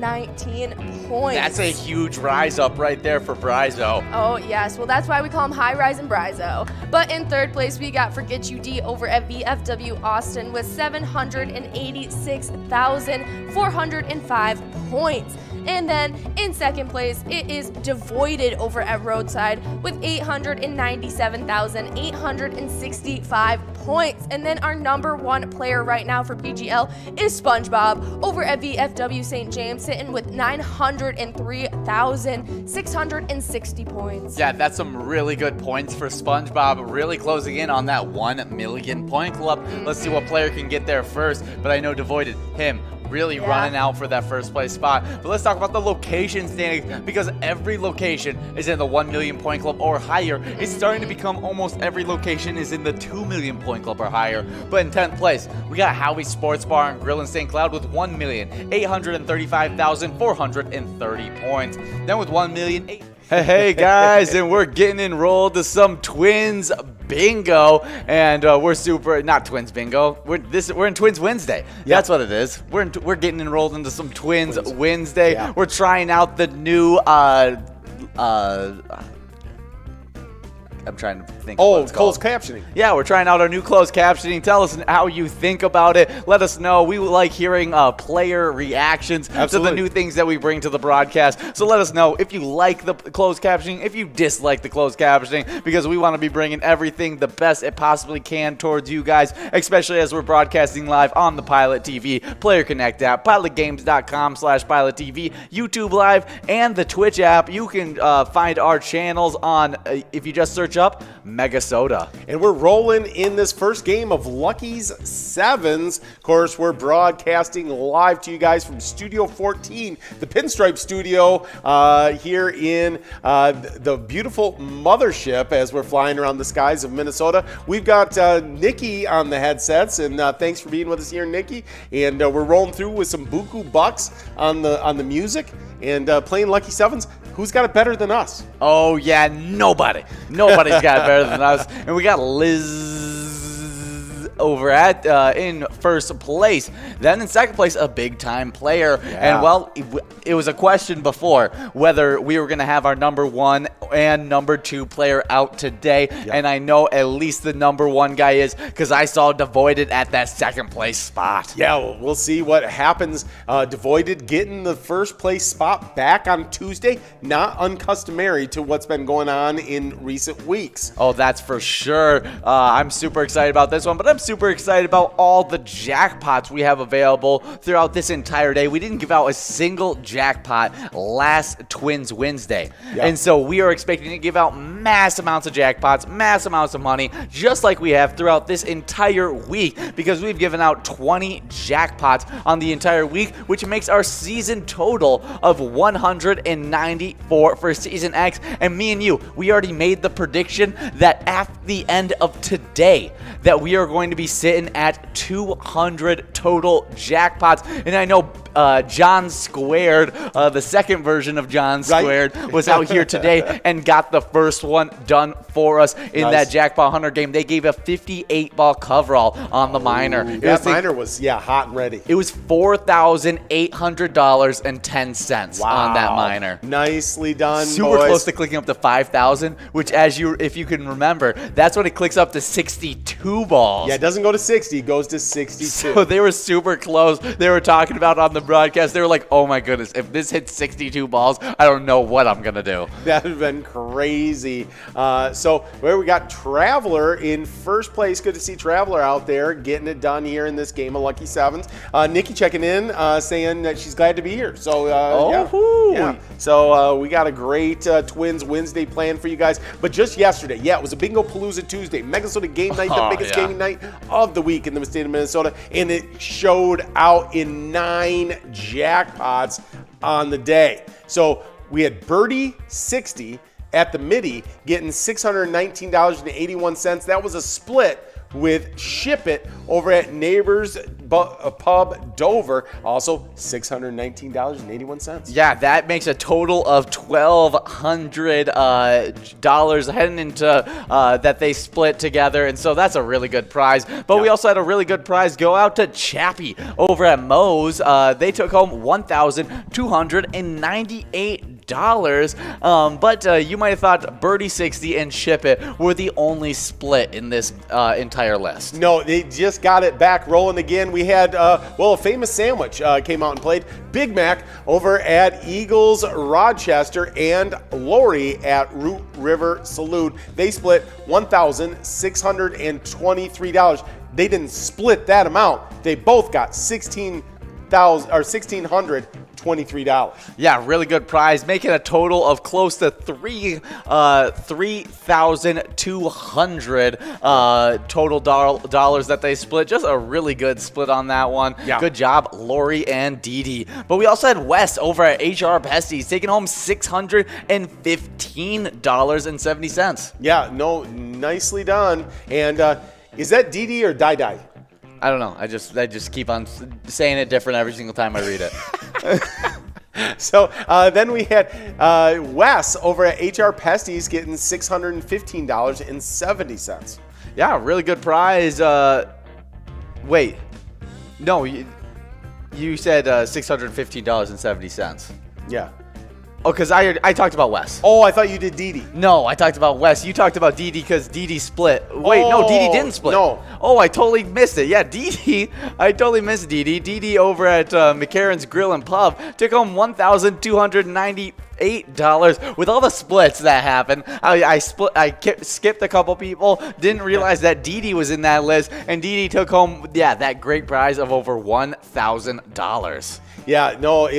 19 points. That's a huge rise up right there for Bryzo. Oh, yes. Well, that's why we call him High Rise and Bryzo. But in third place, we got Forget You D over at VFW Austin with 786,405 points. And then in second place, it is Devoided over at Roadside with 897,865 points. And then our number one player right now for PGL is SpongeBob over at VFW St. James, sitting with 903,660 points. Yeah, that's some really good points for SpongeBob, really closing in on that 1 million point club. Let's see what player can get there first, but I know Devoided, him, really running out for that first place spot. But let's talk about the location standings, because every location is in the 1 million point club or higher. It's starting to become almost every location is in the 2 million point club or higher. But in 10th place, we got Howie's Sports Bar and Grill in St. Cloud with 1,835,430 points. Then with 1,000,000. Hey guys, and we're getting enrolled to some Twins bingo, and we're super, not Twins bingo, we're in Twins Wednesday. Yep. That's what it is. We're getting enrolled into some Twins Wednesday. Yeah. We're trying out the new I'm trying to think. Oh, closed captioning. Yeah, we're trying out our new closed captioning. Tell us how you think about it. Let us know. We like hearing player reactions to the new things that we bring to the broadcast. So let us know if you like the closed captioning, if you dislike the closed captioning, because we want to be bringing everything the best it possibly can towards you guys, especially as we're broadcasting live on the Pilot TV, Player Connect app, pilotgames.com/PilotTV, YouTube Live, and the Twitch app. You can find our channels on, if you just search up Mega Soda. And we're rolling in this first game of Lucky's Sevens. Of course, we're broadcasting live to you guys from Studio 14, the Pinstripe Studio here in the beautiful mothership as we're flying around the skies of Minnesota. We've got Nikki on the headsets, and thanks for being with us here, Nikki. And we're rolling through with some buku bucks on the music and playing Lucky Sevens. Who's got it better than us? Oh, yeah, nobody. Nobody's got it better than us. And we got Liz over at in first place. Then in second place, a big-time player. Yeah. And, well, it was a question before whether we were going to have our number one and number two player out today. Yep. And I know at least the number one guy is, because I saw Devoided at that second place spot. Yeah, well, we'll see what happens. Devoided getting the first place spot back on Tuesday, not uncustomary to what's been going on in recent weeks. Oh, that's for sure. I'm super excited about this one, but I'm super excited about all the jackpots we have available throughout this entire day. We didn't give out a single jackpot last Twins Wednesday. Yep. And so we are expecting to give out mass amounts of jackpots, mass amounts of money, just like we have throughout this entire week, because we've given out 20 jackpots on the entire week, which makes our season total of 194 for Season X. And me and you, we already made the prediction that at the end of today, that we are going to be sitting at 200 total jackpots. And I know John Squared, the second version of John Squared, was out here today and got the first one done for us in that Jackpot Hunter game. They gave a 58-ball coverall on the minor. That minor was, hot and ready. It was $4,800.10 on that minor. Nicely done, Super close to clicking up to 5,000, which, if you can remember, that's when it clicks up to 62 balls. Yeah, it doesn't go to 60, it goes to 62. So they were super close. They were talking about on the broadcast, they were like, oh my goodness, if this hits 62 balls, I don't know what I'm going to do. That would have been crazy. So where we got Traveler in first place. Good to see Traveler out there getting it done here in this game of Lucky Sevens. Nikki checking in, saying that she's glad to be here. So, yeah. So we got a great Twins Wednesday plan for you guys. But just yesterday, it was a Bingo Palooza Tuesday. Minnesota game night, the biggest gaming night of the week in the state of Minnesota. And it showed out in 9 jackpots on the day. So we had Birdie 60 at the midi getting $619.81. That was a split with Ship It over at Neighbors Pub Dover. Also $619.81. Yeah, that makes a total of $1,200 heading into that they split together, and so that's a really good prize. But we also had a really good prize go out to Chappie over at Moe's. They took home $1,298. But you might have thought Birdie 60 and Ship It were the only split in this entire list. No, they just got it back rolling again. We had, a famous sandwich came out and played. Big Mac over at Eagles Rochester and Lori at Root River Saloon. They split $1,623. They didn't split that amount. They both got $1,623. Yeah, really good prize, making a total of close to $3,200 total dollars that they split. Just a really good split on that one. Yeah. Good job, Lori and Dee Dee. But we also had Wes over at HR Besties taking home $615.70. Yeah, no, nicely done. And is that Dee Dee or Dai Dai? I don't know. I just keep on saying it different every single time I read it. So then we had Wes over at HR Pesties getting $615.70. Yeah, really good prize. Wait, no, you said $615.70. Yeah. Oh, because I talked about Wes. Oh, I thought you did Dee Dee. No, I talked about Wes. You talked about Dee Dee because Dee Dee split. Wait, no, Dee Dee didn't split. No. Oh, I totally missed it. Yeah, Dee Dee. I totally missed Dee Dee. Dee Dee over at McCarran's Grill and Pub took home $1,298 with all the splits that happened. I skipped a couple people. Didn't realize that Dee Dee was in that list, and Dee Dee took home that great prize of over $1,000. Yeah, no,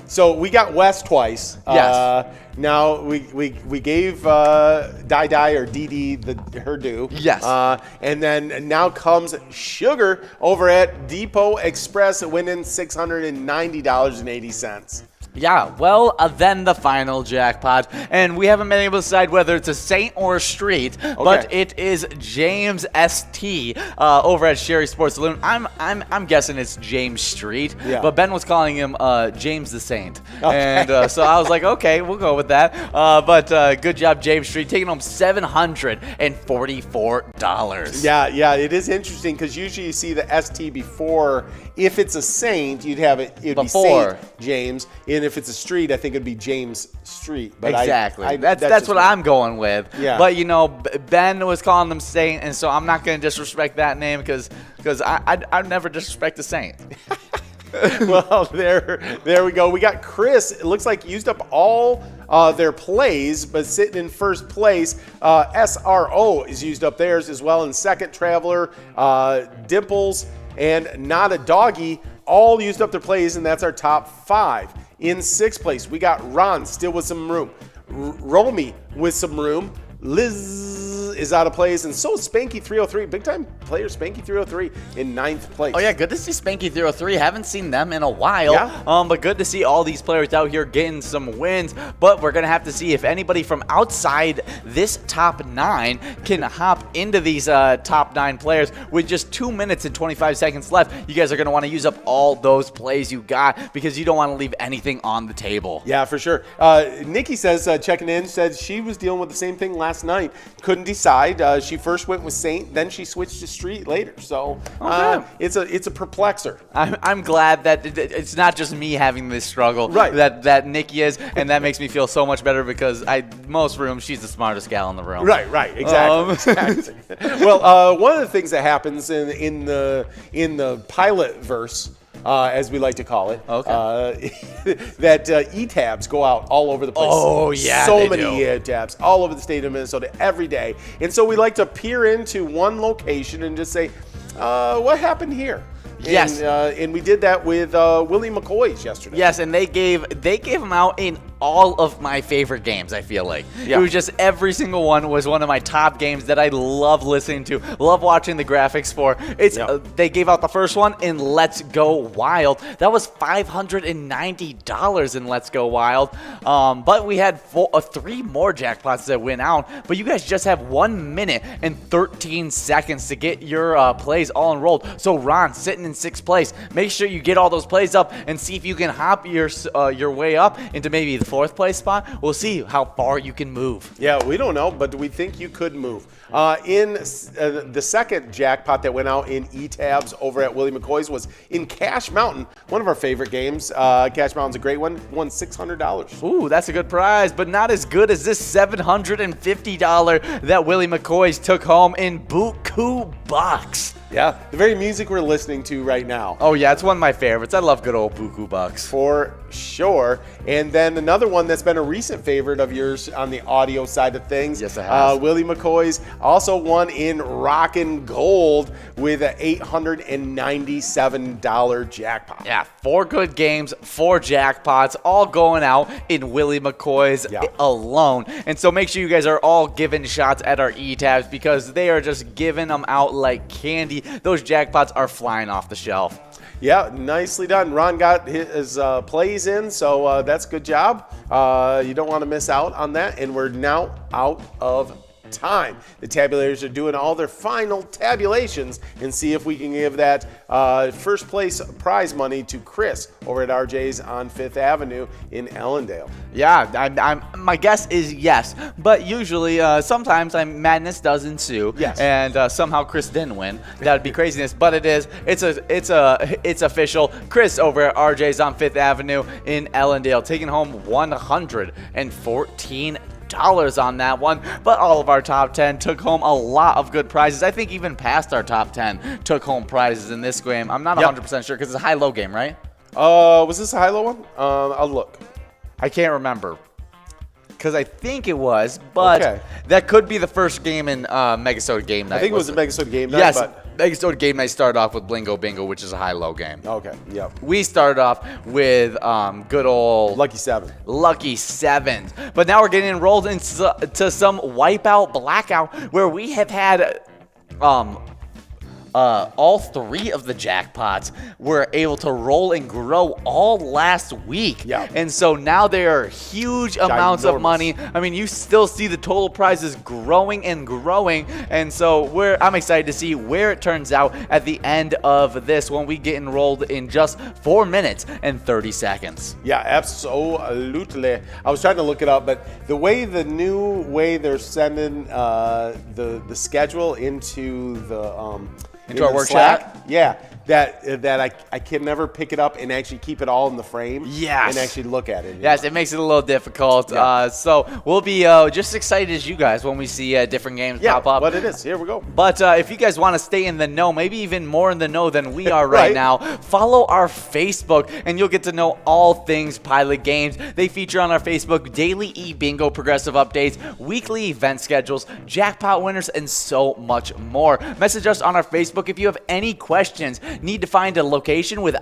so we got Wes twice. Yes. Now we gave Dai Dai or Dee Dee her due. Yes. And then now comes Sugar over at Depot Express winning $690.80. Yeah, well, then the final jackpot, and we haven't been able to decide whether it's a Saint or a Street, but it is James St. Over at Sherry Sports Saloon. I'm guessing it's James Street, but Ben was calling him James the Saint, and so I was like, okay, we'll go with that. But good job, James Street, taking home $744. Yeah, it is interesting because usually you see the ST before. If it's a Saint, it'd be Saint James. And if it's a street, I think it'd be James Street. But exactly. That's what I'm going with. Yeah. But, Ben was calling them Saint, and so I'm not going to disrespect that name because I'd never disrespect a Saint. Well, there we go. We got Chris. It looks like used up all their plays, but sitting in first place. SRO is used up theirs as well. In second, Traveler, Dimples, and Not a Doggy all used up their plays, and that's our top 5. In sixth place, we got Ron still with some room. Romy with some room. Liz is out of plays, and so is Spanky 303. Big time player Spanky 303 in ninth place. Oh yeah, good to see Spanky 303. Haven't seen them in a while. Yeah. But good to see all these players out here getting some wins. But we're gonna have to see if anybody from outside this top 9 can hop into these top 9 players with just 2 minutes and 25 seconds left. You guys are gonna want to use up all those plays you got because you don't want to leave anything on the table. Yeah, for sure. Nikki says, checking in, said she was dealing with the same thing last night. Couldn't decide. She first went with Saint, then she switched to Street later. So it's a perplexer. I'm glad that it's not just me having this struggle. Right. That Nikki is, and that makes me feel so much better because most rooms she's the smartest gal in the room. Right. Exactly. Well, one of the things that happens in the pilot verse, as we like to call it, that e-tabs go out all over the place. Oh, yeah, so they many e-tabs all over the state of Minnesota every day. And so we like to peer into one location and just say, what happened here? Yes. And we did that with Willie McCoy's yesterday. Yes, and they gave them out in all of my favorite games, I feel like. Yeah. It was just every single one was one of my top games that I love listening to, love watching the graphics for. It's They gave out the first one in Let's Go Wild. That was $590 in Let's Go Wild. But we had 3 more jackpots that went out. But you guys just have 1 minute and 13 seconds to get your plays all enrolled. So Ron, sitting in 6th place, make sure you get all those plays up and see if you can hop your way up into maybe the 4th place spot. We'll see how far you can move. Yeah, we don't know, but we think you could move. In the second jackpot that went out in E-Tabs over at Willie McCoy's was in Cash Mountain, one of our favorite games. Cash Mountain's a great one. Won $600. Ooh, that's a good prize, but not as good as this $750 that Willie McCoy's took home in Buku Bucks. Yeah, the very music we're listening to right now. Oh yeah, it's one of my favorites. I love good old Buku Bucks. For sure. And then another one that's been a recent favorite of yours on the audio side of things. Yes, it has. Willie McCoy's also won in Rockin' Gold with an $897 jackpot. Yeah, 4 good games, 4 jackpots, all going out in Willie McCoy's alone. And so make sure you guys are all giving shots at our E-Tabs because they are just giving them out like candy. Those jackpots are flying off the shelf. Yeah, nicely done. Ron got his plays in, so that's a good job. You don't want to miss out on that. And we're now out of time. The tabulators are doing all their final tabulations and see if we can give that first place prize money to Chris over at RJ's on 5th Avenue in Ellendale. Yeah, my guess is yes, but usually sometimes madness does ensue. Yes. And somehow Chris didn't win. That would be craziness, but it's official. Chris over at RJ's on 5th Avenue in Ellendale taking home $114 on that one, but all of our top 10 took home a lot of good prizes. I think even past our top 10 took home prizes in this game. I'm not 100% sure because it's a high-low game, right? Was this a high-low one? I'll look. I can't remember because I think it was, but that could be the first game in Megasode Game Night. I think it was a Megasode Game Night. Yes, but Megasode Game Night started off with Blingo Bingo, which is a high-low game. okay, yep. We started off with good old Lucky 7. Lucky Sevens. But now we're getting enrolled into some Wipeout Blackout where we have had all 3 of the jackpots were able to roll and grow all last week. Yeah. And so now they are huge amounts of Ginormous. money. I mean, you still see the total prizes growing and growing. And so I'm excited to see where it turns out at the end of this when we get enrolled in just 4 minutes and 30 seconds. Yeah, absolutely. I was trying to look it up, but the new way they're sending the schedule into the Into our work Slack, chat? yeah, that I can never pick it up and actually keep it all in the frame. Yes. And actually look at it. Yes, it makes it a little difficult. Yeah. So we'll be just excited as you guys when we see different games pop up. But it is. Here we go. But if you guys want to stay in the know, maybe even more in the know than we are right Right. now, follow our Facebook and you'll get to know all things Pilot Games. They feature on our Facebook daily e-bingo progressive updates, weekly event schedules, jackpot winners, and so much more. Message us on our Facebook if you have any questions, need to find a location with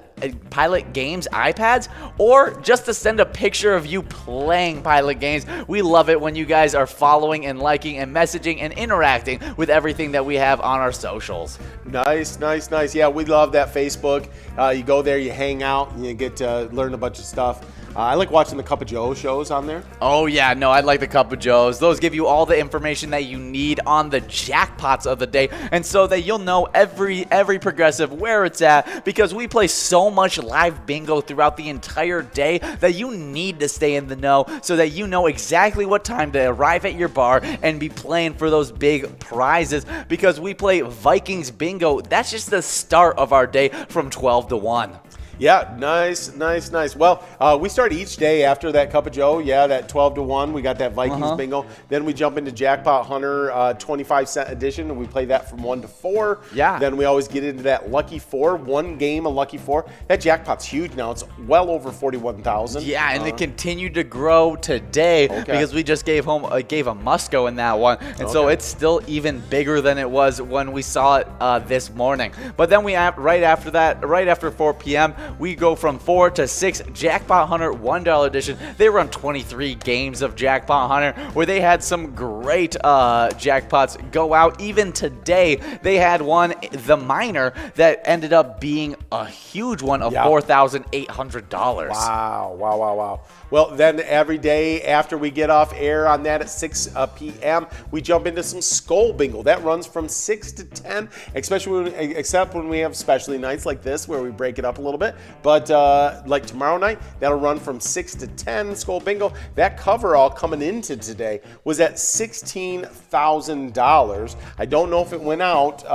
Pilot Games iPads, or just to send a picture of you playing Pilot Games. We love it when you guys are following and liking and messaging and interacting with everything that we have on our socials. Nice, nice, nice. Yeah, we love that Facebook. You go there, you hang out, and you get to learn a bunch of stuff. I like watching the Cup of Joe shows on there. Oh yeah, no, I like the Cup of Joes. Those give you all the information that you need on the jackpots of the day, and so that you'll know every progressive where it's at, because we play so much live bingo throughout the entire day that you need to stay in the know so that you know exactly what time to arrive at your bar and be playing for those big prizes, because we play Vikings bingo. That's just the start of our day from 12 to 1. Yeah, nice, nice, nice. Well, we start each day after that Cup of Joe. Yeah, that 12 to 1. We got that Vikings bingo. Then we jump into Jackpot Hunter 25-cent edition, and we play that from 1 to 4. Yeah. Then we always get into that Lucky 4, one game of Lucky 4. That jackpot's huge now. It's well over 41,000. Yeah, and it continued to grow today because we just gave a Musco in that one, and so it's still even bigger than it was when we saw it this morning. But then right after 4 p.m., we go from 4 to 6 Jackpot Hunter $1 edition. They run 23 games of Jackpot Hunter where they had some great jackpots go out. Even today, they had one, the minor, that ended up being a huge one of $4,800. Wow. Well, then every day after we get off air on that at 6 p.m., we jump into some Skull Bingo. That runs from 6 to 10, except when we have specialty nights like this where we break it up a little bit. But like tomorrow night, that'll run from 6 to 10, Skull Bingo. That coverall coming into today was at $16,000. I don't know if it went out. In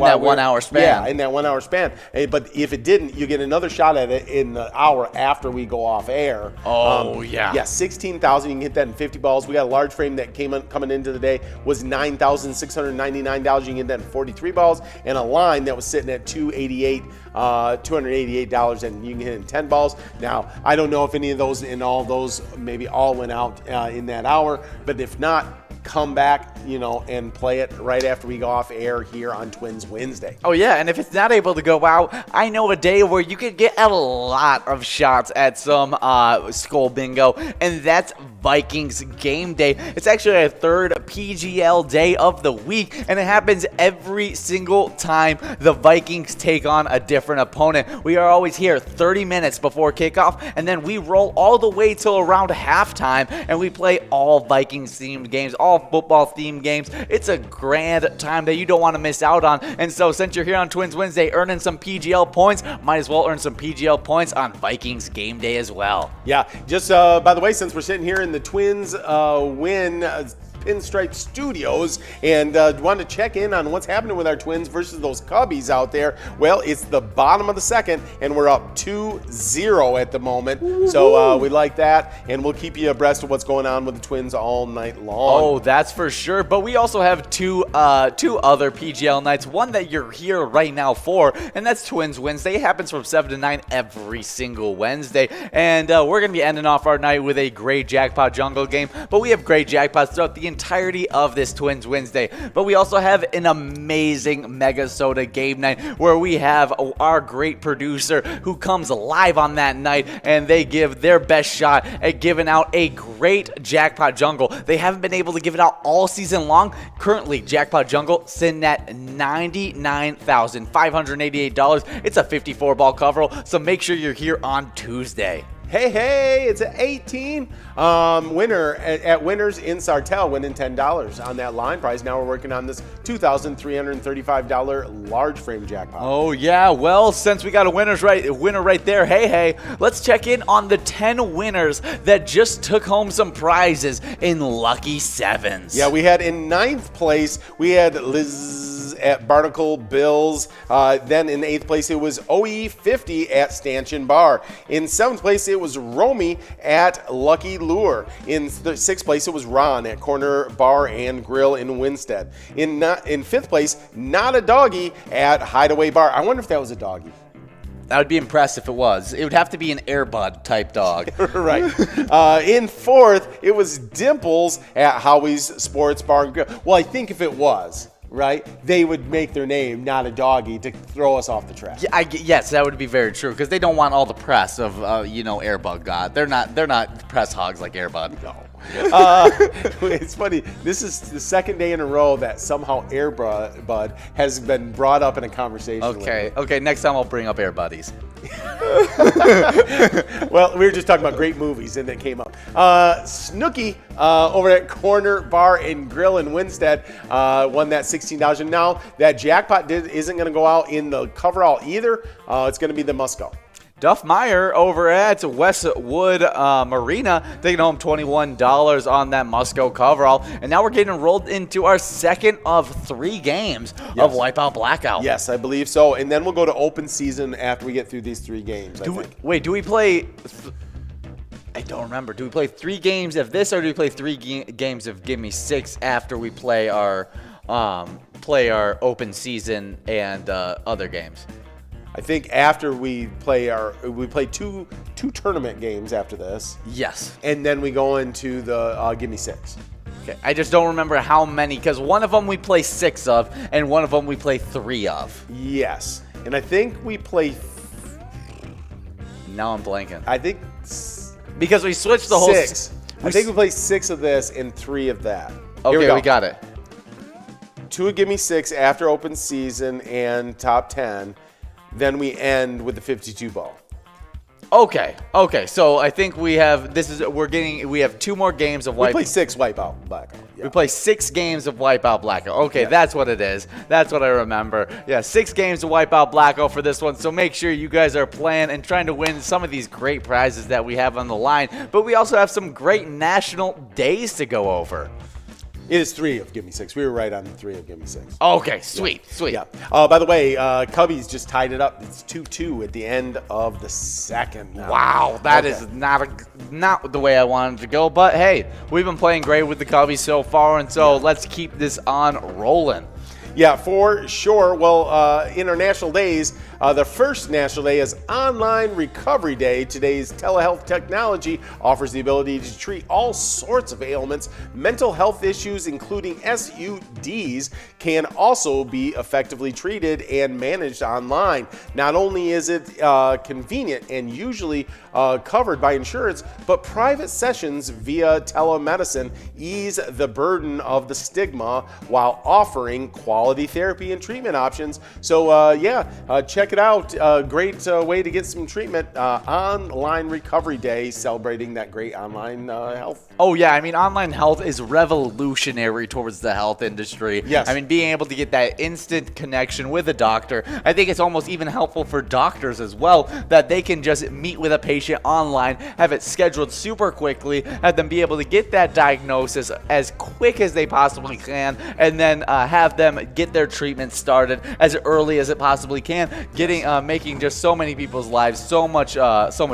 that 1 hour span. Yeah, in that 1 hour span. But if it didn't, you get another shot at it in the hour after we go off air. Yeah, 16,000. You can hit that in 50 balls. We got a large frame that coming into the day was $9,699. You can get that in 43 balls, and a line that was sitting at $288, and you can hit it in 10 balls. Now, I don't know if any of those and all those maybe all went out in that hour, but if not, come back, and play it right after we go off air here on Twins Wednesday. Oh yeah, and if it's not able to go out, I know a day where you could get a lot of shots at some Skull Bingo, and that's Vikings game day. It's actually a third PGL day of the week, and it happens every single time the Vikings take on a different opponent. We are always here 30 minutes before kickoff, and then we roll all the way till around halftime, and we play all Vikings themed games, all football themed games. It's a grand time that you don't want to miss out on. And so since you're here on Twins Wednesday earning some PGL points, might as well earn some PGL points on Vikings game day as well. Yeah, just by the way, since we're sitting here in the Twins Pinstripe Studios and wanted to check in on what's happening with our Twins versus those Cubbies out there. Well, it's the bottom of the second, and we're up 2-0 at the moment. Woo-hoo. So we like that, and we'll keep you abreast of what's going on with the Twins all night long. Oh, that's for sure. But we also have two other PGL nights, one that you're here right now for, and that's Twins Wednesday. It happens from 7 to 9 every single Wednesday, and we're going to be ending off our night with a great Jackpot Jungle game, but we have great jackpots throughout the entirety of this Twins Wednesday. But we also have an amazing Mega Soda game night where we have our great producer who comes live on that night, and they give their best shot at giving out a great Jackpot Jungle. They haven't been able to give it out all season long. Currently, Jackpot Jungle sitting at $99,588. It's a 54-ball coverall, so make sure you're here on Tuesday. Hey, it's an 18 winner at Winners in Sartell, winning $10 on that line prize. Now we're working on this $2,335 large frame jackpot. Oh yeah, well, since we got a winner right there, hey, let's check in on the 10 winners that just took home some prizes in Lucky Sevens. Yeah, we had in 9th place, we had Liz at Barnacle Bills. Then in 8th place, it was OE50 at Stanchion Bar. In 7th place, it was Romy at Lucky Lure. In 6th place, it was Ron at Corner Bar and Grill in Winstead. In 5th place, Not a Doggy at Hideaway Bar. I wonder if that was a doggy. I would be impressed if it was. It would have to be an Airbud type dog. Right. In 4th, it was Dimples at Howie's Sports Bar and Grill. Well, I think if it was, right, they would make their name Not a Doggy to throw us off the track. Yeah, yes, that would be very true, because they don't want all the press of Airbud God. They're not press hogs like Airbud. No. It's funny. This is the second day in a row that somehow Airbud has been brought up in a conversation. Okay. Next time I'll bring up Air Buddies. Well, we were just talking about great movies, and it came up. Snooki over at Corner Bar and Grill in Winstead won that $16. And now that jackpot isn't going to go out in the coverall either. It's going to be the Musco. Duff Meyer over at Westwood Marina taking home $21 on that Musco coverall. And now we're getting rolled into our second of 3 games of Wipeout Blackout. Yes, I believe so. And then we'll go to open season after we get through these 3 games. Do we play... I don't remember. Do we play 3 games of this, or do we play 3 games of Give Me 6 after we play our open season and other games? I think after we play two tournament games after this. Yes. And then we go into the Give Me 6. Okay. I just don't remember how many, because one of them we play 6 of, and one of them we play 3 of. Yes. And I think we play Now I'm blanking. I think Because we switched the whole... 6. I think we play 6 of this and 3 of that. Here Okay, go. we got it. 2 would give me 6 after open season and top 10. Then we end with the 52 ball. Okay. So I think we have we have 2 more games of We Wipeout. play 6 Wipeout Blackout. Yeah. We play 6 games of Wipeout Blackout. Okay, that's what it is. That's what I remember. Yeah, 6 games of Wipeout Blackout for this one. So make sure you guys are playing and trying to win some of these great prizes that we have on the line. But we also have some great national days to go over. It is 3 of Give Me 6. We were right on the 3 of Give Me 6. Okay, sweet. Yeah. By the way, Cubbies just tied it up. It's 2-2 at the end of the second. Now. Wow, that is not the way I wanted to go. But hey, we've been playing great with the Cubbies so far, and so let's keep this on rolling. Yeah, for sure. Well, in our national days, the first national day is Online Recovery Day. Today's telehealth technology offers the ability to treat all sorts of ailments. Mental health issues, including SUDs, can also be effectively treated and managed online. Not only is it convenient and usually covered by insurance, but private sessions via telemedicine ease the burden of the stigma while offering quality therapy and treatment options. So check it out. Great way to get some treatment. Online Recovery Day, celebrating that great online health. Oh yeah, I mean online health is revolutionary towards the health industry. Yes. I mean being able to get that instant connection with a doctor. I think it's almost even helpful for doctors as well that they can just meet with a patient online, have it scheduled super quickly, have them be able to get that diagnosis as quick as they possibly can, and then have them get their treatment started as early as it possibly can, making just so many people's lives so much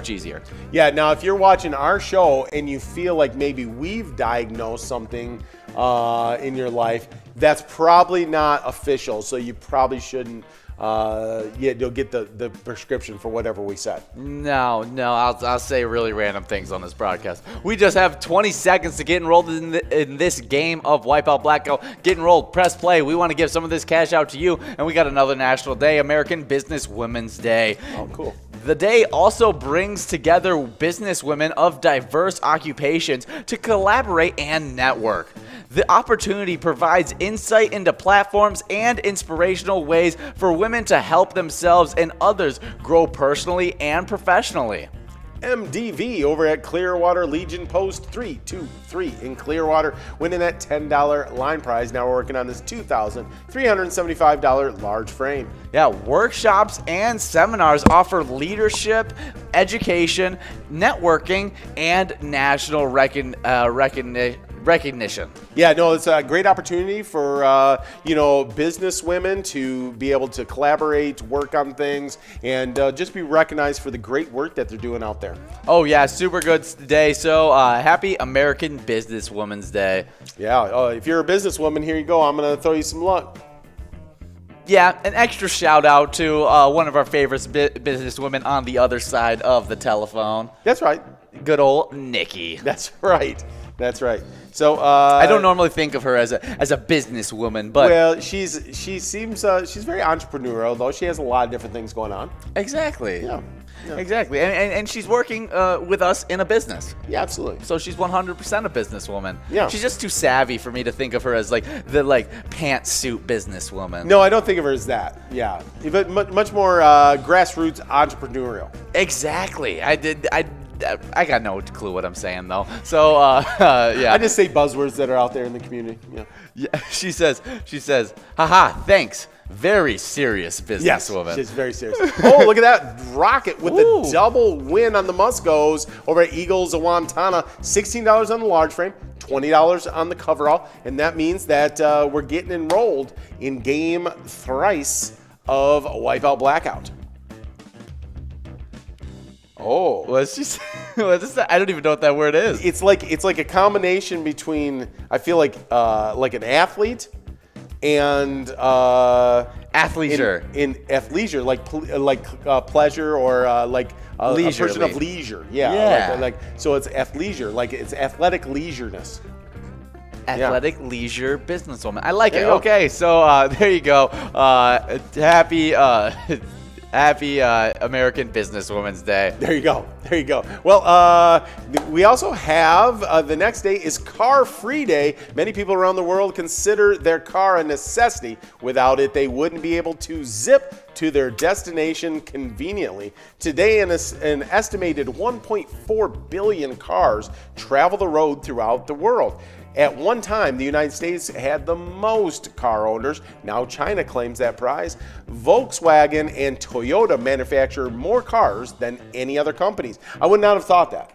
easier. Yeah, now if you're watching our show and you feel like maybe we've diagnosed something in your life, that's probably not official, so you probably shouldn't you'll get the prescription for whatever we said. No, I'll say really random things on this broadcast. We just have 20 seconds to get enrolled in this game of Wipeout Blackout. Get enrolled, press play. We want to give some of this cash out to you, and we got another national day, American Business Women's Day. Oh, cool. The day also brings together businesswomen of diverse occupations to collaborate and network. The opportunity provides insight into platforms and inspirational ways for women to help themselves and others grow personally and professionally. MDV over at Clearwater Legion Post 323 in Clearwater, winning that $10 line prize. Now we're working on this $2,375 large frame. Yeah, workshops and seminars offer leadership, education, networking, and national recognition. Yeah, no, it's a great opportunity for business women to be able to collaborate, work on things, and just be recognized for the great work that they're doing out there. Oh yeah, super good day. So happy American Business Women's Day. Yeah, if you're a businesswoman, here you go. I'm gonna throw you some luck. Yeah, an extra shout out to one of our favorite businesswomen on the other side of the telephone. That's right. Good old Nikki. That's right. That's right. So I don't normally think of her as a businesswoman, but well, she seems she's very entrepreneurial, though. She has a lot of different things going on. exactly. Yeah. Exactly, and she's working with us in a business. Yeah, absolutely. So she's 100% a businesswoman. Yeah. She's just too savvy for me to think of her as the pantsuit buesswoman. No, I don't think of her as that. Yeah, but much more grassroots entrepreneurial. Exactly. I got no clue what I'm saying though. So yeah. I just say buzzwords that are out there in the community. Yeah. She says, haha, thanks. Very serious Yes, businesswoman. she's very serious. Oh, look at that rocket with the double win on the Muscos over at Eagles of Wantana. $16 on the large frame, $20 on the coverall, and that means that we're getting enrolled in game thrice of Wipeout Blackout. Oh, What's she say? What is that? I don't even know what that word is. it's like a combination between, I feel like an athlete and Athleisure. in athleisure, like pleasure or a person of Leisurely. leisure. Yeah. Yeah. So it's athleisure, like it's athletic leisureness. Athletic leisure businesswoman. I like There it. you go. Okay, so there you go. Happy Happy American Businesswomen's Day. There you go. There you go. Well, we also have the next day is Car Free Day. Many people around the world consider their car a necessity. Without it, they wouldn't be able to zip to their destination conveniently. Today, an estimated 1.4 billion cars travel the road throughout the world. At one time, the United States had the most car owners. Now China claims that prize. Volkswagen and Toyota manufacture more cars than any other companies. I would not have thought that.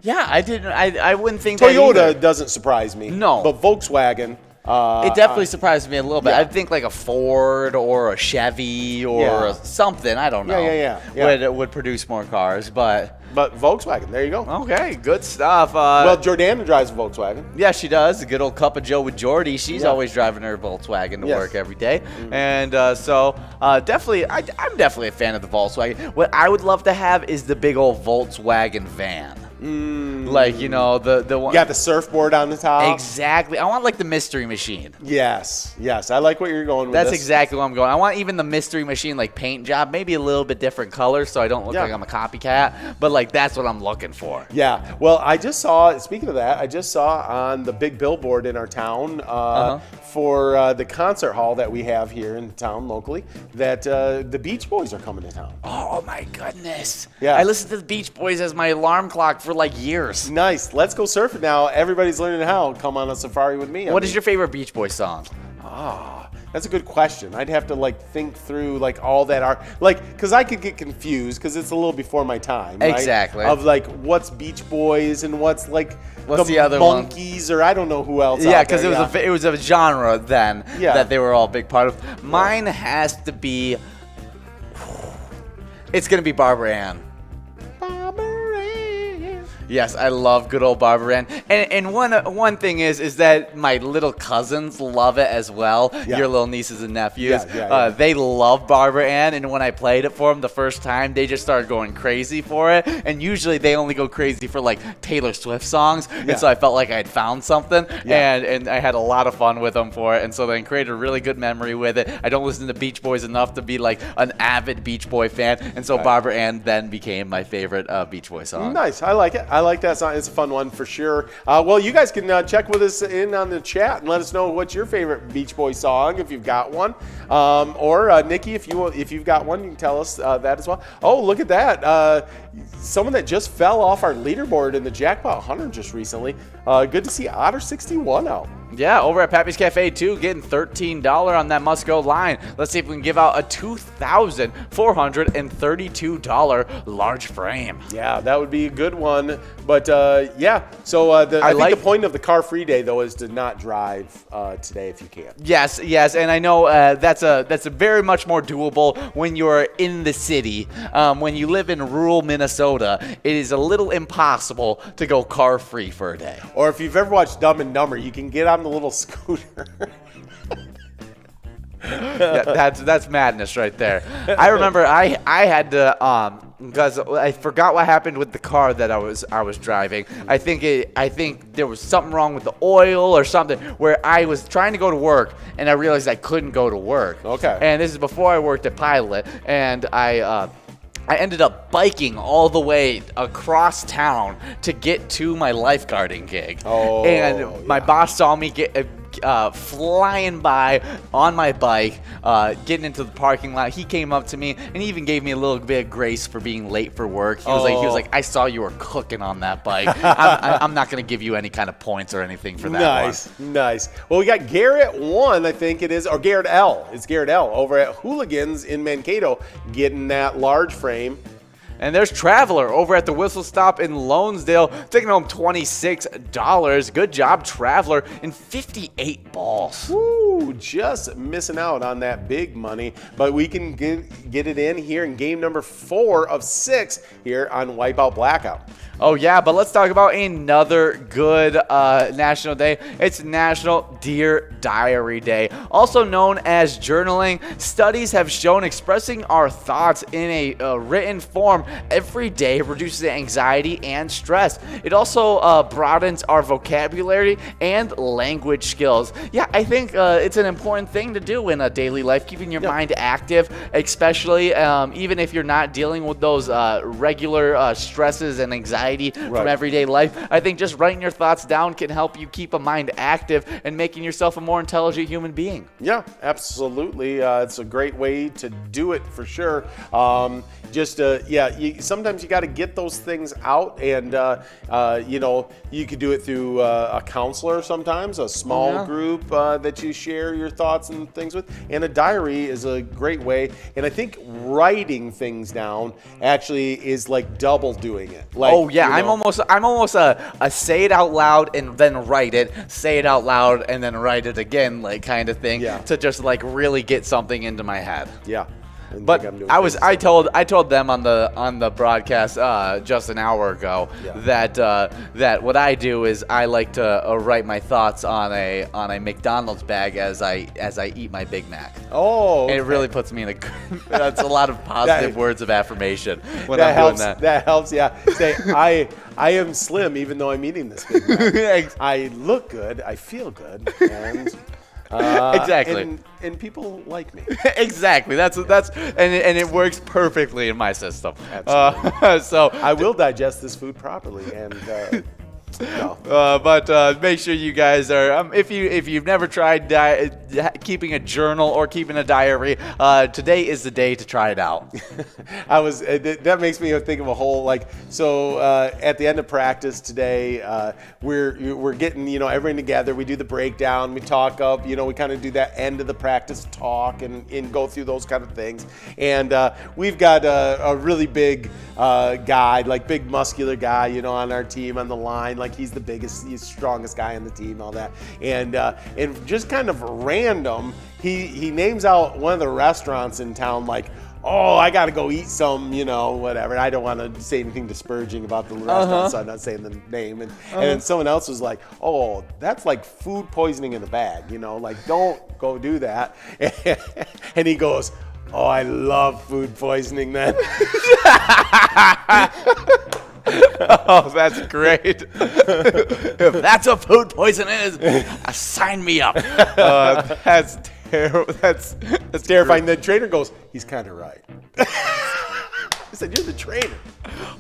Yeah, I didn't. I wouldn't think Toyota that either. doesn't surprise me. No. But Volkswagen. It definitely surprised me a little bit. yeah. I'd think like a Ford or a Chevy or something. I don't know. Yeah. Would produce more cars, but Volkswagen, there you go. okay, good stuff. Well, Jordana drives a Volkswagen. Yeah, she does. A good old cup of Joe with Jordy. She's Yeah. always driving her Volkswagen to Yes. work every day. And so definitely, I'm definitely a fan of the Volkswagen. What I would love to have is the big old Volkswagen van. Like, you know, the one. You got the surfboard on the top. Exactly. I want like the Mystery Machine. Yes. I like what you're going with. That's this. exactly what I'm going. I want even the Mystery Machine like paint job, maybe a little bit different colors so I don't look Yeah. like I'm a copycat. But like that's what I'm looking for. Yeah. Well, I just saw, speaking of that, I just saw on the big billboard in our town for the concert hall that we have here in town locally that the Beach Boys are coming to town. Oh my goodness. Yeah. I listened to the Beach Boys as my alarm clock for like years. Nice. Let's go surfing now. Everybody's learning how. Come on a safari with me. What is your favorite Beach Boys song? That's a good question. I'd have to like think through like all that art, like because I could get confused because it's a little before my time. Right? Exactly. Of like what's Beach Boys and what's the other one? Monkeys or I don't know who else. Yeah, out there. because it was a genre then Yeah. that they were all a big part of. Mine has to be. It's gonna be Barbara Ann. Yes, I love good old Barbara Ann. And one thing is that my little cousins love it as well. Yeah. Your little nieces and nephews. Yeah. They love Barbara Ann, and when I played it for them the first time, they just started going crazy for it. And usually they only go crazy for like Taylor Swift songs. Yeah. And so I felt like I had found something, Yeah. and I had a lot of fun with them for it. And so they created a really good memory with it. I don't listen to Beach Boys enough to be like an avid Beach Boy fan, and so Barbara Ann then became my favorite Beach Boy song. Nice. I like it. I like that song. It's a fun one for sure. Well, you guys can check with us in on the chat and let us know what's your favorite Beach Boy song if you've got one. Or Nikki, if you've got one, you can tell us that as well. Oh, look at that. Someone that just fell off our leaderboard in the Jackpot 100 just recently. Good to see Otter61 out. Yeah, over at Pappy's Cafe too, getting $13 on that must-go line. Let's see if we can give out a $2,432 large frame. Yeah, that would be a good one. But yeah, so I think the point of the Car Free Day though is to not drive today if you can. Yes, and I know that's a very much more doable when you're in the city. When you live in rural Minnesota, it is a little impossible to go car free for a day. Or if you've ever watched Dumb and Dumber, you can get on the little scooter. Yeah, that's madness right there. I remember I had to because I forgot what happened with the car that I was driving. I think there was something wrong with the oil or something where I was trying to go to work and I realized I couldn't go to work. Okay. And this is before I worked at Pilot, and I ended up biking all the way across town to get to my lifeguarding gig. Oh, and my boss saw me flying by on my bike, getting into the parking lot. He came up to me and he even gave me a little bit of grace for being late for work. He was like, I saw you were cooking on that bike. I'm not going to give you any kind of points or anything for that. Nice. Well, we got Garrett 1, I think it is, or Garrett L. It's Garrett L. over at Hooligans in Mankato getting that large frame. And there's Traveler over at the Whistle Stop in Lonesdale, taking home $26. Good job, Traveler, in 58 balls. Woo, just missing out on that big money. But we can get it in here in game number 4 of 6 here on Wipeout Blackout. Oh, yeah, but let's talk about another good national day. It's National Dear Diary Day. Also known as journaling, studies have shown expressing our thoughts in a written form every day reduces anxiety and stress. It also broadens our vocabulary and language skills. Yeah, I think it's an important thing to do in a daily life, keeping your mind active, especially even if you're not dealing with those regular stresses and anxiety from everyday life. I think just writing your thoughts down can help you keep a mind active and making yourself a more intelligent human being. Yeah, absolutely. It's a great way to do it for sure. Sometimes you got to get those things out, and you could do it through a counselor sometimes, a small group that you share your thoughts and things with, and a diary is a great way. And I think writing things down actually is like double doing it. Like, I'm almost a say it out loud and then write it, say it out loud and then write it again, like kind of thing, to just like really get something into my head. Yeah. But I told them on the broadcast just an hour ago that what I do is I like to write my thoughts on a McDonald's bag as I eat my Big Mac. Oh, okay. And it really puts me in a good. That's a lot of positive words of affirmation when I'm doing that. That helps. Yeah. Say I am slim even though I'm eating this Big Mac. I look good. I feel good. And exactly. And people like me. Exactly. That's and it works perfectly in my system. Absolutely. So I will digest this food properly and. But make sure you guys are if you've never tried keeping a journal or keeping a diary, today is the day to try it out. That makes me think of a whole at the end of practice today, we're getting everyone together. We do the breakdown, we talk up, we kind of do that end of the practice talk and go through those kind of things. And we've got a really big guy, like big muscular guy, on our team on the line. Like he's the strongest guy on the team, all that. And just kind of random, he names out one of the restaurants in town, like, oh, I got to go eat some, whatever. I don't want to say anything disparaging about the restaurant, so I'm not saying the name. And then someone else was like, oh, that's like food poisoning in a bag, like don't go do that. And he goes, oh, I love food poisoning then. Oh, that's great. If that's what food poisoning is, sign me up. That's terrible. That's terrifying. The trainer goes, he's kind of right. I said, you're the trainer.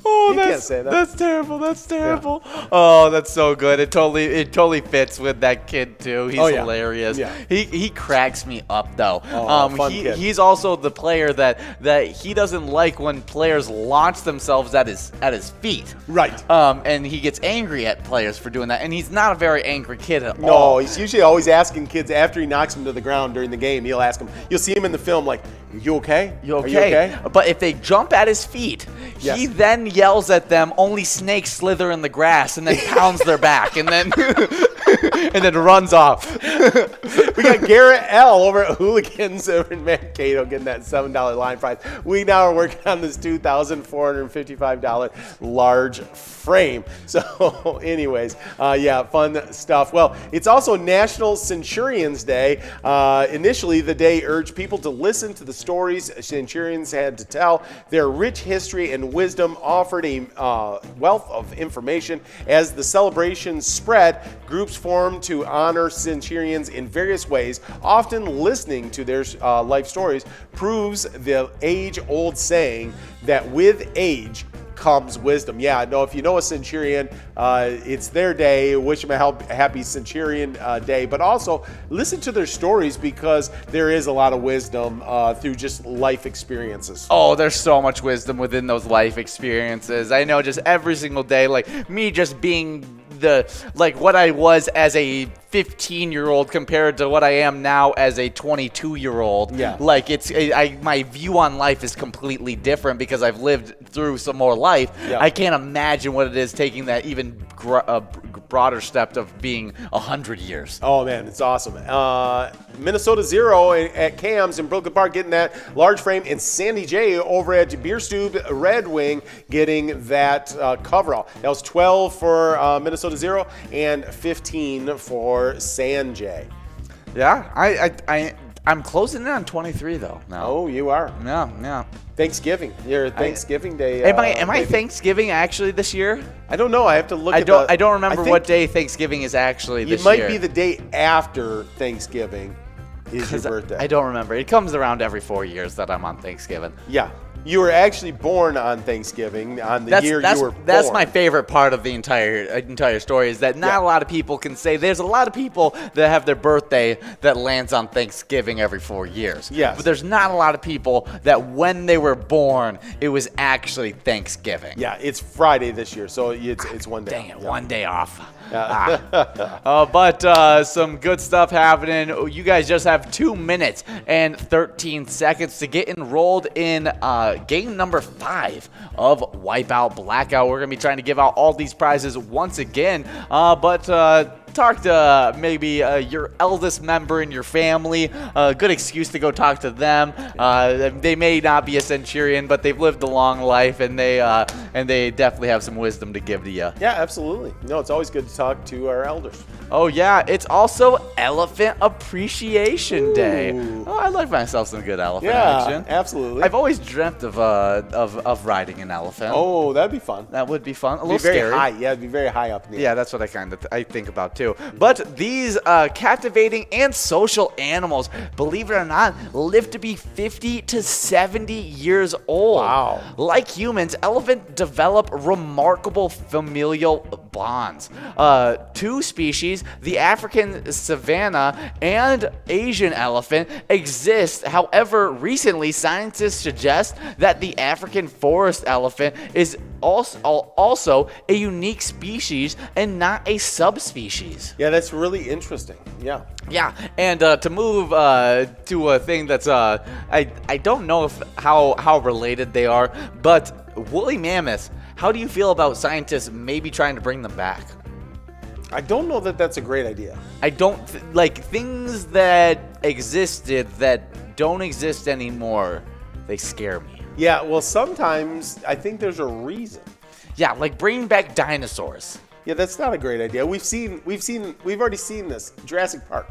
Oh, you can't say that. That's terrible. That's terrible. Yeah. Oh, that's so good. It totally fits with that kid too. He's hilarious. Yeah. He cracks me up though. Fun kid. He's also the player that he doesn't like when players launch themselves at his feet. Right. And he gets angry at players for doing that. And he's not a very angry kid at all. No, he's usually always asking kids after he knocks them to the ground during the game. He'll ask them. You'll see him in the film like, you okay? You okay? Are you okay? But if they jump at his feet, he then yells at them, only snakes slither in the grass, and then pounds their back, and then and then runs off. We got Garrett L. over at Hooligans over in Mankato getting that $7 line prize. We now are working on this $2,455 large frame. So anyways, fun stuff. Well, it's also National Centurions Day. Initially, the day urged people to listen to the stories centurions had to tell. Their rich history and wisdom offered a wealth of information. As the celebration spread, groups formed to honor centurions in various ways. Often listening to their life stories proves the age-old saying that with age comes wisdom. Yeah, no, if you know a centurion, it's their day. Wish them a happy Centurion Day. But also listen to their stories because there is a lot of wisdom through just life experiences. Oh, there's so much wisdom within those life experiences. I know just every single day, like me just being what I was as a 15-year-old compared to what I am now as a 22-year-old. Yeah. Like my view on life is completely different because I've lived through some more life. Yeah. I can't imagine what it is taking that even broader step of being 100 years. Oh man, it's awesome. Minnesota 0 at Cam's in Brooklyn Park getting that large frame, and Sandy J over at Bierstube Red Wing getting that coverall. That was 12 for Minnesota 0 and 15 for Sanjay. Yeah, I'm closing in on 23 though. Now. Oh, you are. Yeah. Thanksgiving. Your Thanksgiving Day. Am I Thanksgiving actually this year? I don't know. I have to look. I don't remember what day Thanksgiving is actually this year. It might be the day after Thanksgiving is your birthday. I don't remember. It comes around every 4 years that I'm on Thanksgiving. Yeah. You were actually born on Thanksgiving, on the year you were born. That's my favorite part of the entire story, is that not a lot of people can say. There's a lot of people that have their birthday that lands on Thanksgiving every 4 years. Yes. But there's not a lot of people that when they were born, it was actually Thanksgiving. Yeah, it's Friday this year, so it's one day. Dang it, 1 day off. But some good stuff happening. You guys just have 2 minutes and 13 seconds to get enrolled in game number 5 of Wipeout Blackout. We're going to be trying to give out all these prizes once again, but talk to maybe your eldest member in your family. A good excuse to go talk to them. They may not be a centurion, but they've lived a long life, and they definitely have some wisdom to give to you. Yeah, absolutely. No, it's always good to talk to our elders. Oh yeah, it's also Elephant Appreciation Day. Oh, I like myself some good elephant action. Yeah, absolutely. I've always dreamt of riding an elephant. Oh, that'd be fun. That would be fun. A It'd little be very scary. high. Yeah, it'd be very high up in the air. Yeah, that's what I think about too. But these captivating and social animals, believe it or not, live to be 50 to 70 years old. Wow. Like humans, elephants develop remarkable familial bonds. 2 species, the African savanna and Asian elephant, exist. However, recently scientists suggest that the African forest elephant is also a unique species and not a subspecies. Yeah, that's really interesting. Yeah. Yeah, and to move to a thing that's I don't know how related they are, but woolly mammoths. How do you feel about scientists maybe trying to bring them back? I don't know that that's a great idea. I don't like things that existed that don't exist anymore. They scare me. Yeah, well, sometimes I think there's a reason. Yeah, like bringing back dinosaurs. Yeah, that's not a great idea. We've already seen this. Jurassic Park.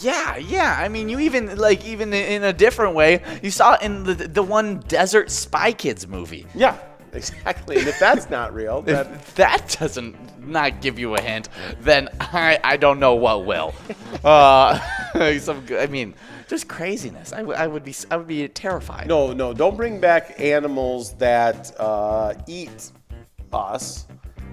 Yeah. I mean, you even in a different way, you saw it in the one Desert Spy Kids movie. Yeah, exactly. And if that's not real, then That doesn't not give you a hint, then I don't know what will. I mean, just craziness. I would be terrified. no, don't bring back animals that eat us.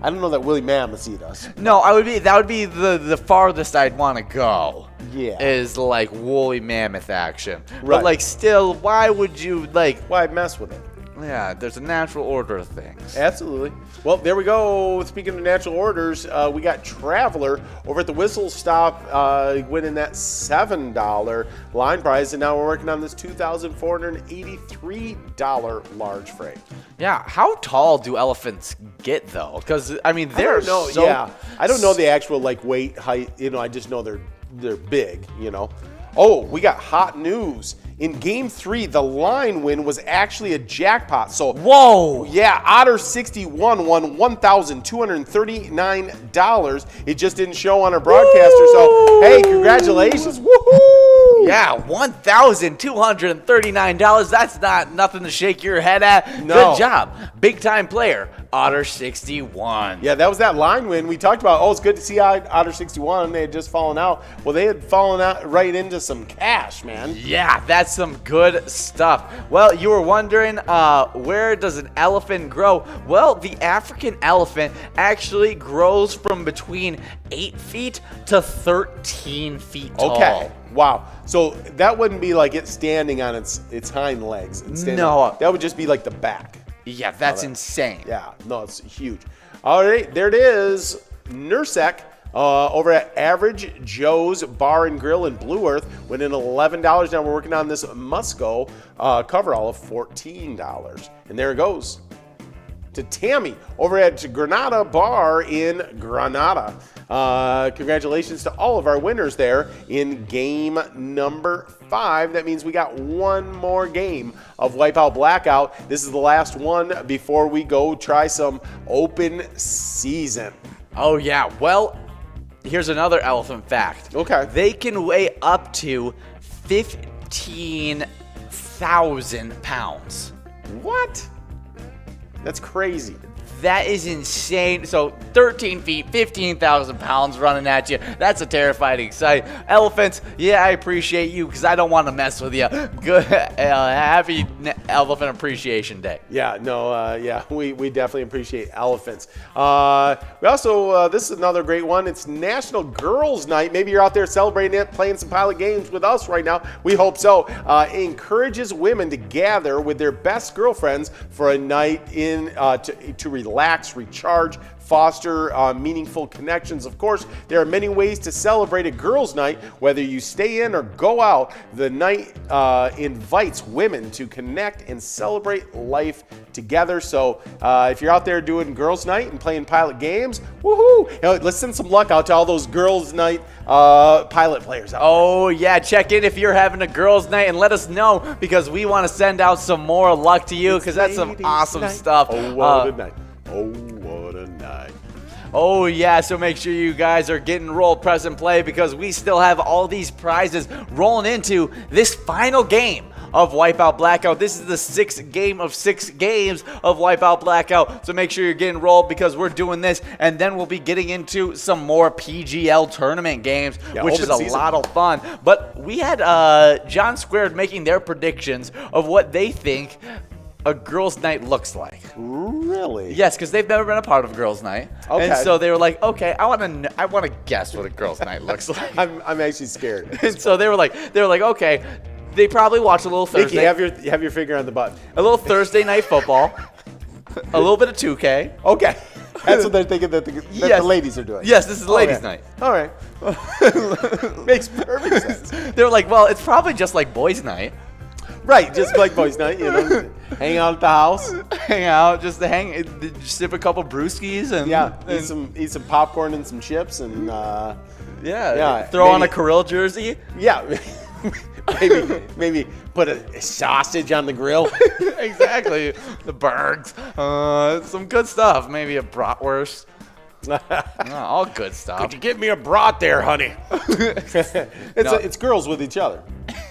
I don't know that woolly mammoths eat us. No, that would be the farthest I'd want to go. Yeah. Is like woolly mammoth action. Right. But like still, why would you like? Why mess with it? Yeah, there's a natural order of things. Absolutely. Well, there we go. Speaking of natural orders, we got Traveler over at the Whistle Stop winning that $7 line prize, and now we're working on this $2,483 large frame. Yeah, how tall do elephants get though? Because I mean, I they're don't know. so. I don't know the actual like weight, height. I just know they're big. Oh, we got hot news. In Game 3, the line win was actually a jackpot. So, whoa! Yeah, Otter 61 won $1,239. It just didn't show on our broadcaster. So, hey, congratulations! Woohoo! Yeah, $1,239. That's not nothing to shake your head at. No. Good job, big time player, Otter 61. Yeah, that was that line win we talked about. Oh, it's good to see Otter 61. They had just fallen out. Well, they had fallen out right into some cash, man. Yeah, that's some good stuff. Well, you were wondering, where does an elephant grow? Well, the African elephant actually grows from between 8 feet to 13 feet tall. Okay. Wow. So that wouldn't be like it standing on its hind legs. No. That would just be like the back. Yeah, that's insane. Yeah. No, it's huge. All right. There it is. Nursek. Over at Average Joe's Bar and Grill in Blue Earth, winning $11. Now we're working on this Musco coverall of $14. And there it goes. to Tammy over at Granada Bar in Granada. Congratulations to all of our winners there in game number 5. That means we got one more game of Wipeout Blackout. This is the last one before we go try some open season. Oh, yeah. Well, here's another elephant fact. Okay. They can weigh up to 15,000 pounds. What? That's crazy. That is insane. So 13 feet, 15,000 pounds running at you. That's a terrifying sight. Elephants, yeah, I appreciate you because I don't want to mess with you. Good, happy Elephant Appreciation Day. Yeah, no, we definitely appreciate elephants. We also, this is another great one. It's National Girls Night. Maybe you're out there celebrating it, playing some Pilot games with us right now. We hope so. It encourages women to gather with their best girlfriends for a night in to relax, recharge, foster meaningful connections. Of course, there are many ways to celebrate a girls' night. Whether you stay in or go out, the night invites women to connect and celebrate life together. So if you're out there doing girls' night and playing Pilot games, woohoo! Let's send some luck out to all those girls' night Pilot players out there. Oh, yeah. Check in if you're having a girls' night and let us know because we want to send out some more luck to you because that's some awesome night. stuff. Oh, what a night. Oh, what a night. Oh, yeah, so make sure you guys are getting rolled, press, and play because we still have all these prizes rolling into this final game of Wipeout Blackout. This is the 6th game of 6 games of Wipeout Blackout, so make sure you're getting rolled because we're doing this, and then we'll be getting into some more PGL tournament games, which is a lot of fun. But we had John Squared making their predictions of what they think a girls' night looks like. Really? Yes, because they've never been a part of a girls' night. Okay. And so they were like, okay, I want to guess what a girls' night looks like. I'm actually scared. And so they were like, okay, they probably watch a little Thursday. Nikki, have your finger on the button. A little Thursday night football. A little bit of 2K. Okay. That's what they're thinking that the ladies are doing. Yes, this is ladies' night. All right. Makes perfect sense. They were like, well, it's probably just like boys' night. Right, just like boys' night, hang out at the house. Hang out, just sip a couple brewskis and eat some popcorn and some chips and throw on a Kirill jersey. Yeah, maybe put a sausage on the grill. Exactly, the Bergs, some good stuff. Maybe a bratwurst. All good stuff. Could you get me a brat there, honey? It's girls with each other.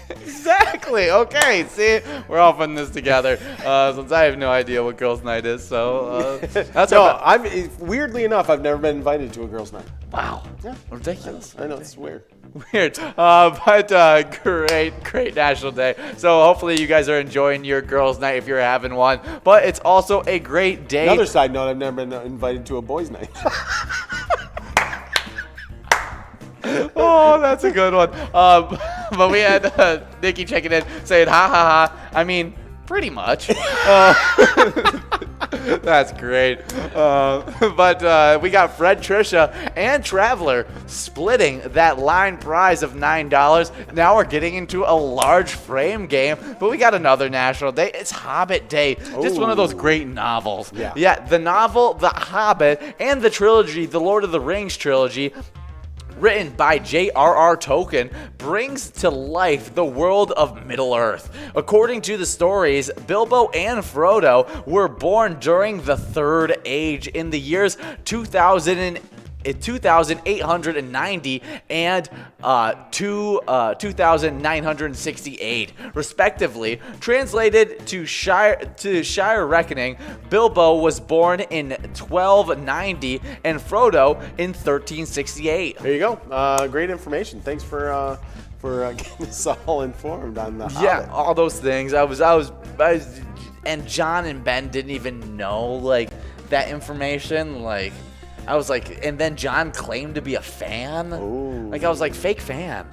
Exactly. Okay. See, we're all putting this together. Since I have no idea what girls' night is, so that's weirdly enough, I've never been invited to a girls' night. Wow. Yeah. Ridiculous. I know it's weird. Weird. But great National Day. So hopefully you guys are enjoying your girls' night if you're having one. But it's also a great day. Another side note: I've never been invited to a boys' night. Oh, that's a good one. But we had Nikki checking in saying, ha ha ha. I mean, pretty much. That's great. But we got Fred, Trisha, and Traveler splitting that line prize of $9. Now we're getting into a large frame game. But we got another National Day. It's Hobbit Day. Just one of those great novels. Yeah, the novel, The Hobbit, and the trilogy, the Lord of the Rings trilogy, written by J.R.R. Tolkien, brings to life the world of Middle-earth. According to the stories, Bilbo and Frodo were born during the Third Age in the years 2890 and 2968, respectively. Translated to Shire reckoning, Bilbo was born in 1290 and Frodo in 1368. There you go. Great information. Thanks for getting us all informed on the Hobbit. All those things. I was, and John and Ben didn't even know like that information. Like, I was like, and then John claimed to be a fan. Ooh. Like, I was like, fake fan.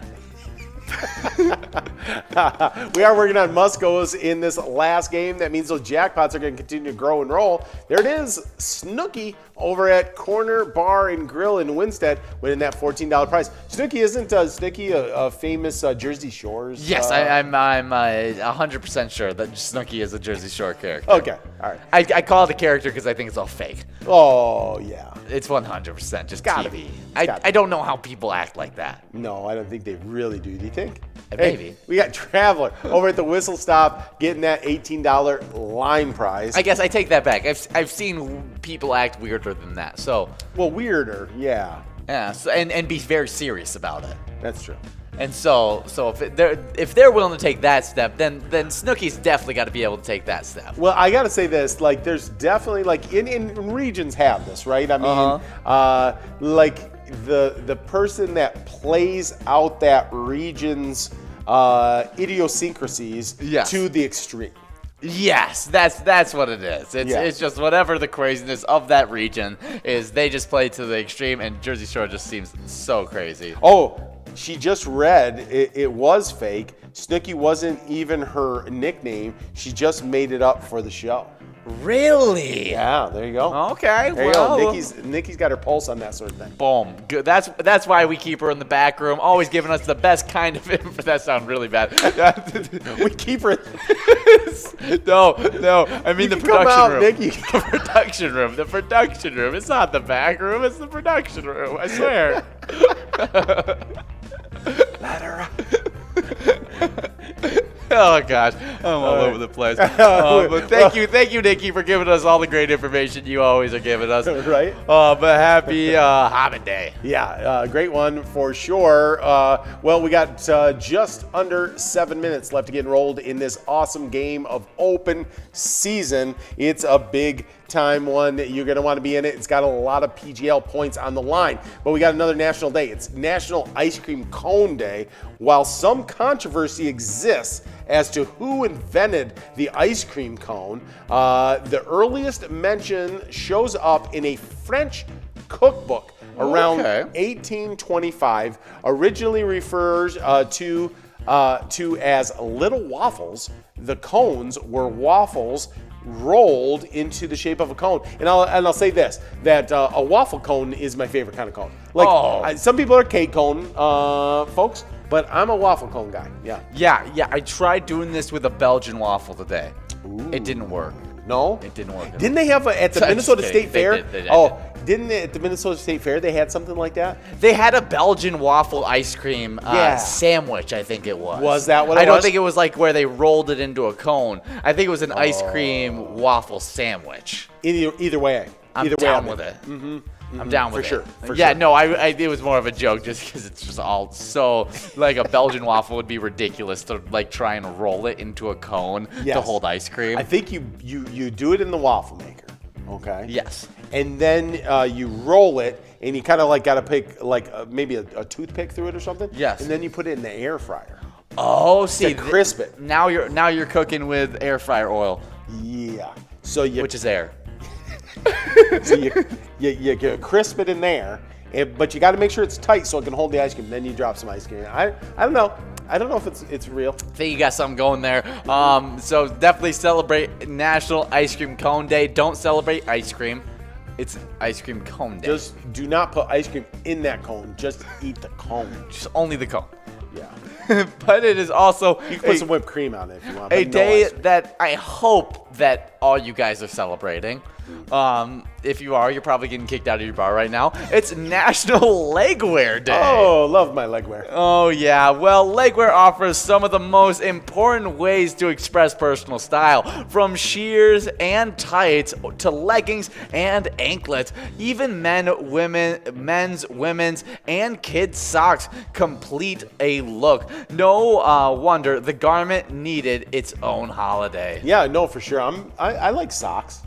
We are working on must-goes in this last game. That means those jackpots are going to continue to grow and roll. There it is, Snooki over at Corner Bar and Grill in Winstead, winning that $14 prize. Snooki, isn't Snooki a famous Jersey Shores? Yes, I'm 100% sure that Snooki is a Jersey Shore character. Okay, all right. I call it a character because I think it's all fake. Oh, yeah. It's 100% just Gotta TV. be. I don't know how people act like that. No, I don't think they really do. Do you think? Maybe. Hey, we got Traveler over at the Whistle Stop getting that $18 line prize. I guess I take that back. I've seen people act weirder than that. So Well, weirder, yeah. yeah, so, and be very serious about it. That's true. And so if they're willing to take that step, then Snooki's definitely got to be able to take that step. Well, I got to say this, like, there's definitely, like, in regions have this, right? I mean, like, the person that plays out that region's idiosyncrasies Yes. to the extreme. Yes, that's what it is. Yeah. It's just whatever the craziness of that region is, they just play to the extreme, and Jersey Shore just seems so crazy. Oh, she just read it was fake. Snooki wasn't even her nickname. She just made it up for the show. Really? Yeah, there you go. Okay, There you well, go. Nikki's got her pulse on that sort of thing. boom. Good. That's why we keep her in the back room, always giving us the best kind of info. That sounds really bad. We keep her. No. I mean the can come production out, room. Nikki. The production room. The production room. It's not the back room. It's the production room. I swear. Let her up. Oh gosh, I'm all over the place. But thank you, Nikki, for giving us all the great information you always are giving us. Right? But happy Hobbit Day. Yeah, great one for sure. Well, we got just under 7 minutes left to get enrolled in this awesome game of open season. It's a big time one. You're going to want to be in it. It's got a lot of PGL points on the line. But we got another national day. It's National Ice Cream Cone Day. While some controversy exists as to who invented the ice cream cone, the earliest mention shows up in a French cookbook around 1825. Originally refers to as little waffles. The cones were waffles rolled into the shape of a cone. And I'll say this, that a waffle cone is my favorite kind of cone. Like some people are cake cone folks, but I'm a waffle cone guy. Yeah. I tried doing this with a Belgian waffle today. Ooh. It didn't work. No? It didn't work. Didn't they have at the I'm Minnesota just State kidding. Fair? They did. Didn't they, at the Minnesota State Fair they had something like that? They had a Belgian waffle ice cream sandwich, I think it was. Was that what it was? I don't think it was like where they rolled it into a cone. I think it was an ice cream waffle sandwich. Either way. I'm down with it. I'm down with For it. sure. Yeah, no, it was more of a joke just because it's just all so, like a Belgian waffle would be ridiculous to like try and roll it into a cone to hold ice cream. I think you do it in the waffle maker, okay? Yes. And then you roll it, and you kind of like got to pick like maybe a toothpick through it or something. Yes. And then you put it in the air fryer. Oh, see, To crisp it. Now you're cooking with air fryer oil, Yeah. So you which is air. so you crisp it in there, but you got to make sure it's tight so it can hold the ice cream. Then you drop some ice cream. I don't know. I don't know if it's real. I think you got something going there. So definitely celebrate National Ice Cream Cone Day. Don't celebrate ice cream. It's Ice Cream Cone Day. Just do not put ice cream in that cone. Just eat the cone. Just only the cone. Yeah. But it is also You can put some whipped cream on it if you want. a but no day ice cream. that I hope that all you guys are celebrating. If you are, you're probably getting kicked out of your bar right now. It's National Legwear Day. Oh, love my legwear. Oh, yeah. Well, legwear offers some of the most important ways to express personal style, from sheers and tights to leggings and anklets. Even men's, women's, and kids' socks complete a look. No wonder the garment needed its own holiday. Yeah, no, for sure. I like socks.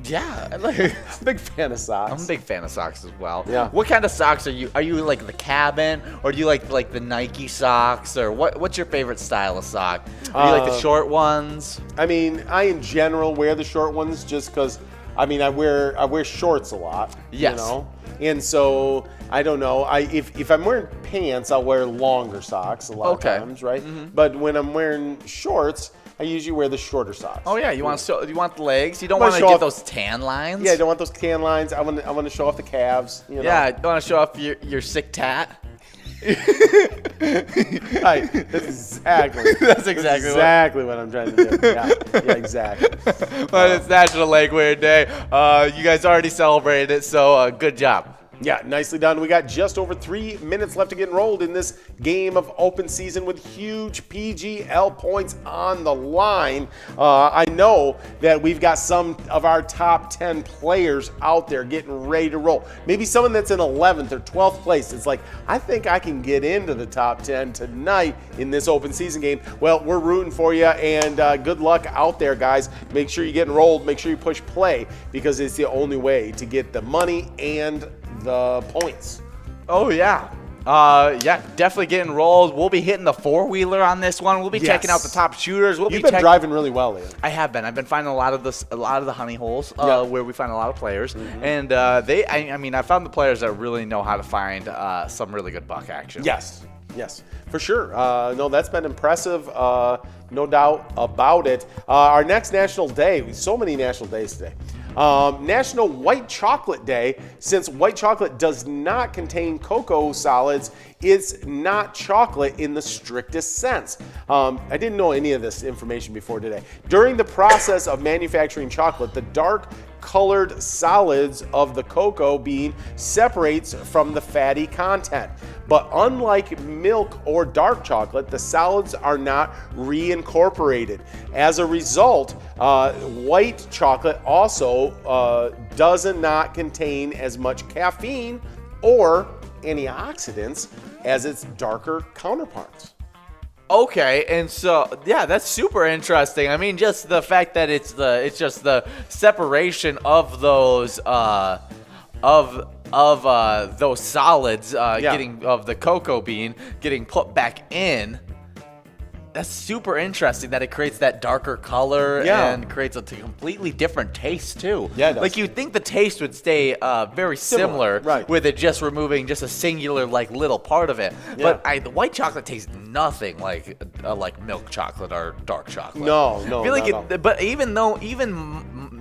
Yeah, I'm a big fan of socks. I'm a big fan of socks as well. Yeah. What kind of socks are you? Are you like the Cabin, or do you like the Nike socks, or what's your favorite style of sock? Do you like the short ones? I mean, I in general wear the short ones just because I mean, I wear shorts a lot. Yes. You know? And so I don't know. If I'm wearing pants, I'll wear longer socks a lot of times, right? But when I'm wearing shorts, I usually wear the shorter socks. Oh yeah, you want the legs. You don't want to get those tan lines. Yeah, I don't want those tan lines. I want to show off the calves. You know? Yeah, you want to show off your sick tat. Right. That's exactly what I'm trying to do. Yeah, exactly. But it's National Leg Wear Day. You guys already celebrated it, so good job. Yeah, nicely done. We got just over 3 minutes left to get enrolled in this game of open season with huge PGL points on the line. I know that we've got some of our top 10 players out there getting ready to roll. Maybe someone that's in 11th or 12th place. It's like, I think I can get into the top 10 tonight in this open season game. Well, we're rooting for you, and good luck out there, guys. Make sure you get enrolled. Make sure you push play, because it's the only way to get the money and the points. Oh yeah. Yeah, definitely get enrolled. We'll be hitting the four-wheeler on this one. We'll be checking out the top shooters. You've been driving really well lately. I have been. I've been finding a lot of the honey holes where we find a lot of players, and I mean, I found the players that really know how to find some really good buck action. Yes, for sure. No, that's been impressive. No doubt about it. Our next national day. So many national days today. National White Chocolate Day. Since white chocolate does not contain cocoa solids, it's not chocolate in the strictest sense. I didn't know any of this information before today. During the process of manufacturing chocolate, the dark colored solids of the cocoa bean separates from the fatty content. But unlike milk or dark chocolate, the solids are not reincorporated. As a result, white chocolate also does not contain as much caffeine or antioxidants as its darker counterparts. Okay, and so yeah, that's super interesting. I mean, just the fact that it's just the separation of those those solids getting of the cocoa bean getting put back in. That's super interesting that it creates that darker color and creates a completely different taste too. Yeah, it does. Like you'd think the taste would stay very similar right, with it just removing just a singular like little part of it. Yeah. But the white chocolate tastes nothing like milk chocolate or dark chocolate. No, I feel like but even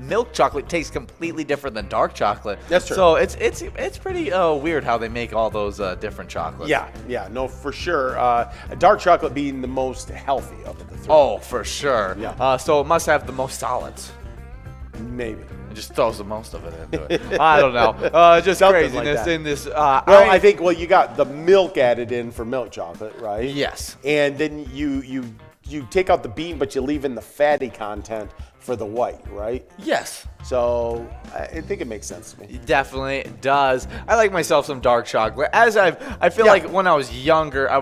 milk chocolate tastes completely different than dark chocolate. That's true. So it's pretty weird how they make all those different chocolates. Yeah, no, for sure. Dark chocolate being the most healthy of the three. Oh, for sure. Yeah. So it must have the most solids. Maybe. It just throws the most of it into it. I don't know. Just Something craziness like that. in this. I think you got the milk added in for milk chocolate, right? Yes. And then you take out the bean, but you leave in the fatty content for the white, right? Yes. So I think it makes sense to me. It definitely does. I like myself some dark chocolate. I feel like when I was younger, I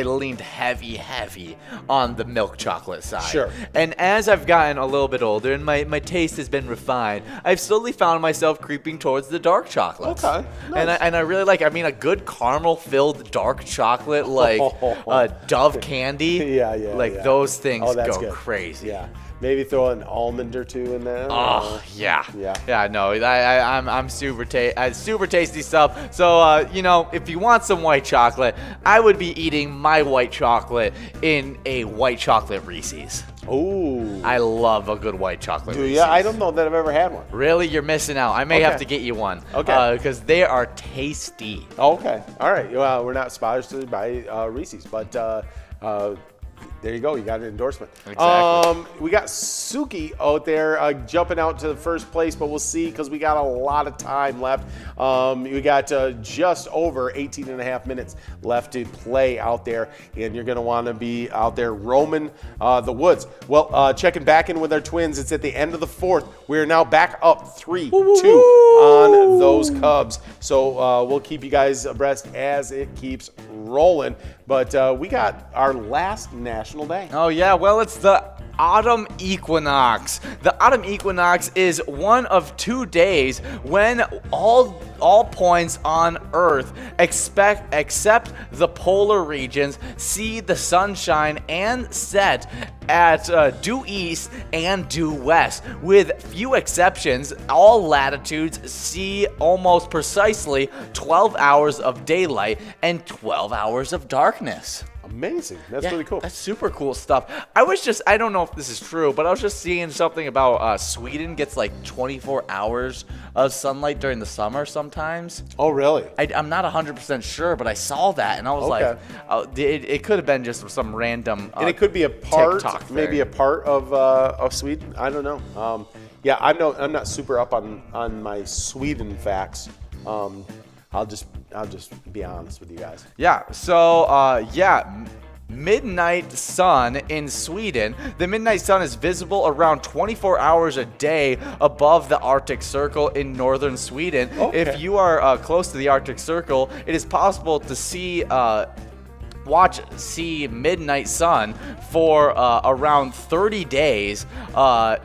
leaned heavy on the milk chocolate side. Sure. And as I've gotten a little bit older and my taste has been refined, I've slowly found myself creeping towards the dark chocolates. Okay. Nice. And I really like, I mean, a good caramel-filled dark chocolate like Dove candy. Yeah. Those things that's go good. crazy. Yeah. Maybe throw an almond or two in there. Oh yeah. Yeah. No, I'm super tasty stuff. So if you want some white chocolate, I would be eating my white chocolate in a white chocolate Reese's. Ooh. I love a good white chocolate Reese's. Yeah, I don't know that I've ever had one. Really, you're missing out. I may have to get you one. Okay. Because they are tasty. Okay. All right. Well, we're not sponsored by Reese's, but there you go. You got an endorsement. Exactly. We got Suki out there jumping out to the first place, but we'll see because we got a lot of time left. We got just over 18 and a half minutes left to play out there, and you're going to want to be out there roaming the woods. Well, checking back in with our twins. It's at the end of the fourth. We're now back up 3-2 on those Cubs. So we'll keep you guys abreast as it keeps rolling. But we got our last national day. Oh yeah, well it's the autumn equinox. The autumn equinox is one of 2 days when all points on Earth except the polar regions see the sunshine and set at due east and due west. With few exceptions, all latitudes see almost precisely 12 hours of daylight and 12 hours of darkness. Amazing. That's really cool. That's super cool stuff. I don't know if this is true, but I was just seeing something about Sweden gets like 24 hours of sunlight during the summer sometimes. Oh, really? I'm not 100% sure, but I saw that and I was like, it could have been just some random and it could be a part, TikTok maybe thing. a part of Sweden. I don't know. Yeah, I'm not super up on my Sweden facts. I'll just be honest with you guys. Yeah, so, midnight sun in Sweden. The midnight sun is visible around 24 hours a day above the Arctic Circle in northern Sweden. Okay. If you are close to the Arctic Circle, it is possible to see midnight sun for around 30 days.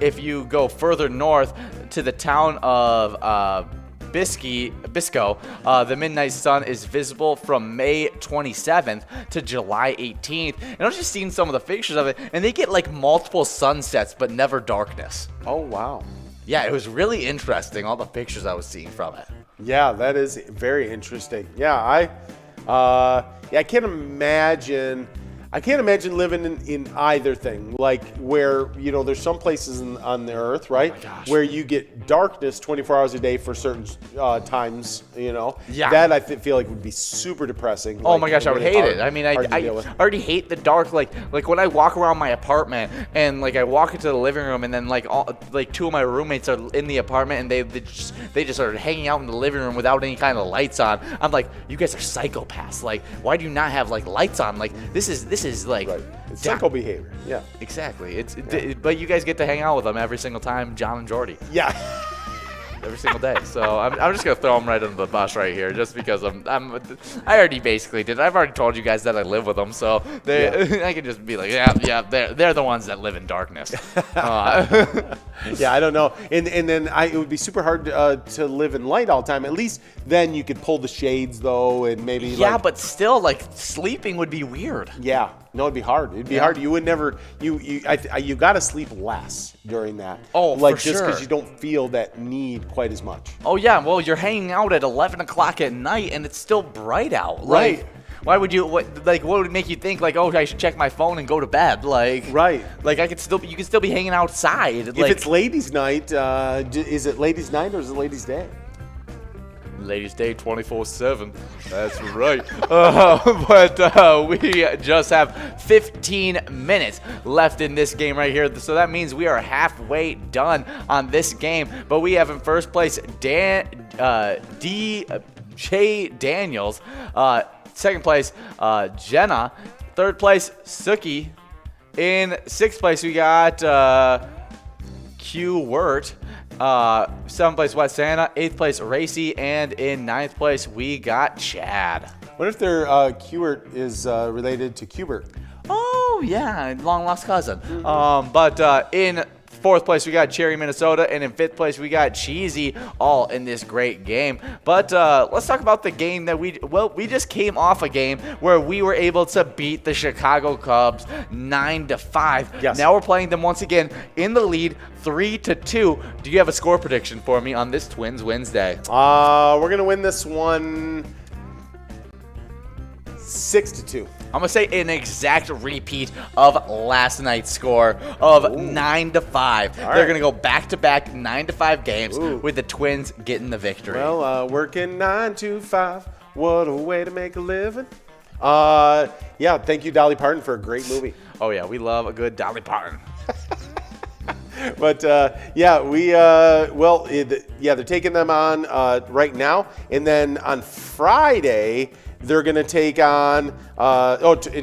If you go further north to the town of Bisco, the midnight sun is visible from May 27th to July 18th. And I was just seeing some of the pictures of it, and they get like multiple sunsets, but never darkness. Oh, wow. Yeah, it was really interesting, all the pictures I was seeing from it. Yeah, that is very interesting. Yeah, I can't imagine. I can't imagine living in either thing, like where, there's some places on the earth, right, where you get darkness 24 hours a day for certain times, Yeah. That I feel like would be super depressing. Oh like, my gosh, I would really hate hard- it. I mean, hard to I deal with. already hate the dark. Like when I walk around my apartment and like I walk into the living room and then like two of my roommates are in the apartment and they just are hanging out in the living room without any kind of lights on. I'm like, you guys are psychopaths. Like, why do you not have like lights on? Like this is like. Right. It's psycho behavior. Yeah. Exactly. But you guys get to hang out with them every single time, John and Jordy. Yeah. Every single day. So I'm just gonna throw them right under the bus right here, just because I already basically did. I've already told you guys that I live with them, so I can just be like, yeah, they're the ones that live in darkness. Yeah, I don't know. And then it would be super hard to live in light all the time. At least then you could pull the shades though, and maybe Yeah, but still, like sleeping would be weird. Yeah, no, it'd be hard. It'd be hard. You would never. You got to sleep less during that. Oh, like for just sure. because you don't feel that need quite as much. Oh yeah, well you're hanging out at 11 o'clock at night and it's still bright out. Right. Like, why would you? What would make you think like, oh, I should check my phone and go to bed? Like, Right. Like you can still be hanging outside. If it's ladies' night, is it ladies' night or is it ladies' day? Ladies' Day 24/7. That's right. But we just have 15 minutes left in this game right here. So that means we are halfway done on this game. But we have in first place J. Daniels. Second place, Jenna. Third place, Suki. In sixth place, we got Q Wirt. 7th place, Wet Santa. 8th place, Racy. And in 9th place, we got Chad. What if their Qbert is related to Qbert? Oh, yeah, long lost cousin. But in 4th place, we got Cherry, Minnesota. And in 5th place, we got Cheesy, all in this great game. But let's talk about the game that we just came off a game where we were able to beat the Chicago Cubs 9-5. Yes. Now we're playing them once again in the lead, 3-2. Do you have a score prediction for me on this Twins Wednesday? We're going to win this one 6-2. I'm going to say an exact repeat of last night's score of 9-5. They're going to go back-to-back 9-5 games with the Twins getting the victory. Well, working 9 to 5. What a way to make a living. Yeah, thank you, Dolly Parton, for a great movie. Oh, yeah, we love a good Dolly Parton. But yeah, they're taking them on right now, and then on Friday they're going to take on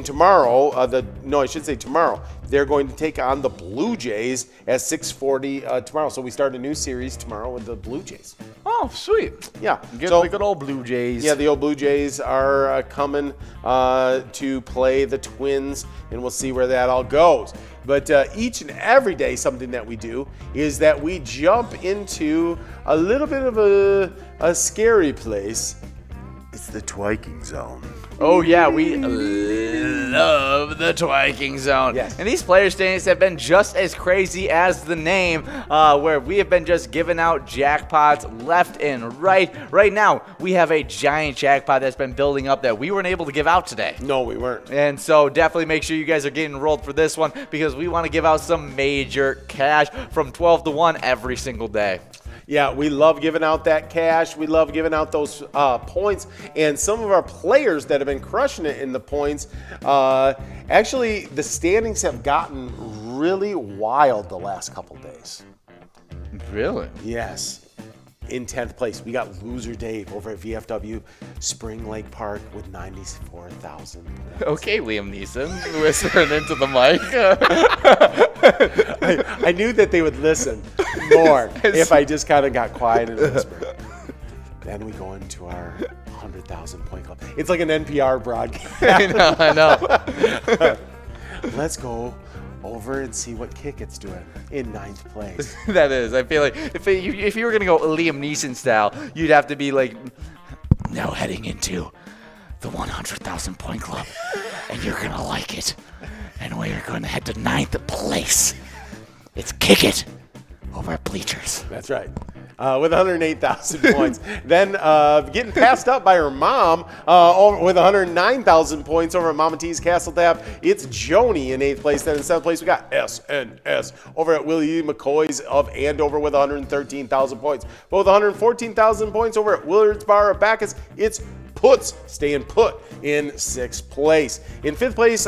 tomorrow. I should say tomorrow. They're going to take on the Blue Jays at 6:40 tomorrow. So we start a new series tomorrow with the Blue Jays. Oh, sweet. Yeah, Get the good old Blue Jays. Yeah, the old Blue Jays are coming to play the Twins, and we'll see where that all goes. But each and every day, something that we do is that we jump into a little bit of a scary place. It's the twiking zone. Oh yeah, we love the twiking zone. Yes. And these player standings have been just as crazy as the name, where we have been just giving out jackpots left and right. Right now, we have a giant jackpot that's been building up that we weren't able to give out today. No, we weren't. And so definitely make sure you guys are getting enrolled for this one because we want to give out some major cash from 12 to 1 every single day. Yeah, we love giving out that cash. We love giving out those points. And some of our players that have been crushing it in the points, actually, the standings have gotten really wild the last couple days. Really? Yes. In 10th place, we got Loser Dave over at VFW Spring Lake Park with 94,000 points. Okay, Liam Neeson, whispering into the mic. I knew that they would listen more if I just kind of got quiet and whispered. Then we go into our 100,000 point club. It's like an NPR broadcast. I know. Let's go over and see what Kick It's doing in 9th place. That is. I feel like if you were going to go Liam Neeson style, you'd have to be like, now heading into the 100,000 point club, and you're going to like it. And we're going to head to 9th place. It's Kick It over at Bleachers. That's right. With 108,000 points. Then getting passed up by her mom with 109,000 points over at Mama T's Castle Tap. It's Joni in 8th place. Then in 7th place, we got SNS over at Willie McCoy's of Andover with 113,000 points. But with 114,000 points over at Willard's Bar of Bacchus, it's Puts staying put in 6th place. In 5th place,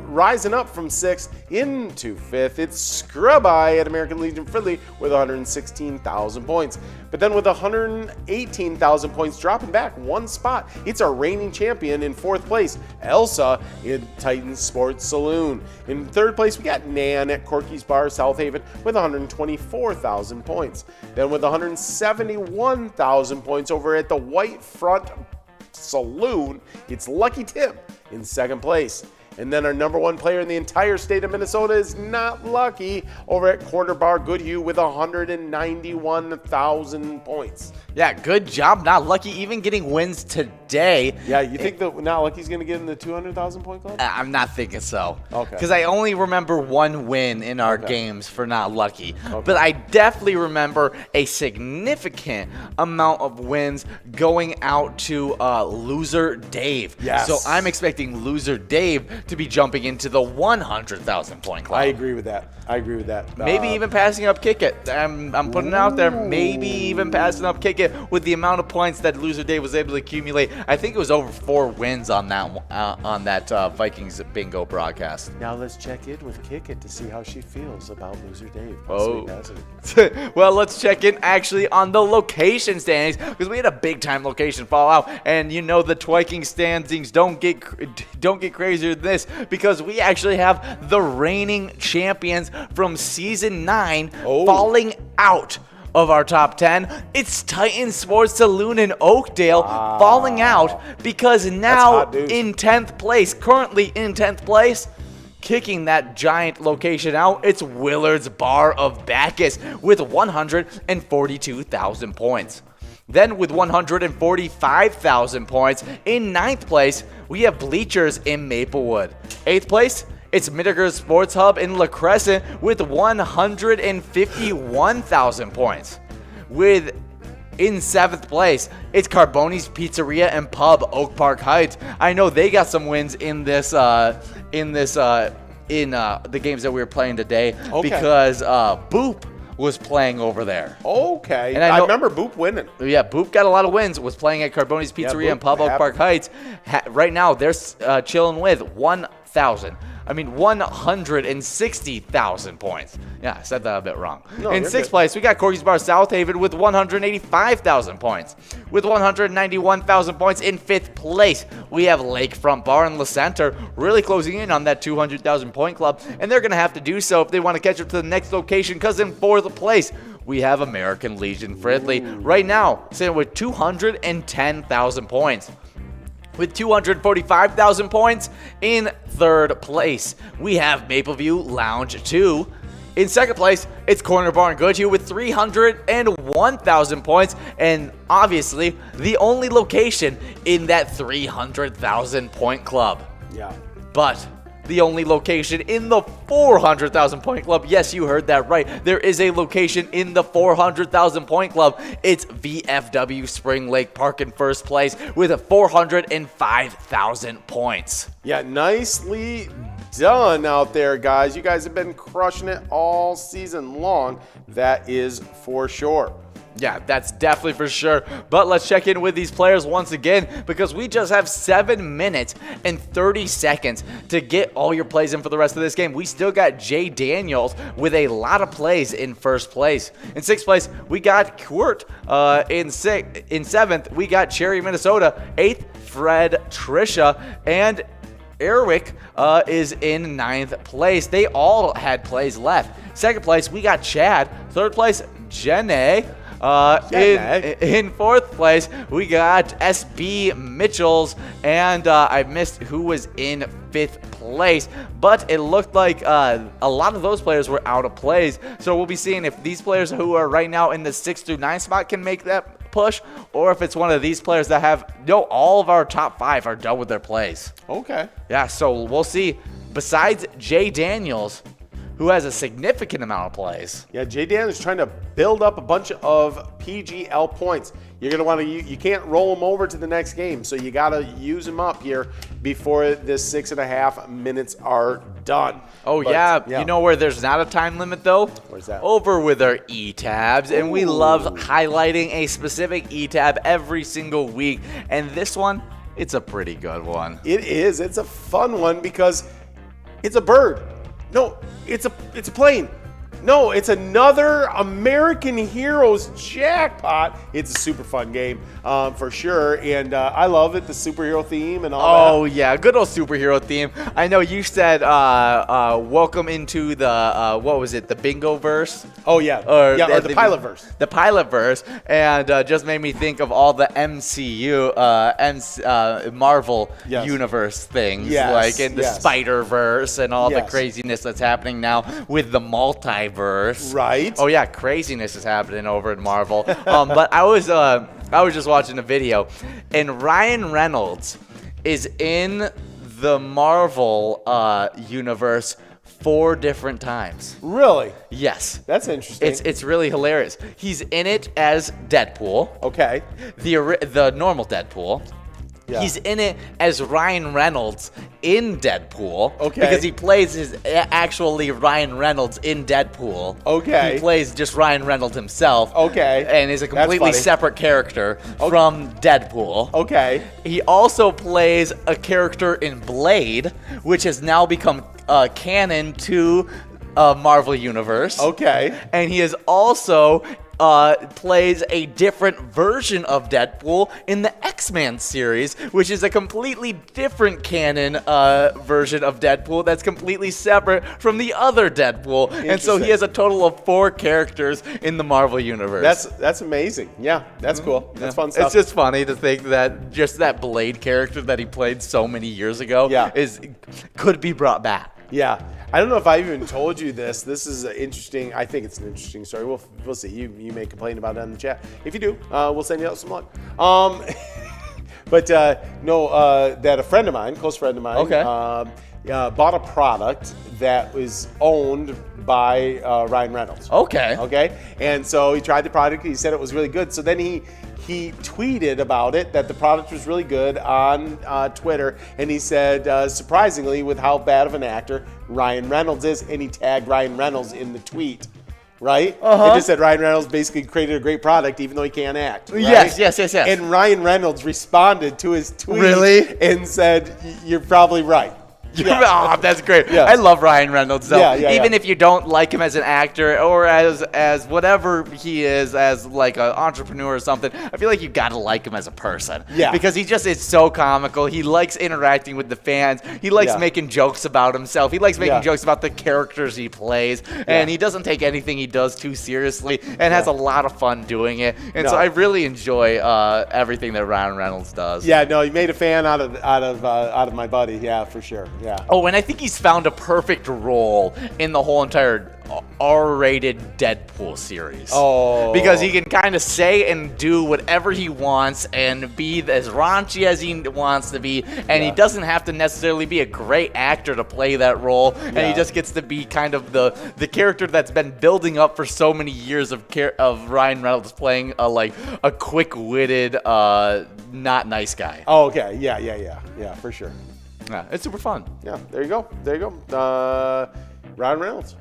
rising up from 6th into 5th, it's Scrub Eye at American Legion Fridley with 116,000 points. But then with 118,000 points, dropping back one spot, it's our reigning champion in 4th place, Elsa in Titan Sports Saloon. In 3rd place, we got Nan at Corky's Bar, South Haven with 124,000 points. Then with 171,000 points over at the White Front Saloon, it's Lucky Tim in 2nd place. And then our number 1 player in the entire state of Minnesota is not Lucky over at Quarter Bar Goodhue with 191,000 points. Yeah, good job. Not Lucky even getting wins today. Yeah, you think that Not Lucky's going to get in the 200,000 point club? I'm not thinking so. Okay. Because I only remember one win in our games for Not Lucky. Okay. But I definitely remember a significant amount of wins going out to Loser Dave. Yes. So I'm expecting Loser Dave to be jumping into the 100,000 point club. I agree with that. Maybe even passing up Kick It. I'm putting it out there. Maybe even passing up Kick It with the amount of points that Loser Dave was able to accumulate. I think it was over 4 wins on that Vikings bingo broadcast. Now let's check in with Kick It to see how she feels about Loser Dave. Well, let's check in actually on the location standings because we had a big time location fallout, and you know the twiking standings don't get crazier than this because we actually have the reigning champions from season 9 falling out of our top 10. It's Titan Sports Saloon in Oakdale falling out because now in 10th place, currently in 10th place, kicking that giant location out, it's Willard's Bar of Bacchus with 142,000 points. Then with 145,000 points, in 9th place, we have Bleachers in Maplewood. 8th place, it's Midiger Sports Hub in La Crescent with 151,000 points. In 7th place, it's Carboni's Pizzeria and Pub, Oak Park Heights. I know they got some wins in the games that we were playing today because Boop was playing over there. Okay. And I remember Boop winning. Yeah, Boop got a lot of wins, was playing at Carboni's Pizzeria and Pub, Oak Park Heights. Right now, they're chilling with 160,000 points. Yeah, I said that a bit wrong. No, in 6th place, we got Corky's Bar South Haven with 185,000 points. With 191,000 points in 5th place, we have Lakefront Bar in La Center, really closing in on that 200,000 point club, and they're going to have to do so if they want to catch up to the next location, because in 4th place, we have American Legion Fridley right now, sitting with 210,000 points. with 245,000 points. In third place, we have Mapleview Lounge 2. In second place, it's Corner Barn Goodhue with 301,000 points, and obviously the only location in that 300,000 point club. Yeah. But the only location in the 400,000 point club. Yes, you heard that right. There is a location in the 400,000 point club. It's VFW Spring Lake Park in first place with 405,000 points. Yeah, nicely done out there, guys. You guys have been crushing it all season long. That is for sure. Yeah, that's definitely for sure. But let's check in with these players once again, because we just have 7 minutes and 30 seconds to get all your plays in for the rest of this game. We still got Jay Daniels with a lot of plays in first place. In sixth place, we got Kurt. In seventh, we got Cherry, Minnesota. Eighth, Fred, Trisha, and Erwick is in ninth place. They all had plays left. Second place, we got Chad. Third place, Jenny. In fourth place, we got SB Mitchells, and I missed who was in fifth place, but it looked like a lot of those players were out of plays, so we'll be seeing if these players who are right now in the 6 through 9 spot can make that push, or if it's one of these players that have, all of our top 5 are done with their plays. Okay. Yeah, so we'll see. Besides Jay Daniels, who has a significant amount of plays. Yeah, Jay Dan is trying to build up a bunch of PGL points. You're going to want to, you can't roll them over to the next game, so you got to use them up here before this 6.5 minutes are done. Oh, but, yeah. You know where there's not a time limit, though? Where's that? Over with our E-tabs, and we love highlighting a specific E-tab every single week, and this one, it's a pretty good one. It is. It's a fun one because it's a bird. No, it's a plane. No, it's another American Heroes jackpot. It's a super fun game for sure, and I love it, the superhero theme and all that. Oh, yeah, good old superhero theme. I know you said welcome into the, what was it, the bingo verse? Oh, yeah, or the pilot verse. The pilot verse, and just made me think of all the MCU, Marvel universe things, like in the Spider-Verse and all the craziness that's happening now with the multiverse. Right. Oh yeah, craziness is happening over in Marvel. But I was just watching a video, and Ryan Reynolds is in the Marvel universe 4 different times. Really? Yes. That's interesting. It's really hilarious. He's in it as Deadpool. Okay. The normal Deadpool. Yeah. He's in it as Ryan Reynolds in Deadpool. Okay. Because he plays actually Ryan Reynolds in Deadpool. Okay. He plays just Ryan Reynolds himself. Okay. And is a completely separate character from Deadpool. Okay. He also plays a character in Blade, which has now become canon to Marvel Universe. Okay. And he is also plays a different version of Deadpool in the X-Men series, which is a completely different canon version of Deadpool that's completely separate from the other Deadpool. And so he has a total of 4 characters in the Marvel Universe. That's amazing. Yeah, that's cool. That's fun stuff. It's just funny to think that just that Blade character that he played so many years ago could be brought back. Yeah. I don't know if I even told you this. This is interesting. I think it's an interesting story. We'll see. You may complain about it in the chat. If you do, we'll send you out some luck. But that a friend of mine, close friend of mine, bought a product that was owned by Ryan Reynolds. Okay. And so he tried the product. He said it was really good. So then he tweeted about it, that the product was really good on Twitter, and he said, surprisingly, with how bad of an actor Ryan Reynolds is, and he tagged Ryan Reynolds in the tweet, right? It just said Ryan Reynolds basically created a great product even though he can't act. Right? Yes. And Ryan Reynolds responded to his tweet Really? and said, you're probably right. Oh, that's great. Yeah. I love Ryan Reynolds, though. Yeah, Even if you don't like him as an actor or as whatever he is, as like an entrepreneur or something, I feel like you got to like him as a person. Yeah. Because he just is so comical. He likes interacting with the fans. He likes making jokes about himself. He likes making jokes about the characters he plays. And he doesn't take anything he does too seriously and has a lot of fun doing it. And so I really enjoy everything that Ryan Reynolds does. Yeah, no, you made a fan out of my buddy. Yeah, for sure. Yeah. Oh, and I think he's found a perfect role in the whole entire R-rated Deadpool series. Oh. Because he can kind of say and do whatever he wants and be as raunchy as he wants to be, and he doesn't have to necessarily be a great actor to play that role, and he just gets to be kind of the character that's been building up for so many years of Ryan Reynolds playing a quick-witted, not nice guy. Oh, okay. Yeah, for sure. Yeah, it's super fun. Yeah, there you go. Ryan Reynolds.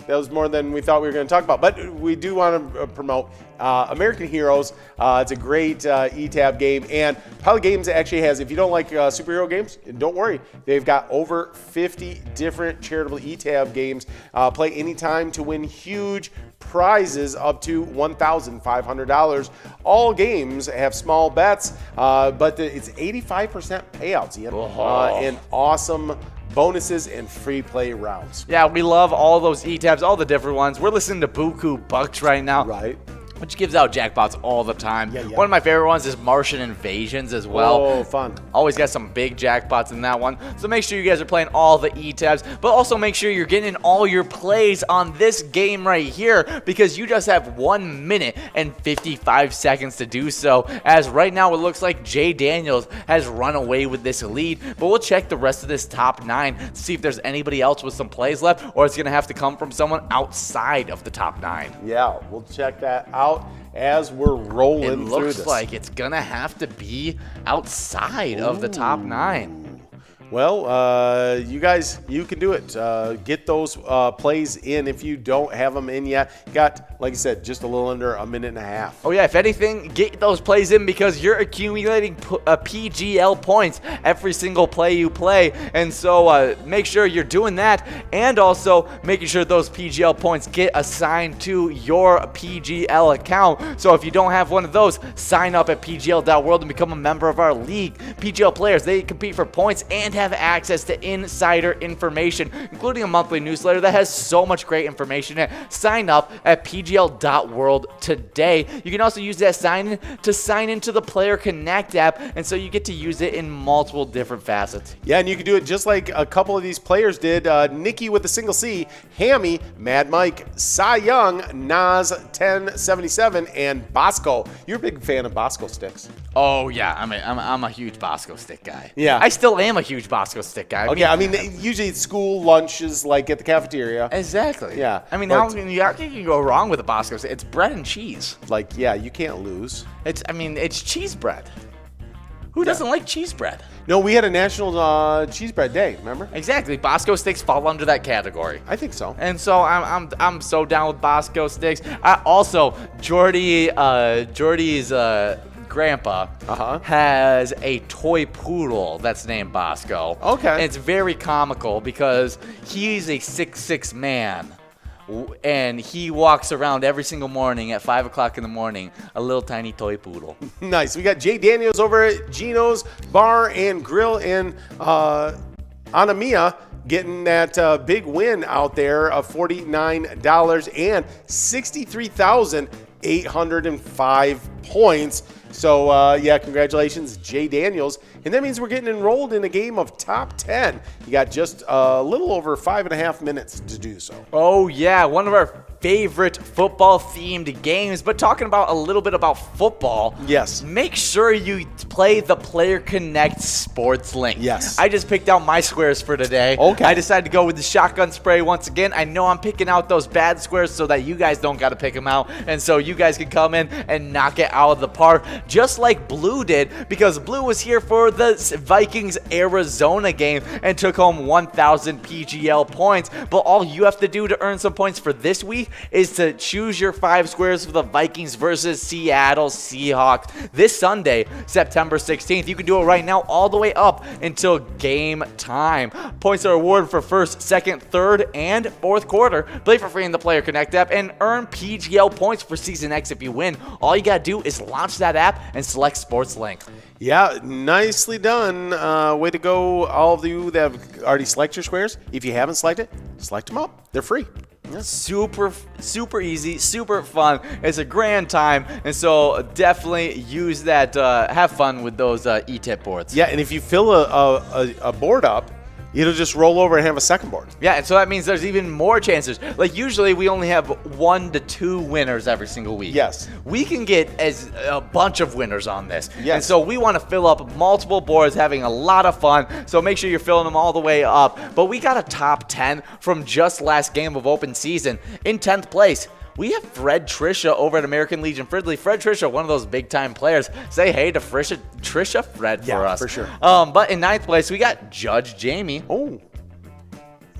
That was more than we thought we were going to talk about. But we do want to promote American Heroes. It's a great ETAB game. And Pilot Games actually has, if you don't like superhero games, don't worry. They've got over 50 different charitable ETAB games. Play anytime to win huge prizes up to $1,500. All games have small bets, but it's 85% payouts, Ian. And awesome bonuses and free play rounds. Yeah, we love all those E-tabs, all the different ones. We're listening to Buku Bucks right now. Right. Which gives out jackpots all the time. Yeah. One of my favorite ones is Martian Invasions as well. Oh, fun. Always got some big jackpots in that one. So make sure you guys are playing all the E-tabs, but also make sure you're getting in all your plays on this game right here, because you just have 1 minute and 55 seconds to do so. As right now it looks like Jay Daniels has run away with this lead, but we'll check the rest of this top 9 to see if there's anybody else with some plays left, or it's going to have to come from someone outside of the top 9. Yeah, we'll check that out as we're rolling through this. It looks like it's going to have to be outside of the top 9. Well, you guys, you can do it. Get those plays in if you don't have them in yet. You got, like I said, just a little under a minute and a half. Oh, yeah, if anything, get those plays in because you're accumulating PGL points every single play you play. And so make sure you're doing that, and also making sure those PGL points get assigned to your PGL account. So if you don't have one of those, sign up at PGL.world and become a member of our league. PGL players, they compete for points and have access to insider information, including a monthly newsletter that has so much great information in it. Sign up at PGL.world today. You can also use that sign-in to sign into the Player Connect app, and so you get to use it in multiple different facets. Yeah, and you can do it just like a couple of these players did. Nikki with a single C, Hammy, Mad Mike, Cy Young, Nas 1077, and Bosco. You're a big fan of Bosco sticks. Oh yeah, I'm a huge Bosco stick guy. Yeah. I still am a huge Bosco stick guy. I mean usually it's school lunches, like at the cafeteria. Exactly. Yeah. I mean, how can you go wrong with a Bosco stick? It's bread and cheese. Like, yeah, you can't lose. It's cheese bread. Who doesn't like cheese bread? No, we had a national cheese bread day, remember? Exactly. Bosco sticks fall under that category. I think so. And so I'm so down with Bosco sticks. Also, Jordy's grandpa has a toy poodle that's named Bosco. Okay. And it's very comical because he's a 6'6" man. And he walks around every single morning at 5 o'clock in the morning, a little tiny toy poodle. Nice. We got Jay Daniels over at Gino's Bar and Grill in Anamia, getting that big win out there of $49 and 63,805 points. So, yeah, congratulations, Jay Daniels. And that means we're getting enrolled in a game of top 10. You got just a little over 5.5 minutes to do so. Oh, yeah, one of our favorite football-themed games. But talking about a little bit about football, yes, make sure you play the Player Connect Sports Link. Yes. I just picked out my squares for today. Okay. I decided to go with the shotgun spray once again. I know I'm picking out those bad squares so that you guys don't got to pick them out, and so you guys can come in and knock it out of the park, just like Blue did, because Blue was here for the Vikings-Arizona game and took home 1,000 PGL points. But all you have to do to earn some points for this week is to choose your 5 squares for the Vikings versus Seattle Seahawks this Sunday, September 16th. You can do it right now all the way up until game time. Points are awarded for first, second, third, and fourth quarter. Play for free in the Player Connect app and earn PGL points for Season X if you win. All you gotta do is launch that app and select Sports Link. Yeah, nicely done. Way to go, all of you that have already selected your squares. If you haven't selected, select them up. They're free. Yeah. Super easy, super fun. It's a grand time, and so definitely use that. Have fun with those e-tip boards. Yeah, and if you fill a board up, it'll just roll over and have a second board. Yeah, and so that means there's even more chances. Like usually we only have 1 to 2 winners every single week. Yes. We can get a bunch of winners on this. Yes. And so we want to fill up multiple boards, having a lot of fun. So make sure you're filling them all the way up. But we got a top 10 from just last game of open season. In 10th place, we have Fred Trisha over at American Legion Fridley. Fred Trisha, one of those big-time players. Say hey to Trisha Fred for us. For sure. But in 9th place, we got Judge Jamie. Oh,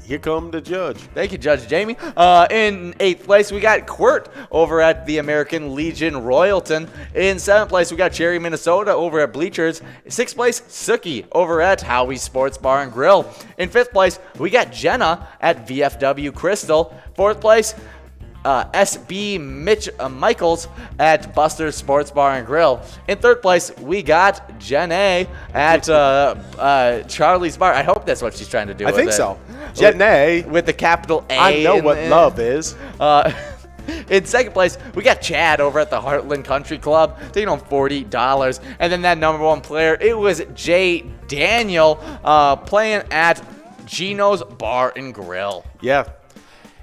here come the judge. Thank you, Judge Jamie. In 8th place, we got Quirt over at the American Legion Royalton. In 7th place, we got Cherry, Minnesota over at Bleachers. 6th place, Sookie over at Howie's Sports Bar and Grill. In 5th place, we got Jenna at VFW Crystal. 4th place, SB Michaels at Buster's Sports Bar and Grill. In 3rd place, we got Jen A at Charlie's Bar. I hope that's what she's trying to do. I think it. so. Jen A. With the capital A. I know what love is. In 2nd place, we got Chad over at the Heartland Country Club, taking home $40. And then that number 1 player, it was Jay Daniel playing at Gino's Bar and Grill. Yeah.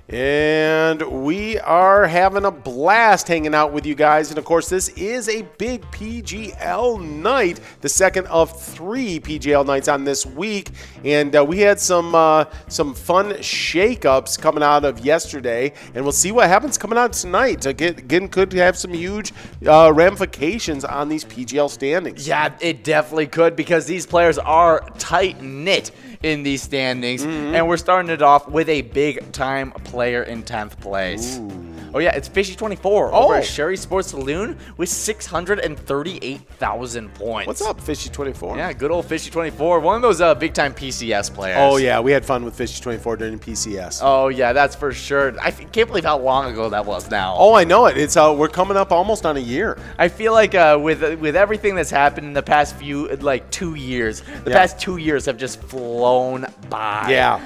And we are having a blast hanging out with you guys. And, of course, this is a big PGL night, the second of 3 PGL nights on this week. And we had some fun shakeups coming out of yesterday. And we'll see what happens coming out tonight. Again, could have some huge ramifications on these PGL standings. Yeah, it definitely could because these players are tight-knit in these standings. And we're starting it off with a big-time player in 10th place. Ooh. Oh, yeah, it's Fishy24 over at Sherry Sports Saloon with 638,000 points. What's up, Fishy24? Yeah, good old Fishy24. One of those big-time PCS players. Oh, yeah, we had fun with Fishy24 during PCS. Oh, yeah, that's for sure. I can't believe how long ago that was now. Oh, I know it. It's we're coming up almost on a year. I feel like with everything that's happened in the past 2 years, the past 2 years have just flown by. Yeah.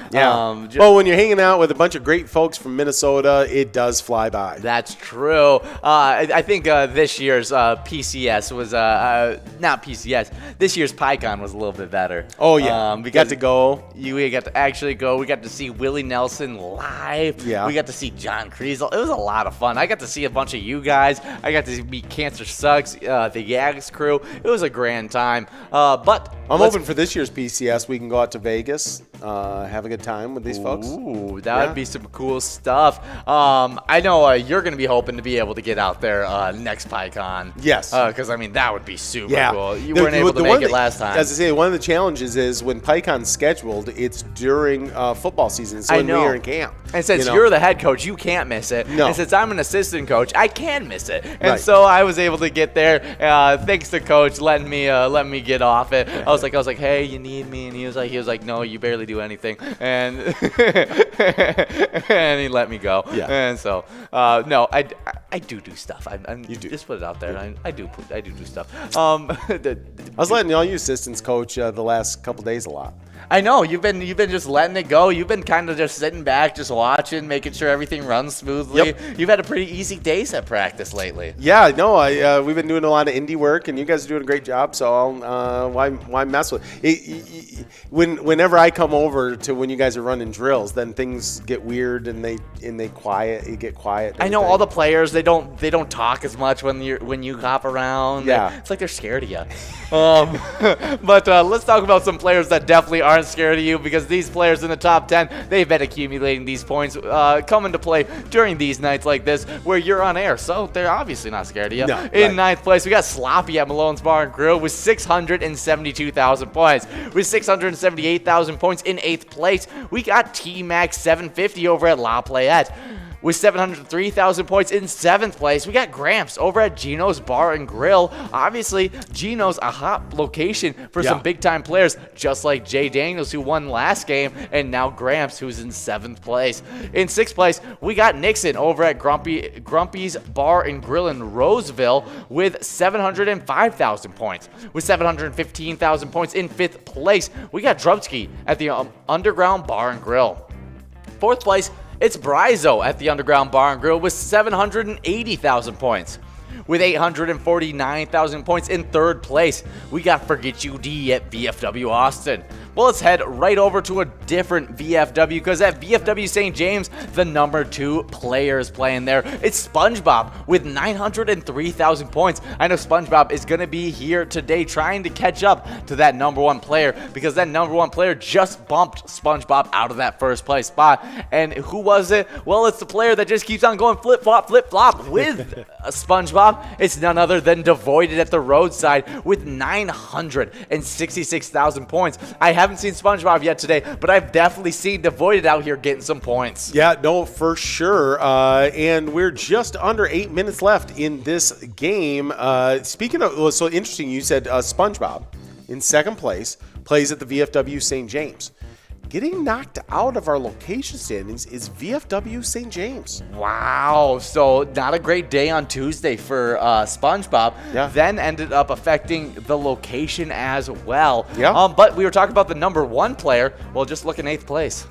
Well, when you're hanging out with a bunch of great folks from Minnesota, it does fly by. That's true. I think this year's PCS was not PCS. This year's PyCon was a little bit better. Oh yeah, we got to go. We got to actually go. We got to see Willie Nelson live. Yeah. We got to see John Kriesel. It was a lot of fun. I got to see a bunch of you guys. I got to meet Cancer Sucks, the Yags crew. It was a grand time. But I'm hoping for this year's PCS we can go out to Vegas, have a good time with these folks. Ooh, that would be some cool stuff. I know you're going to be hoping to be able to get out there next PyCon. Yes. Because, I mean, that would be super cool. You The- weren't able to the make one it thing- last time. As I say, one of the challenges is when PyCon's scheduled, it's during football season, so I when know. we are in camp. And since you know? you're the head coach, you can't miss it. No. And since I'm an assistant coach, I can miss it. And Right. so I was able to get there. Thanks to Coach letting me get off it. I was like, hey, you need me? And he was like, no, you barely do anything. And and he let me go. Yeah. And so no, I do stuff. You do. Just put it out there. I do stuff. I was letting all you assistants coach the last couple days a lot. I know you've been just letting it go. You've been kind of just sitting back, just watching, making sure everything runs smoothly. Yep. You've had a pretty easy days at practice lately. Yeah, no, we've been doing a lot of indie work, and you guys are doing a great job. So why mess with it? Whenever I come over to when you guys are running drills, then things get weird and they quiet. You get quiet. I know all the players. They don't talk as much when you hop around. Yeah. It's like they're scared of you. But let's talk about some players that definitely aren't scared of you, because these players in the top 10, they've been accumulating these points coming to play during these nights like this where you're on air, so they're obviously not scared of you. No, In right. 9th place, we got Sloppy at Malone's Bar and Grill with 672,000 points. With 678,000 points in 8th place, we got T-Max 750 over at La Playette. with 703,000 points. In 7th place, we got Gramps over at Gino's Bar and Grill. Obviously, Gino's a hot location for some big-time players, just like Jay Daniels, who won last game, and now Gramps, who's in 7th place. In 6th place, we got Nixon over at Grumpy's Bar and Grill in Roseville with 705,000 points. With 715,000 points in 5th place, we got Drubsky at the Underground Bar and Grill. 4th place, it's Brizo at the Underground Bar and Grill with 780,000 points. With 849,000 points in 3rd place, we got Forget You D at VFW Austin. Well, let's head right over to a different VFW, because at VFW St. James, the number 2 player is playing there. It's SpongeBob with 903,000 points. I know SpongeBob is going to be here today trying to catch up to that number 1 player, because that number 1 player just bumped SpongeBob out of that 1st place spot. And who was it? Well, it's the player that just keeps on going flip-flop with SpongeBob. It's none other than Devoided at the Roadside with 966,000 points. I haven't seen SpongeBob yet today, but I've definitely seen Devoided out here getting some points. Yeah, no, for sure. And we're just under 8 minutes left in this game. Speaking of, well, so interesting, you said SpongeBob in 2nd place plays at the VFW St. James. Getting knocked out of our location standings is VFW St. James. Wow. So not a great day on Tuesday for SpongeBob. Yeah. Then ended up affecting the location as well. Yeah. But we were talking about the number 1 player. Well, just look in 8th place.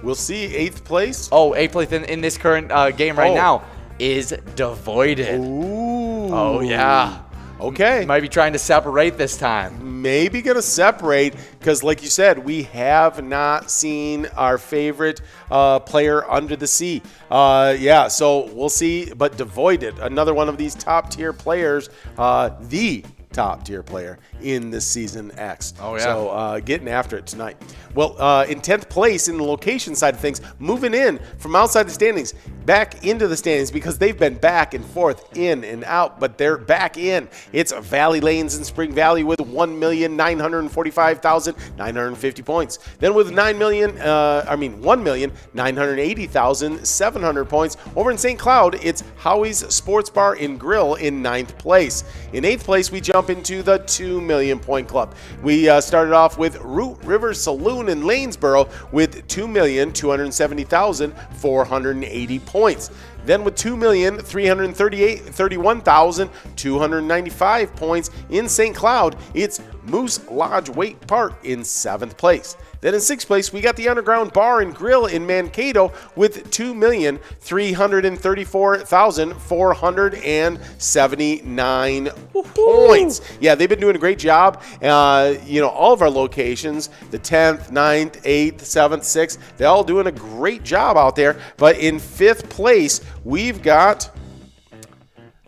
We'll see 8th place. Oh, 8th place in this current game right now is Devoided. Ooh. Oh, yeah. Okay. Might be trying to separate this time. Maybe going to separate because, like you said, we have not seen our favorite player under the sea. Yeah, so we'll see. But Devoided, another one of these top-tier players, the top-tier player in this Season X. Oh, yeah. So getting after it tonight. Well, in 10th place in the location side of things, moving in from outside the standings back into the standings because they've been back and forth, in and out, but they're back in. It's Valley Lanes in Spring Valley with 1,945,950 points. Then with 1,980,700 points. Over in St. Cloud, it's Howie's Sports Bar and Grill in 9th place. In 8th place, we jump into the 2 million point club. We started off with Root River Saloon in Lanesboro with 2,270,480 points. Then with 2,331,295 points in St. Cloud, it's Moose Lodge Wake Park in 7th place. Then in 6th place, we got the Underground Bar and Grill in Mankato with 2,334,479 points. Yeah, they've been doing a great job. All of our locations, the 10th, 9th, 8th, 7th, 6th, they're all doing a great job out there. But in 5th place, we got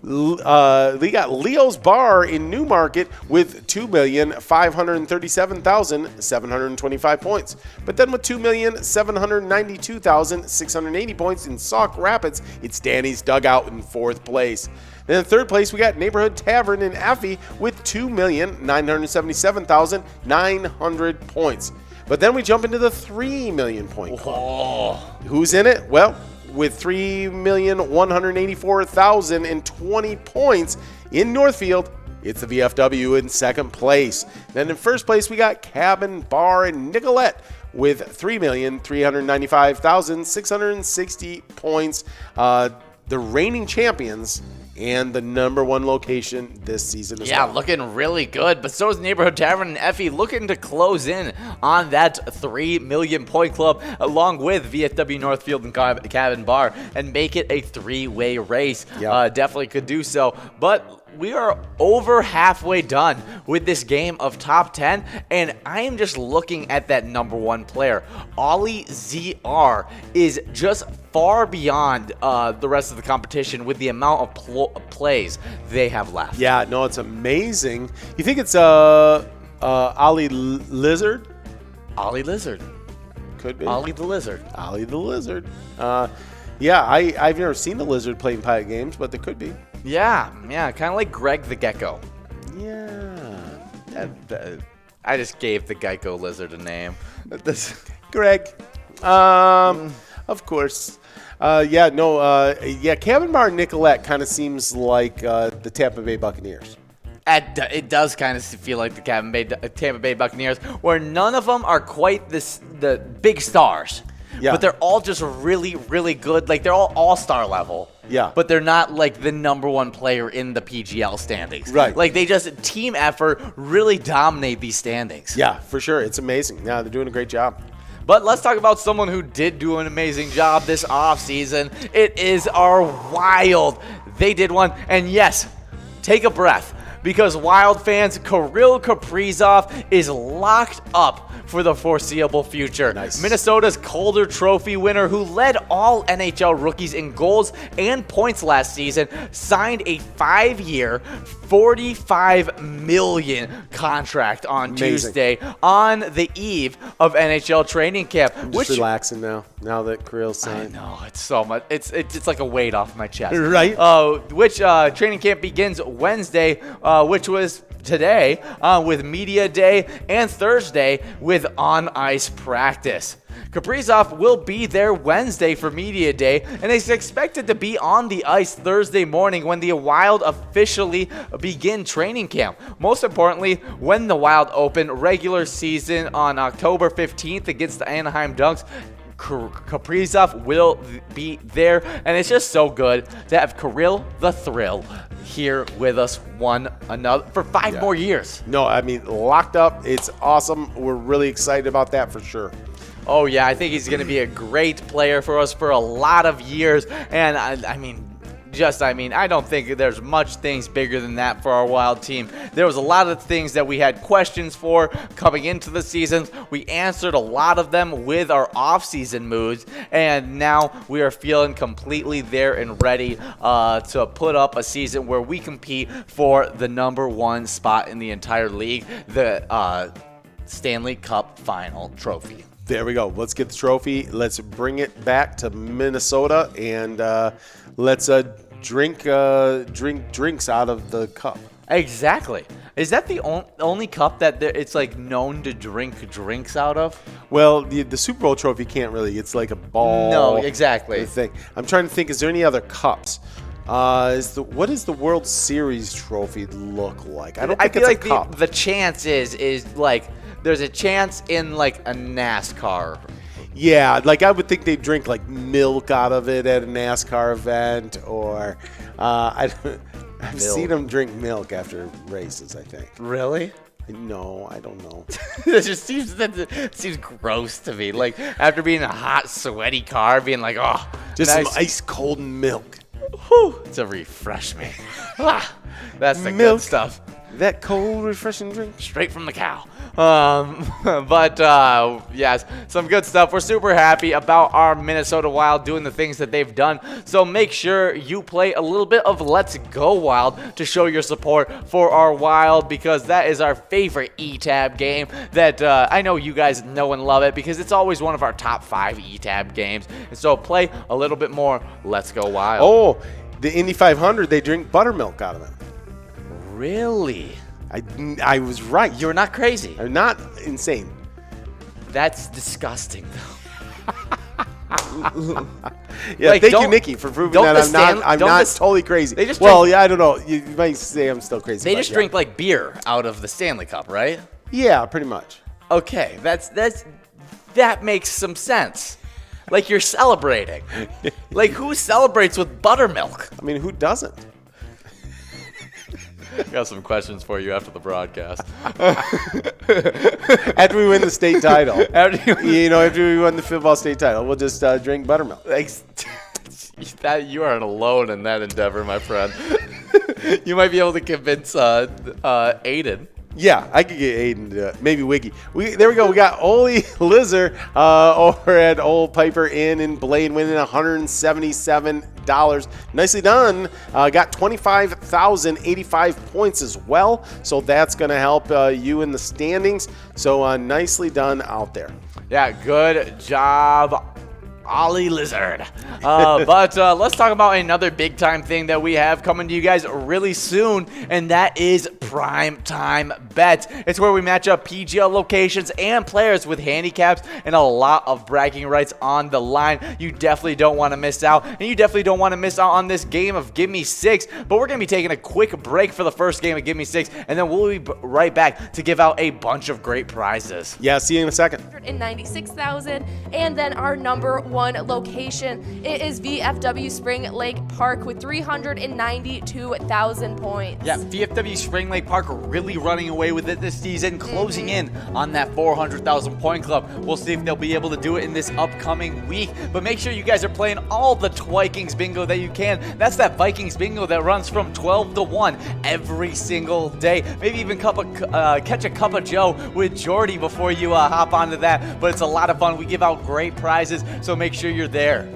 Leo's Bar in Newmarket with 2,537,725 points. But then with 2,792,680 points in Sauk Rapids, it's Danny's Dugout in 4th place. Then in 3rd place, we got Neighborhood Tavern in Effie with 2,977,900 points. But then we jump into the 3 million point club. Oh. Who's in it? Well, with 3,184,020 points in Northfield, it's the VFW in 2nd place. Then in 1st place, we got Cabin Bar in Nicolette with 3,395,660 points. The reigning champions and the number 1 location this season as well. Yeah, looking really good. But so is Neighborhood Tavern and Effie looking to close in on that 3 million point club along with VFW Northfield and Cabin Bar and make it a 3-way race. Yep. Definitely could do so. But we are over halfway done with this game of top 10, and I am just looking at that number 1 player. Ollie ZR is just far beyond the rest of the competition with the amount of plays they have left. Yeah, no, it's amazing. You think it's Ollie Lizard? Ollie Lizard. Could be. Ollie the Lizard. Ollie the Lizard. Yeah, I've never seen the Lizard playing Pilot games, but they could be. Yeah, kind of like Greg the Gecko. Yeah. I just gave the Gecko Lizard a name. Greg. Of course. Cabin Bar Nicolette kind of seems like the Tampa Bay Buccaneers. It does kind of feel like the Tampa Bay Buccaneers, where none of them are quite the big stars. Yeah. But they're all just really, really good. Like, they're all all-star level. Yeah. But they're not, like, the number one player in the PGL standings. Right. Like, they just, team effort, really dominate these standings. Yeah, for sure. It's amazing. Yeah, they're doing a great job. But let's talk about someone who did do an amazing job this offseason. It is our Wild. They did one. And yes, take a breath, because Wild fans, Kirill Kaprizov is locked up for the foreseeable future. Nice. Minnesota's Calder Trophy winner, who led all NHL rookies in goals and points last season, signed a 5-year, $45 million contract on Tuesday, on the eve of NHL training camp. I'm just relaxing now that Kirill's signed. I know, it's so much. It's like a weight off my chest. Right. Which training camp begins Wednesday, which was today, with media day, and Thursday with on-ice practice. Kaprizov will be there Wednesday for media day, and is expected to be on the ice Thursday morning when the Wild officially begin training camp. Most importantly, when the Wild open regular season on October 15th against the Anaheim Ducks, Kaprizov will be there, and it's just so good to have Kirill the Thrill here with us for 5 more years. No, I mean, locked up. It's awesome. We're really excited about that for sure. Oh, yeah, I think he's going to be a great player for us for a lot of years, and I don't think there's much things bigger than that for our Wild team. There was a lot of things that we had questions for coming into the season. We answered a lot of them with our off-season moves, and now we are feeling completely there and ready to put up a season where we compete for the number 1 spot in the entire league, the Stanley Cup Final trophy. There we go. Let's get the trophy. Let's bring it back to Minnesota, and let's drink drinks out of the cup. Exactly. Is that the only cup that it's like known to drink drinks out of? Well, the Super Bowl trophy can't really. It's like a ball. No, exactly. Thing. I'm trying to think. Is there any other cups? What does the World Series trophy look like? I don't think it's a cup. The chance is like there's a chance in like a NASCAR. Yeah, like I would think they'd drink like milk out of it at a NASCAR event, or I've seen them drink milk after races, I think. Really? No, I don't know. It just seems gross to me. Like after being in a hot, sweaty car, being like, oh, just nice. some ice cold milk. Whew, to refresh me. That's the milk, good stuff. That cold, refreshing drink straight from the cow. Yes, some good stuff. We're super happy about our Minnesota Wild doing the things that they've done. So make sure you play a little bit of Let's Go Wild to show your support for our Wild, because that is our favorite E-Tab game that I know you guys know and love it, because it's always one of our top 5 E-Tab games. And so play a little bit more Let's Go Wild. Oh, the Indy 500, they drink buttermilk out of it. Really? I was right. You're not crazy. I'm not insane. That's disgusting, though. Yeah, like, thank you, Nikki, for proving that I'm not totally crazy. They just I don't know. You might say I'm still crazy. They just drink like beer out of the Stanley Cup, right? Yeah, pretty much. Okay, that makes some sense. Like you're celebrating. Like who celebrates with buttermilk? I mean, who doesn't? Got some questions for you after the broadcast. After we win the state title. After we win the football state title, we'll just drink buttermilk. That you aren't alone in that endeavor, my friend. You might be able to convince Aiden. Yeah, I could get Aiden to do it. Maybe Wiggy. There we go. We got Ole Lizard over at Old Piper Inn in Blaine winning $177. Nicely done. Got 25,085 points as well. So that's going to help you in the standings. So nicely done out there. Yeah, good job Ollie Lizard. But let's talk about another big-time thing that we have coming to you guys really soon, and that is Prime Time Bets. It's where we match up PGL locations and players with handicaps and a lot of bragging rights on the line. You definitely don't want to miss out, and you definitely don't want to miss out on this game of Give Me 6. But we're going to be taking a quick break for the first game of Give Me 6, and then we'll be right back to give out a bunch of great prizes. Yeah, see you in a second. 196,000, and then our number one location, it is VFW Spring Lake Park with 392,000 points. Yeah, VFW Spring Lake Park really running away with it this season, closing in on that 400,000 point club. We'll see if they'll be able to do it in this upcoming week, but make sure you guys are playing all the Vikings bingo that you can. That's that Vikings bingo that runs from 12 to 1 every single day. Maybe even catch a cup of Joe with Jordy before you hop onto that, but it's a lot of fun. We give out great prizes, so make sure you're there.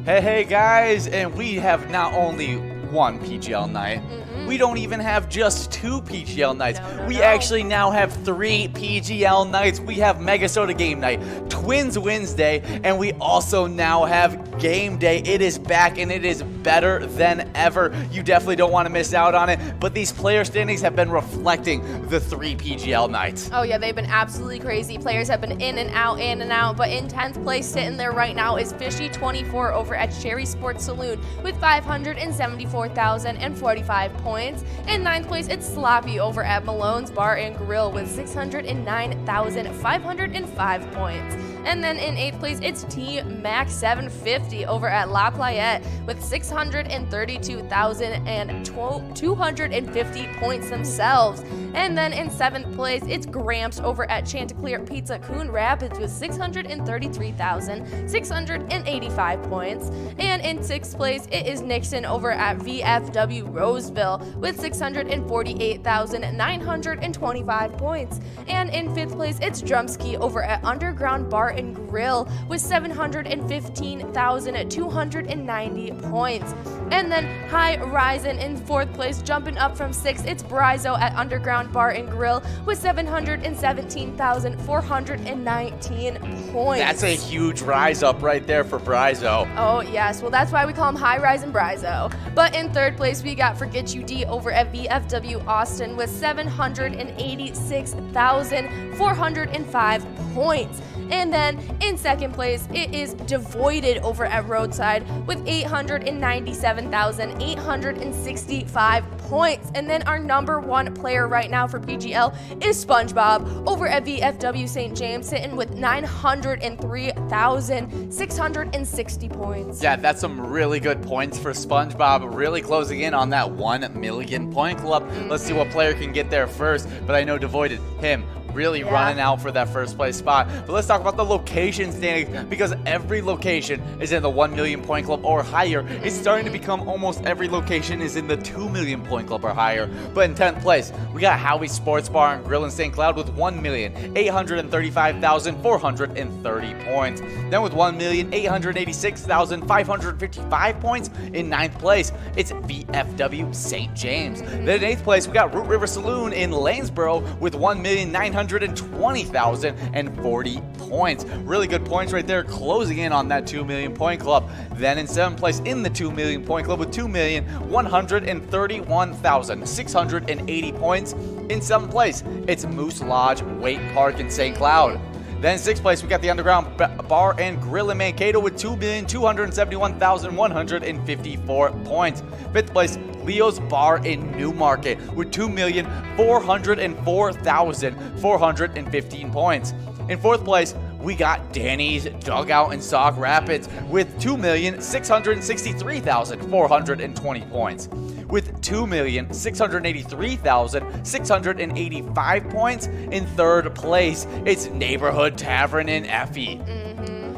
Hey guys, and we have not only one PGL night, we don't even have just two PGL nights. We actually now have 3 PGL nights. We have Mega Soda Game Night, Twins Wednesday, and we also now have Game Day. It is back, and it is better than ever. You definitely don't want to miss out on it, but these player standings have been reflecting the 3 PGL nights. Oh yeah, they've been absolutely crazy. Players have been in and out, but in 10th place sitting there right now is Fishy24 over at Cherry Sports Saloon with 574,045 points. In 9th place, it's Sloppy over at Malone's Bar and Grill with 609,505 points. And then in 8th place, it's T-Max 750 over at La Playette with 632,250 points themselves. And then in 7th place, it's Gramps over at Chanticleer Pizza Coon Rapids with 633,685 points. And in 6th place, it is Nixon over at VFW Roseville with 648,925 points. And in 5th place, it's Drumski over at Underground Bar and Grill with 715,290 points. And then High Rising in 4th place, jumping up from 6th, it's Bryzo at Underground Bar and Grill with 717,419 points. That's a huge rise up right there for Bryzo. Oh yes, well that's why we call him High Rise and Bryzo. But in 3rd place, we got Forget You D over at VFW Austin with 786,405 points. And then in 2nd place, it is Devoided over at Roadside with 897,865 points. And then our number one player right now for PGL is SpongeBob over at VFW St. James, sitting with 903,660 points. Yeah, that's some really good points for SpongeBob, really closing in on that 1 million point club. Let's see what player can get there first, but I know Devoided, him, really running out for that first place spot. But let's talk about the location standings, because every location is in the 1 million point club or higher. It's starting to become almost every location is in the 2 million point club or higher. But in 10th place, we got Howie's Sports Bar and Grill in St. Cloud with 1,835,430 points. Then with 1,886,555 points in 9th place, it's VFW St. James. Then in 8th place, we got Root River Saloon in Lanesboro with 1,920,040 points. Really good points right there, closing in on that 2 million point club. Then in 7th place in the 2 million point club with 2,131,680 points. In 7th place, it's Moose Lodge Wake Park in St. Cloud. Then 6th place, we got the Underground Bar and Grill in Mankato with 2,271,154 points. 5th place, Leo's Bar in Newmarket with 2,404,415 points. In 4th place, we got Danny's Dugout in Sauk Rapids with 2,663,420 points. With 2,683,685 points in third place, it's Neighborhood Tavern in Effie.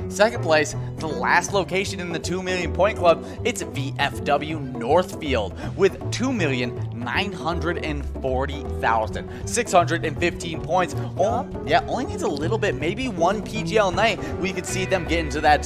Second place, the last location in the 2 million point club, it's VFW Northfield with 2,940,615 points. Only needs a little bit, maybe one PGL night, we could see them get into that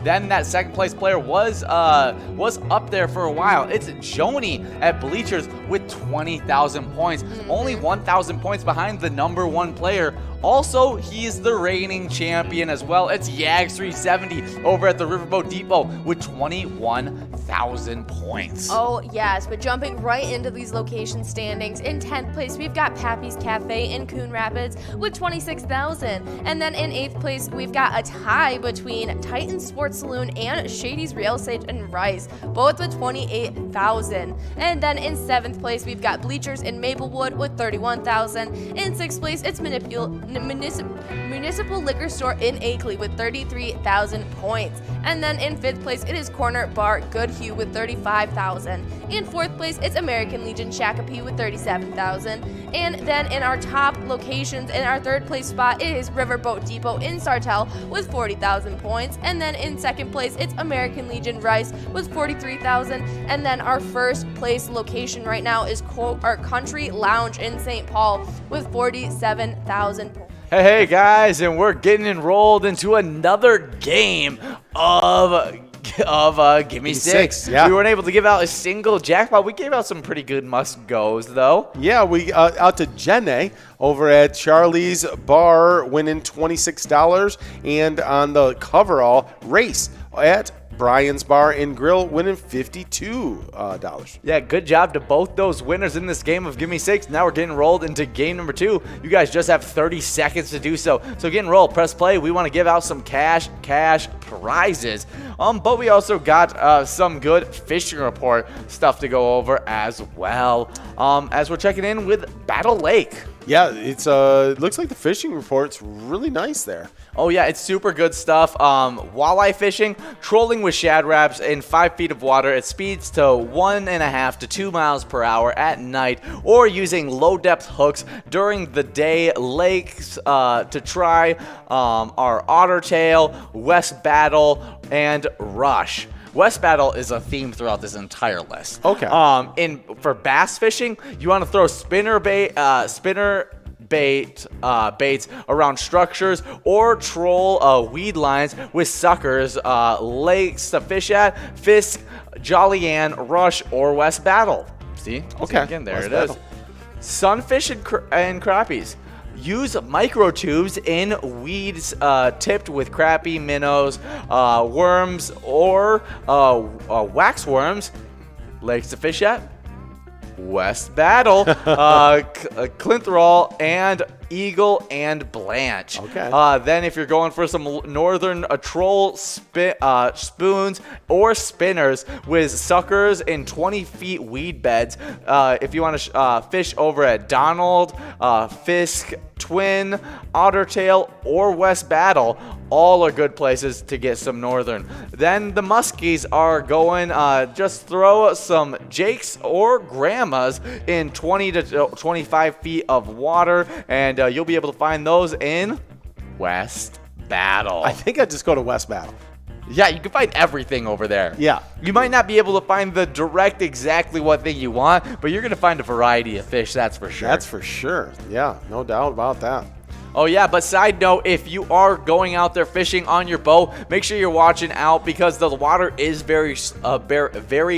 Then that second place player was up there for a while. It's Joni at Bleachers with 20,000 points. Only 1,000 points behind the number one player. Also, he's the reigning champion as well. It's Yags 370 over at the Riverboat Depot with 21,000 points. Oh, yes, but jumping right into these location standings, in 10th place, we've got Pappy's Cafe in Coon Rapids with 26,000. And then in 8th place, we've got a tie between Titan Sports Saloon and Shady's Real Estate and Rice, both with 28,000. And then in 7th place, we've got Bleachers in Maplewood with 31,000. In 6th place, it's Municipal Liquor Store in Akeley with 33,000 points. And then in 5th place, it is Corner Bar Good Hue with 35,000. In 4th place, it's American Legion Shakopee with 37,000. And then in our top locations, in our 3rd place spot, it is Riverboat Depot in Sartell with 40,000 points. And then in 2nd place, it's American Legion Rice with 43,000. And then our 1st place location right now is our Country Lounge in St. Paul with 47,000 points. Hey guys, and we're getting enrolled into another game of Gimme Six. Yeah. We weren't able to give out a single jackpot. We gave out some pretty good must-goes, though. Yeah, we out to Jenny over at Charlie's Bar, winning $26, and on the coverall race at Brian's Bar and Grill winning $52. Yeah, good job to both those winners in this game of Gimme 6. Now we're getting rolled into game number 2. You guys just have 30 seconds to do so. So get enrolled, press play. We want to give out some cash prizes. But we also got some good fishing report stuff to go over as well. As we're checking in with Battle Lake. Yeah, it looks like the fishing report's really nice there. Oh yeah, it's super good stuff. Walleye fishing, trolling with shad wraps in 5 feet of water at speeds to 1.5 to 2 miles per hour at night, or using low depth hooks during the day. Lakes to try are Ottertail, West Battle, and Rush. West Battle is a theme throughout this entire list. Okay. For bass fishing, you want to throw spinner baits around structures, or troll weed lines with suckers. Lakes to fish at: Fisk, Jolly Ann, Rush, or West Battle. See? Okay. Again, there West it Battle. is. Sunfish and crappies. Use microtubes in weeds tipped with crappie, minnows, worms, or wax worms. Lakes to fish at: West Battle, Clinthorol, and Eagle and Blanche. Okay. Then if you're going for some northern troll spoons or spinners with suckers in 20 feet weed beds, if you want to fish over at Donald, Fisk, Twin, Ottertail, or West Battle, all are good places to get some northern. Then the muskies are going, just throw some jakes or grandmas in 20 to 25 feet of water, and you'll be able to find those in West Battle. I think I'd just go to West Battle. Yeah, you can find everything over there. Yeah. You might not be able to find the direct exactly what thing you want, but you're going to find a variety of fish, that's for sure. That's for sure. Yeah, no doubt about that. Oh yeah, but side note, if you are going out there fishing on your boat, make sure you're watching out because the water is very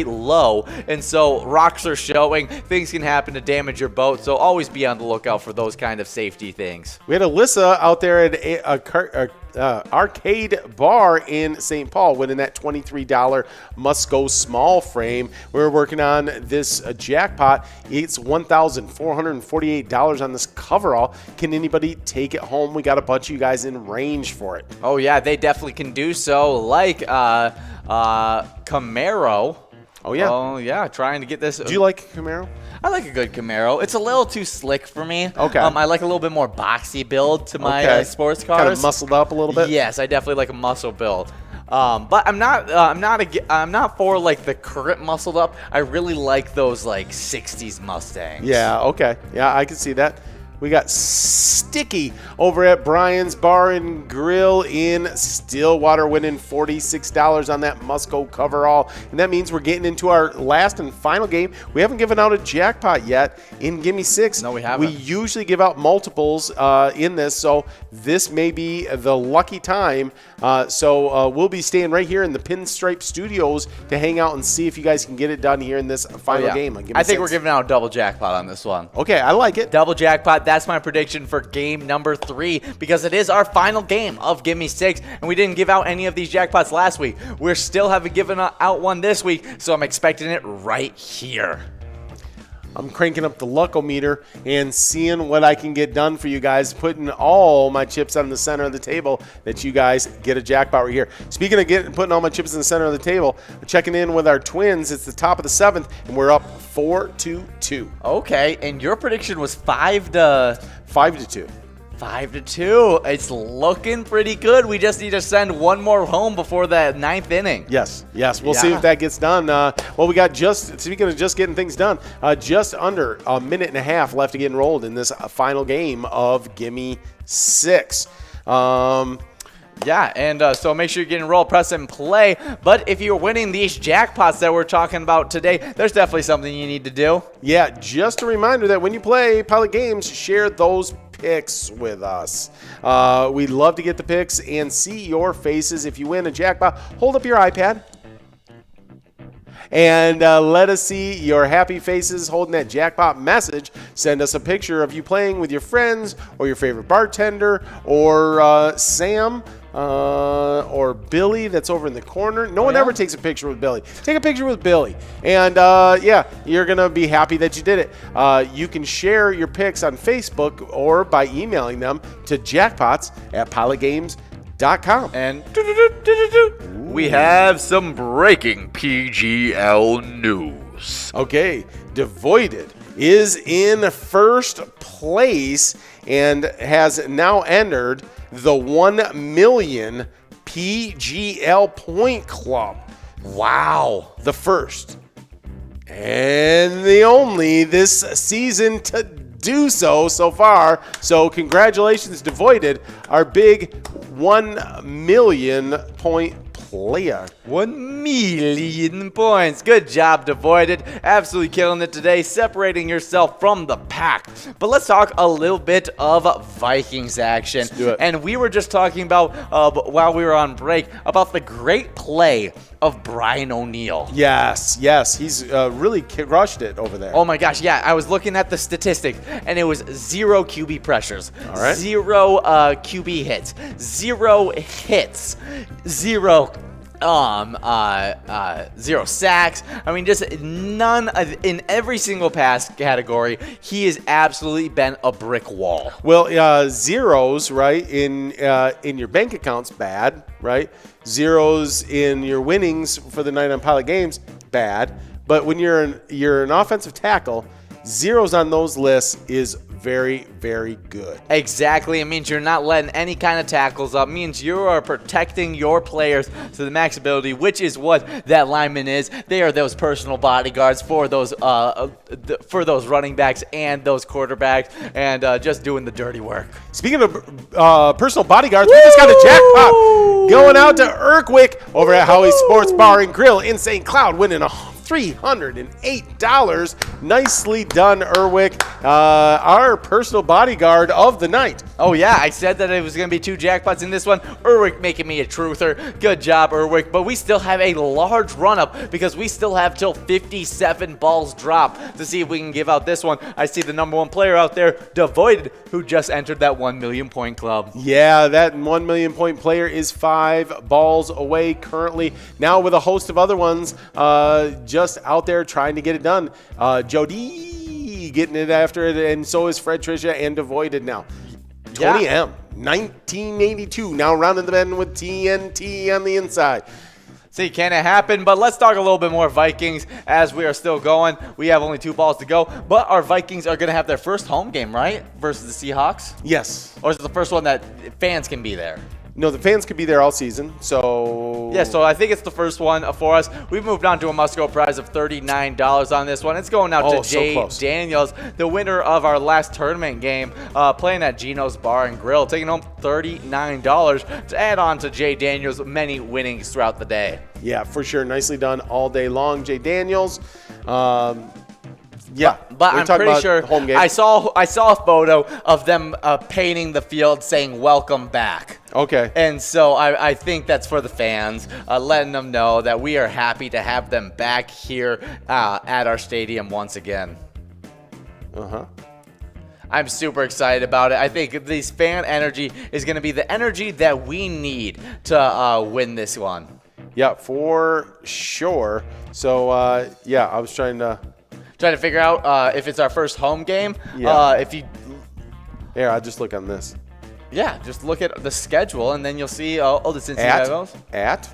low, and so rocks are showing. Things can happen to damage your boat, so always be on the lookout for those kind of safety things. We had Alyssa out there at a Arcade Bar in St. Paul winning that $23 must-go small frame. We're working on this jackpot. It's $1,448 on this coverall. Can anybody take it home? We got a bunch of you guys in range for it. Oh yeah, they definitely can do so, like Camaro. Oh yeah. Oh yeah, trying to get this. Do you like Camaro? I like a good Camaro. It's a little too slick for me. Okay. I like a little bit more boxy build to my sports cars. Kind of muscled up a little bit. Yes, I definitely like a muscle build. But I'm not for like the current muscled up. I really like those like 60s Mustangs. Yeah, okay. Yeah, I can see that. We got Sticky over at Brian's Bar and Grill in Stillwater winning $46 on that Musco coverall. And that means we're getting into our last and final game. We haven't given out a jackpot yet in Gimme 6. No, we haven't. We usually give out multiples in this, so this may be the lucky time. So we'll be staying right here in the Pinstripe Studios to hang out and see if you guys can get it done here in this final game. On Gimme I think 6. we're giving out a double jackpot on this one. Okay, I like it. Double jackpot. That's my prediction for game number 3 because it is our final game of Gimme 6, and we didn't give out any of these jackpots last week. We're still haven't given out one this week, so I'm expecting it right here. I'm cranking up the Luckometer and seeing what I can get done for you guys, putting all my chips on the center of the table that you guys get a jackpot right here. Speaking of putting all my chips in the center of the table, we're checking in with our Twins. It's the top of the 7th, and we're up 4-2. Okay, and your prediction was 5-2. 5-2. 5-2. It's looking pretty good. We just need to send one more home before the 9th inning. Yes. We'll see if that gets done. Well, we got speaking of just getting things done, just under a minute and a half left to get enrolled in this final game of Gimme 6. Yeah, and so make sure you get enrolled, press and play. But if you're winning these jackpots that we're talking about today, there's definitely something you need to do. Yeah, just a reminder that when you play Pilot Games, share those picks with us. We'd love to get the picks and see your faces. If you win a jackpot, hold up your iPad and let us see your happy faces holding that jackpot message. Send us a picture of you playing with your friends or your favorite bartender or Sam or Billy that's over in the corner. No one ever takes a picture with Billy. Take a picture with Billy. And yeah, you're going to be happy that you did it. You can share your pics on Facebook or by emailing them to jackpots@pilotgames.com. And we have some breaking PGL news. Okay, Devoided is in first place and has now entered the 1 million PGL point club. Wow, the first and the only this season to do so far. So congratulations, Devoided, our big 1 million point player. 1 million points. Good job, Devoided. Absolutely killing it today, separating yourself from the pack. But let's talk a little bit of Vikings action. Let's do it. And we were just talking about, while we were on break, about the great play of Brian O'Neill. Yes, he's really crushed it over there. Oh my gosh, yeah, I was looking at the statistics, and it was 0 QB pressures, All right. 0 QB hits, 0 hits, 0 0 sacks. I mean, just none in every single pass category. He has absolutely been a brick wall. Well, zeros, right, in your bank accounts, bad, right? Zeros in your winnings for the night on Pilot Games, bad. But when you're an offensive tackle, zeros on those lists is very, very good. Exactly. It means you're not letting any kind of tackles up. It means you are protecting your players to the max ability, which is what that lineman is. They are those personal bodyguards for those running backs and those quarterbacks, and just doing the dirty work. Speaking of personal bodyguards, we just got a jackpot going out to Urquick over at Howie's Sports Bar and Grill in St. Cloud, winning $308. Nicely done, Urwick. Our personal bodyguard of the night. Oh, yeah, I said that it was going to be 2 jackpots in this one. Urwick making me a truther. Good job, Urwick. But we still have a large run-up because we still have till 57 balls drop to see if we can give out this one. I see the number 1 player out there, Devoided, who just entered that 1 million point club. Yeah, that 1 million point player is 5 balls away currently. Now with a host of other ones just out there trying to get it done. Jody getting it after it, and so is Fred, Trisha, and Devoided now. 20M, 1982, now rounding the bend with TNT on the inside. See, can it happen? But let's talk a little bit more Vikings as we are still going. We have only 2 balls to go, but our Vikings are going to have their first home game, right? Versus the Seahawks? Yes. Or is it the first one that fans can be there? No, the fans could be there all season, so... Yeah, so I think it's the first one for us. We've moved on to a must-go prize of $39 on this one. It's going out to Jay Daniels, the winner of our last tournament game, playing at Gino's Bar and Grill, taking home $39 to add on to Jay Daniels' many winnings throughout the day. Yeah, for sure. Nicely done all day long, Jay Daniels. Yeah, but I'm pretty sure home game. I saw a photo of them painting the field saying "Welcome back." Okay. And so I think that's for the fans, letting them know that we are happy to have them back here at our stadium once again. I'm super excited about it. I think this fan energy is going to be the energy that we need to win this one. Yeah, for sure. So yeah, I was trying to figure out if it's our first home game. Yeah. Here, I'll just look on this. Yeah, just look at the schedule, and then you'll see, the Cincinnati Bengals.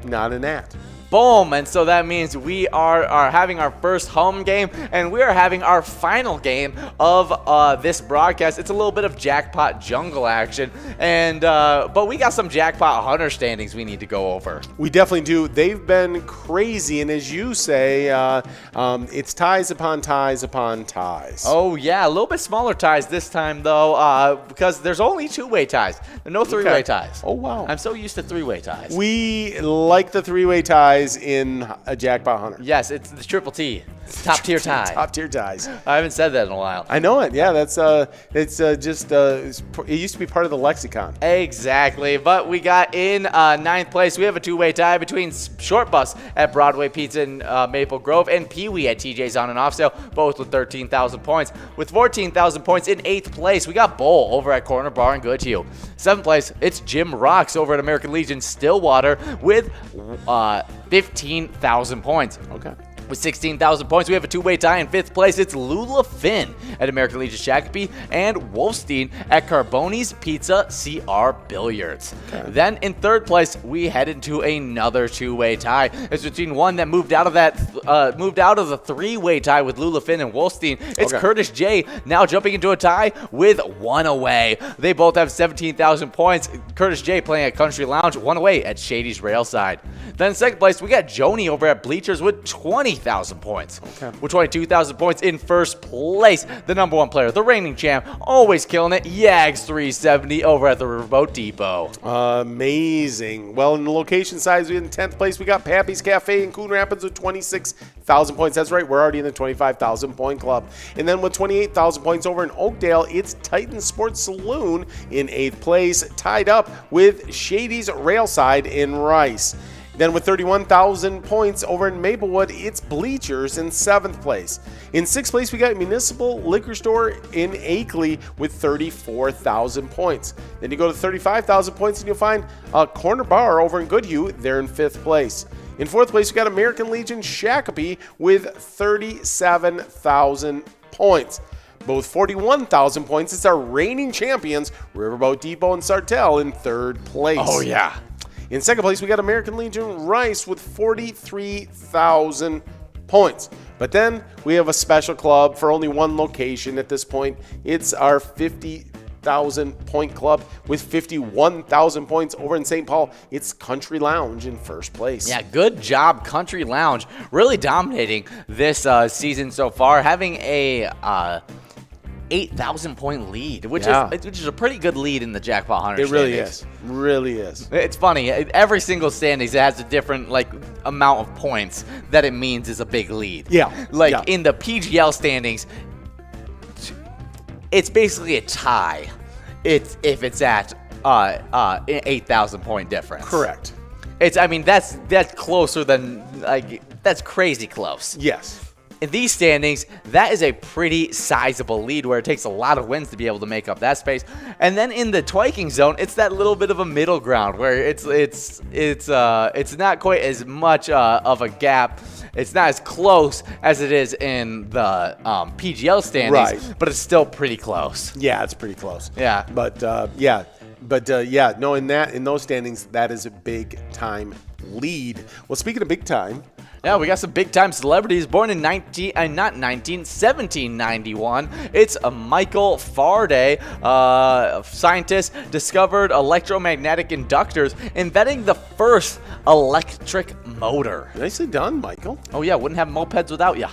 Not an at. Boom, and so that means we are having our first home game, and we are having our final game of this broadcast. It's a little bit of jackpot jungle action, and but we got some jackpot hunter standings we need to go over. We definitely do. They've been crazy, and as you say, it's ties upon ties upon ties. Oh yeah, a little bit smaller ties this time though, because there's only 2-way ties. There are no 3-way ties. Oh wow, I'm so used to 3-way ties. We like the 3-way ties in a jackpot hunter. Yes, it's the triple T. Top tier tie. Top tier ties. I haven't said that in a while. I know it. Yeah, that's it used to be part of the lexicon. Exactly. But we got in ninth place, we have a two-way tie between Short Bus at Broadway Pizza in Maple Grove and Pee Wee at TJ's On and Off Sale, both with 13,000 points. With 14,000 points in eighth place, we got Bull over at Corner Bar in Goodhue. Seventh place, it's Jim Rocks over at American Legion Stillwater with 15,000 points. Okay. With 16,000 points, we have a two-way tie in fifth place. It's Lula Finn at American Legion Shakopee and Wolfstein at Carboni's Pizza CR Billiards. Okay. Then in third place, we head into another two-way tie. It's between one that moved out of the three-way tie with Lula Finn and Wolfstein. It's Curtis J now jumping into a tie with one away. They both have 17,000 points. Curtis J playing at Country Lounge, one away at Shady's Railside. Then in second place, we got Joni over at Bleachers with 20,000 points. Okay. With 22,000 points in first place, the number one player, the reigning champ, always killing it, Yags 370 over at the Riverboat Depot. Amazing. Well, in the location size, in 10th place, we got Pappy's Cafe in Coon Rapids with 26,000 points. That's right, we're already in the 25,000 point club. And then with 28,000 points over in Oakdale, it's Titan Sports Saloon in 8th place, tied up with Shady's Railside in Rice. Then with 31,000 points over in Maplewood, it's Bleachers in 7th place. In 6th place, we got Municipal Liquor Store in Akeley with 34,000 points. Then you go to 35,000 points and you'll find a Corner Bar over in Goodhue. They're in 5th place. In 4th place, we got American Legion Shakopee with 37,000 points. Both 41,000 points. It's our reigning champions, Riverboat Depot and Sartell, in 3rd place. Oh, yeah. In second place, we got American Legion Rice with 43,000 points. But then we have a special club for only one location at this point. It's our 50,000 point club with 51,000 points over in St. Paul. It's Country Lounge in first place. Yeah, good job, Country Lounge. Really dominating this season so far, having a 8,000 point lead, which is a pretty good lead in the Jackpot Hunter. It really is. Really is. It's funny. Every single standings has a different amount of points that it means is a big lead. Yeah. In the PGL standings, it's basically a tie. If it's at 8,000 point difference. Correct. That's closer than that's crazy close. Yes. In these standings, that is a pretty sizable lead where it takes a lot of wins to be able to make up that space. And then in the twiking zone, it's that little bit of a middle ground where it's not quite as much of a gap. It's not as close as it is in the PGL standings, right, but it's still pretty close. Yeah, it's pretty close. Yeah. But in those standings, that is a big time lead. Well, speaking of big time, yeah, we got some big-time celebrities born in 1791. It's Michael Faraday, scientist, discovered electromagnetic inductors, inventing the first electric motor. Nicely done, Michael. Oh, yeah, wouldn't have mopeds without ya.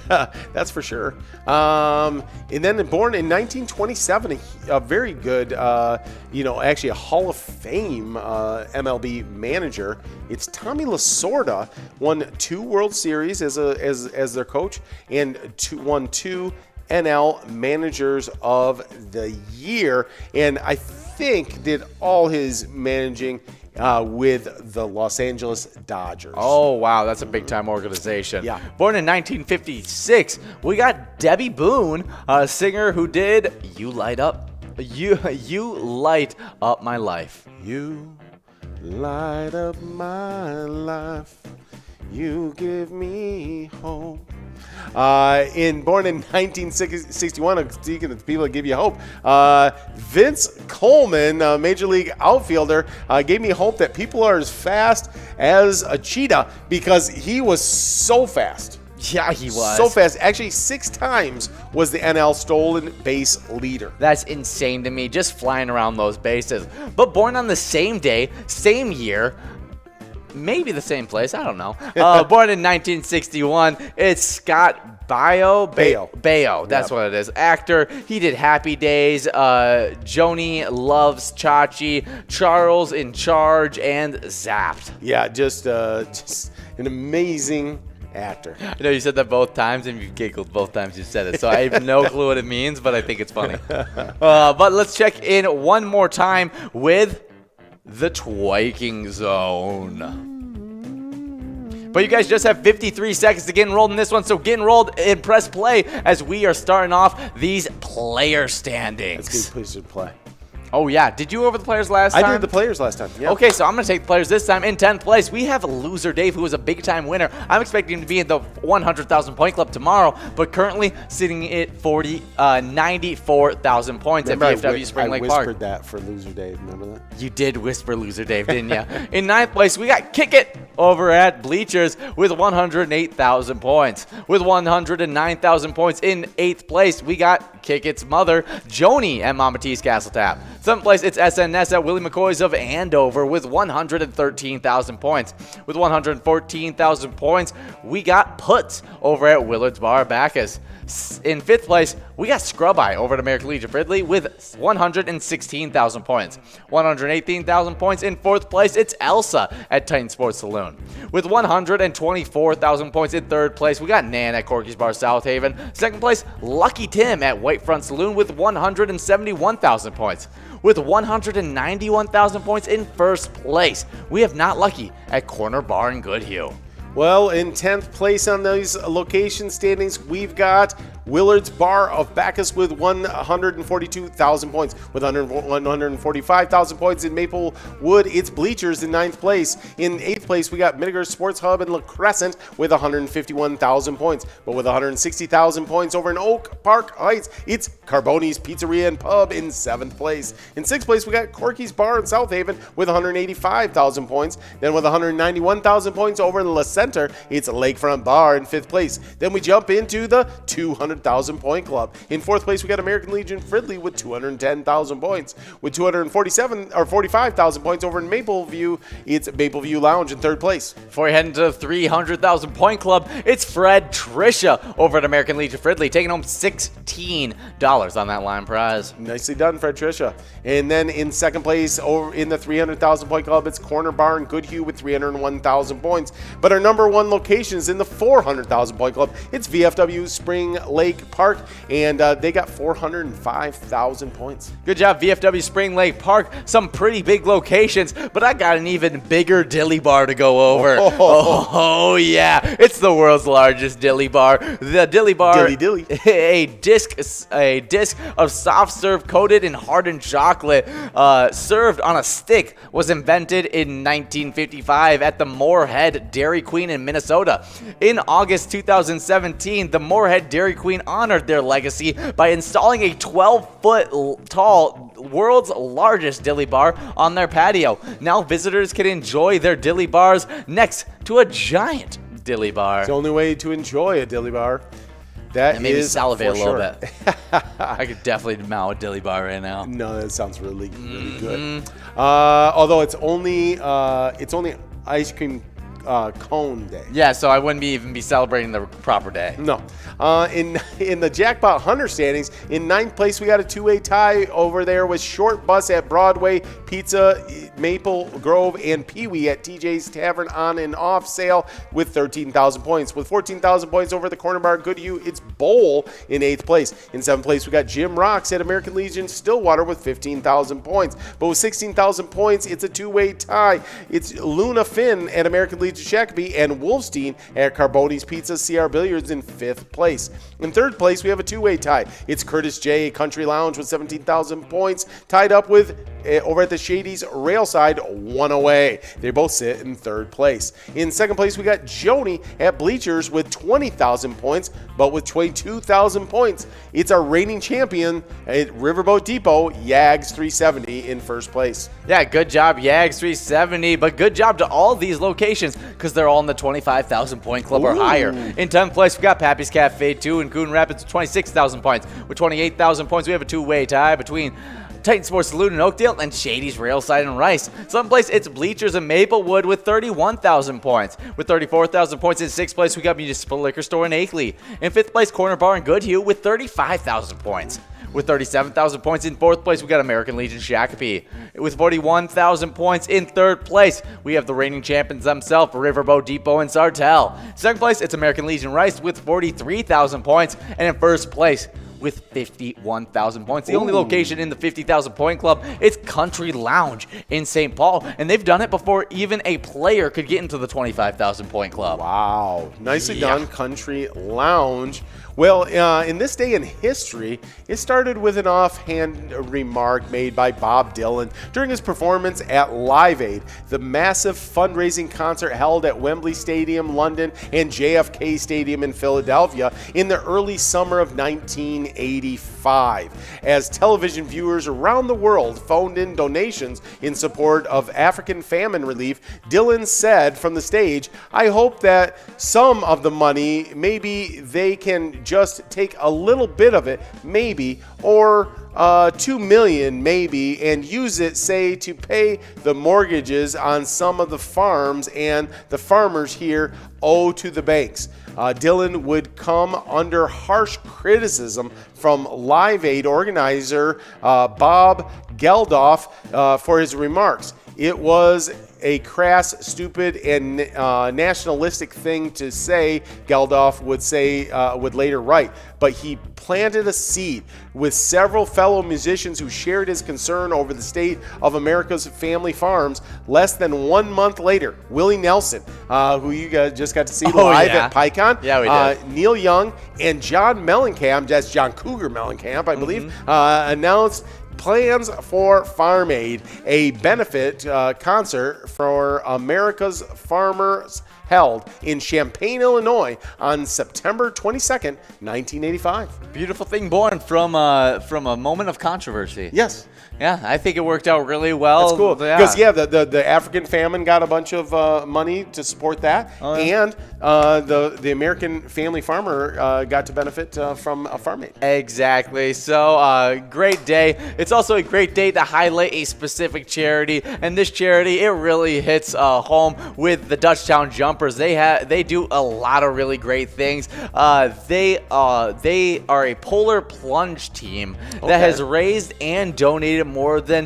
That's for sure. And then born in 1927, a very good, actually a Hall of Fame MLB manager. It's Tommy Lasorda. Won 2 World Series as their coach and won 2 NL Managers of the Year. And I think did all his managing with the Los Angeles Dodgers. Oh, wow. That's a big-time organization. Yeah. Born in 1956, we got Debbie Boone, a singer who did You Light Up My Life. You light up my life. You give me hope. Born in 1961, speaking of people that give you hope, Vince Coleman, Major League outfielder, gave me hope that people are as fast as a cheetah because he was so fast. Yeah, he was. So fast. Actually, 6 times was the NL stolen base leader. That's insane to me, just flying around those bases. But born on the same day, same year, maybe the same place, I don't know. Born in 1961, it's Scott Baio. That's what it is. Actor. He did Happy Days, Joni Loves Chachi, Charles in Charge, and Zapped. Yeah, just an amazing actor. I know you said that both times, and you giggled both times you said it, so I have no clue what it means, but I think it's funny. But let's check in one more time with the Twiking Zone. But you guys just have 53 seconds to get enrolled in this one, so get enrolled and press play as we are starting off these player standings. Let's get pleased to play. Oh, yeah. Did you go over the players last time? I did the players last time. Yeah. Okay, so I'm going to take the players this time. In 10th place, we have Loser Dave, who is a big-time winner. I'm expecting him to be in the 100,000 point club tomorrow, but currently sitting at 94,000 points Remember at VFW Spring Lake Park. I whispered that for Loser Dave. Remember that? You did whisper Loser Dave, didn't you? In 9th place, we got Kick It over at Bleachers with 108,000 points. With 109,000 points in 8th place, we got Kick It's mother, Joni at Mama T's Castle Tap. 7th place, it's SNS at Willie McCoy's of Andover with 113,000 points. With 114,000 points, we got Putz over at Willard's Bar Bacchus. In 5th place, we got Scrub Eye over at American Legion Fridley with 116,000 points. 118,000 points in 4th place, it's Elsa at Titan Sports Saloon. With 124,000 points in 3rd place, we got Nan at Corky's Bar South Haven. 2nd place, Lucky Tim at Whitefront Saloon with 171,000 points. With 191,000 points in 1st place, we have Not Lucky at Corner Bar in Goodhue. Well, in 10th place on these location standings, we've got Willard's Bar of Bacchus with 142,000 points. With 145,000 points in Maplewood, it's Bleachers in 9th place. In 8th place, we got Midiger Sports Hub in La Crescent with 151,000 points. But with 160,000 points over in Oak Park Heights, it's Carboni's Pizzeria and Pub in 7th place. In 6th place, we got Corky's Bar in South Haven with 185,000 points. Then with 191,000 points over in La Center, it's Lakefront Bar in 5th place. Then we jump into the 200,000 point club. In 4th place, we got American Legion Fridley with 210,000 points. With 45,000 points over in Mapleview, it's Mapleview Lounge in 3rd place. Before we head into the 300,000 point club, it's Fred Trisha over at American Legion Fridley, taking home $16 on that line prize. Nicely done, Fred Trisha. And then in 2nd place, over in the 300,000 point club, it's Corner Bar in Goodhue with 301,000 points. But our number one location is in the 400,000 point club. It's VFW Spring Lake Park, and they got 405,000 points. Good job, VFW Spring Lake Park. Some pretty big locations, but I got an even bigger dilly bar to go over. Oh yeah, it's the world's largest dilly bar. The dilly bar, dilly. a disc of soft serve coated in hardened chocolate, served on a stick, was invented in 1955 at the Moorhead Dairy Queen in Minnesota. In August 2017, the Moorhead Dairy Queen honored their legacy by installing a 12-foot tall, world's largest dilly bar on their patio. Now visitors can enjoy their dilly bars next to a giant dilly bar. It's the only way to enjoy a dilly bar. That maybe is salivate a little sure. bit. I could definitely mow a dilly bar right now. No, that sounds really good. Although it's only ice cream cone day. Yeah, so I wouldn't even be celebrating the proper day. No. In the Jackpot Hunter standings, in 9th place, we got a two-way tie over there with Short Bus at Broadway, Pizza, Maple Grove, and Pee-wee at TJ's Tavern on and off sale with 13,000 points. With 14,000 points over the Corner Bar Goodhue, it's Bowl in 8th place. In 7th place, we got Jim Rocks at American Legion Stillwater with 15,000 points. But with 16,000 points, it's a two-way tie. It's Luna Finn at American Legion Shakopee and Wolfstein at Carboni's Pizza CR Billiards in 5th place. In 3rd place, we have a two-way tie. It's Curtis J. Country Lounge with 17,000 points, tied up with over at the Shady's Railside, one away. They both sit in 3rd place. In 2nd place, we got Joni at Bleachers with 20,000 points, but with 22,000 points, it's our reigning champion at Riverboat Depot, Yags 370 in 1st place. Yeah, good job, Yags 370, but good job to all these locations because they're all in the 25,000 point club or higher. In 10th place, we got Pappy's Cafe 2 in Coon Rapids with 26,000 points. With 28,000 points, we have a two-way tie between Titan Sports Saloon in Oakdale and Shady's Railside in Rice. Someplace it's Bleachers in Maplewood with 31,000 points. With 34,000 points in 6th place, we got Municipal Liquor Store in Akeley. In 5th place, Corner Bar in Goodhue with 35,000 points. with 37,000 points. In 4th place, we got American Legion Shakopee with 41,000 points. In 3rd place, we have the reigning champions themselves, Riverboat Depot and Sartell. 2nd place, it's American Legion Rice with 43,000 points. And in 1st place, with 51,000 points. The only location in the 50,000 point club is Country Lounge in St. Paul, and they've done it before even a player could get into the 25,000 point club. Wow. Nicely done, Country Lounge. Well, in this day in history, it started with an offhand remark made by Bob Dylan during his performance at Live Aid, the massive fundraising concert held at Wembley Stadium, London, and JFK Stadium in Philadelphia in the early summer of 1985. As television viewers around the world phoned in donations in support of African famine relief, Dylan said from the stage, "I hope that some of the money, maybe they can just take a little bit of it, maybe, or 2 million maybe, and use it, say, to pay the mortgages on some of the farms and the farmers here owe to the banks." Dylan would come under harsh criticism from Live Aid organizer Bob Geldof for his remarks. It was a crass, stupid, and nationalistic thing to say, Geldof would later write. But he planted a seed with several fellow musicians who shared his concern over the state of America's family farms. Less than 1 month later, Willie Nelson, who you guys just got to see live at PyCon, yeah, we did. Neil Young, and John Mellencamp, that's John Cougar Mellencamp, I believe, announced plans for Farm Aid, a benefit concert for America's farmers held in Champaign, Illinois on September 22nd, 1985. Beautiful thing born from a moment of controversy. Yes. Yeah, I think it worked out really well. That's cool. Because, the African famine got a bunch of money to support that, and the American family farmer got to benefit from a Farm Aid. Exactly. So, great day. It's also a great day to highlight a specific charity, and this charity, it really hits home with the Dutchtown Jumpers. They do a lot of really great things. They are a polar plunge team that has raised and donated more than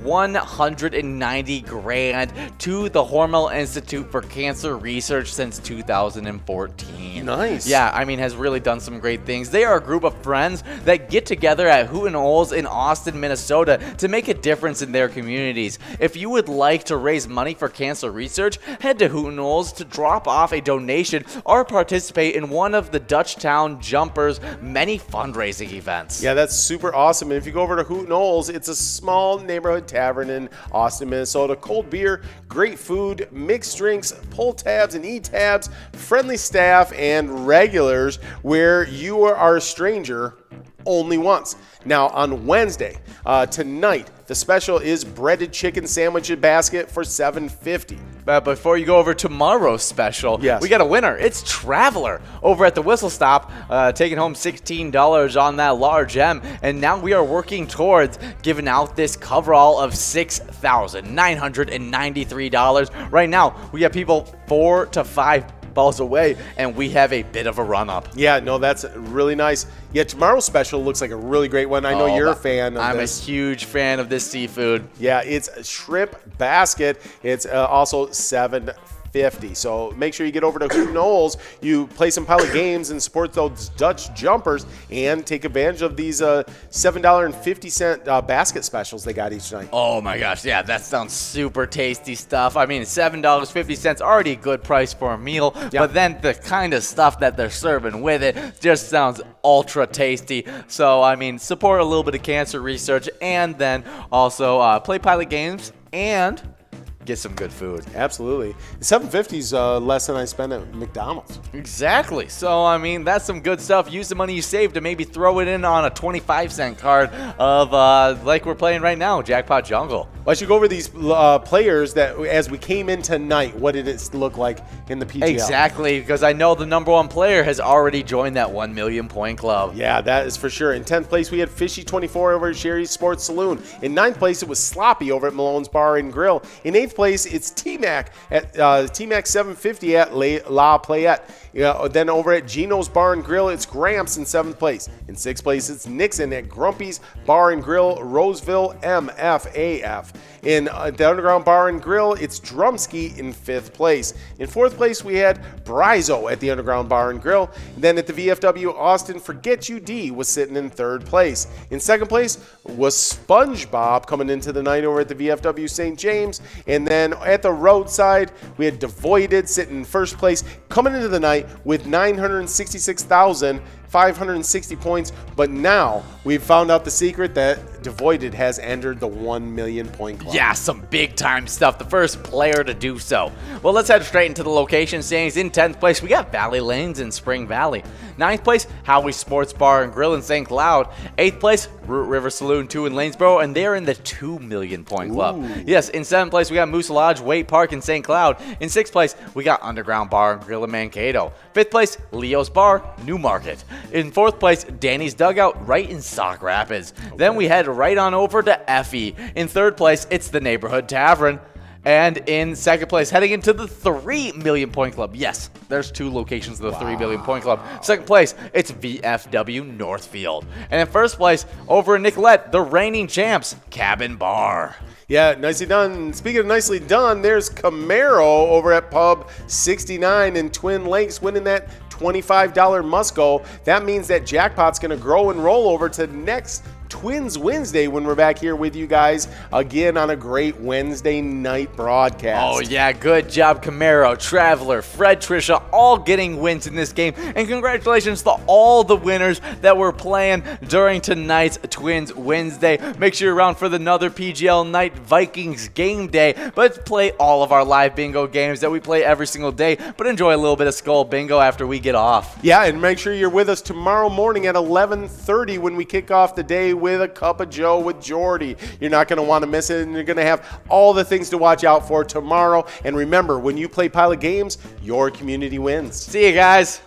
190 grand to the Hormel Institute for Cancer Research since 2014. Nice. Yeah, I mean, has really done some great things. They are a group of friends that get together at Hooten Oles in Austin, Minnesota to make a difference in their communities. If you would like to raise money for cancer research, head to Hooten Oles to drop off a donation or participate in one of the Dutchtown Jumpers' many fundraising events. Yeah, that's super awesome. And if you go over to Hooten Oles, it's a small neighborhood tavern in Austin, Minnesota. Cold beer, great food, mixed drinks, pull tabs and e-tabs, friendly staff, and regulars where you are a stranger only once. Now, on Wednesday, tonight, the special is breaded chicken sandwich basket for $7.50. But before you go over tomorrow's special, we got a winner. It's Traveler over at the Whistle Stop, taking home $16 on that large M. And now we are working towards giving out this coverall of $6,993. Right now, we have people 4 to 5 balls away, and we have a bit of a run-up. Yeah, no, that's really nice. Yeah, tomorrow's special looks like a really great one. I know you're a fan of this. I'm a huge fan of this seafood. Yeah, it's a shrimp basket. It's also $7.50. So make sure you get over to Hooten Oles. You play some Pilot games and support those Dutch Jumpers and take advantage of these $7.50 basket specials they got each night. Oh my gosh, yeah, that sounds super tasty stuff. I mean, $7.50 already a good price for a meal, but then the kind of stuff that they're serving with it just sounds ultra tasty. So, I mean, support a little bit of cancer research and then also play Pilot games and get some good food. Absolutely. $7.50 is less than I spend at McDonald's. Exactly. So, I mean, that's some good stuff. Use the money you save to maybe throw it in on a 25-cent card of, like we're playing right now, Jackpot Jungle. Well, I should go over these players that, as we came in tonight, what did it look like in the PGL? Exactly, because I know the number one player has already joined that 1 million point club. Yeah, that is for sure. In 10th place, we had Fishy24 over at Sherry's Sports Saloon. In 9th place, it was Sloppy over at Malone's Bar and Grill. In 8th place, it's T-Mac at T-Mac 750 at La Playette. Then over at Gino's Bar and Grill, it's Gramps in 7th place. In 6th place, it's Nixon at Grumpy's Bar and Grill, Roseville, MFAF. In the Underground Bar and Grill, it's Drumsky in 5th place. In 4th place, we had Brizo at the Underground Bar and Grill. Then at the VFW Austin, Forget You D was sitting in 3rd place. In 2nd place was SpongeBob coming into the night over at the VFW St. James. And then at the roadside, we had Devoided sitting in 1st place, coming into the night with 966,560 points. But now we've found out the secret that Devoided has entered the 1 million point club. Yeah, some big time stuff. The first player to do so. Well, let's head straight into the location standings. In 10th place, we got Valley Lanes in Spring Valley. 9th place, Howie's Sports Bar and Grill in St. Cloud. 8th place, Root River Saloon 2 in Lanesboro, and they're in the 2 million point club. Ooh. Yes, in 7th place, we got Moose Lodge, Wait Park in St. Cloud. In 6th place, we got Underground Bar and Grill in Mankato. 5th place, Leo's Bar, Newmarket. In 4th place, Danny's Dugout right in Sauk Rapids. Okay. Then we head right on over to Effie. In 3rd place, it's the Neighborhood Tavern. And in 2nd place, heading into the 3 million point club. Yes, there's 2 locations of the 3 million point club. 2nd place, it's VFW Northfield. And in 1st place, over in Nicolette, the reigning champs, Cabin Bar. Yeah, nicely done. Speaking of nicely done, there's Camaro over at Pub 69 in Twin Lakes winning that $25 must-go. That means that jackpot's going to grow and roll over to next Twins Wednesday when we're back here with you guys again on a great Wednesday night broadcast. Oh yeah, good job Camaro, Traveler, Fred, Trisha, all getting wins in this game. And congratulations to all the winners that were playing during tonight's Twins Wednesday. Make sure you're around for another PGL Night Vikings game day. But let's play all of our live bingo games that we play every single day. But enjoy a little bit of Skull Bingo after we get off. Yeah, and make sure you're with us tomorrow morning at 11:30 when we kick off the day with a cup of Joe with Jordy. You're not going to want to miss it, and you're going to have all the things to watch out for tomorrow. And remember, when you play Pilot Games, your community wins. See you guys.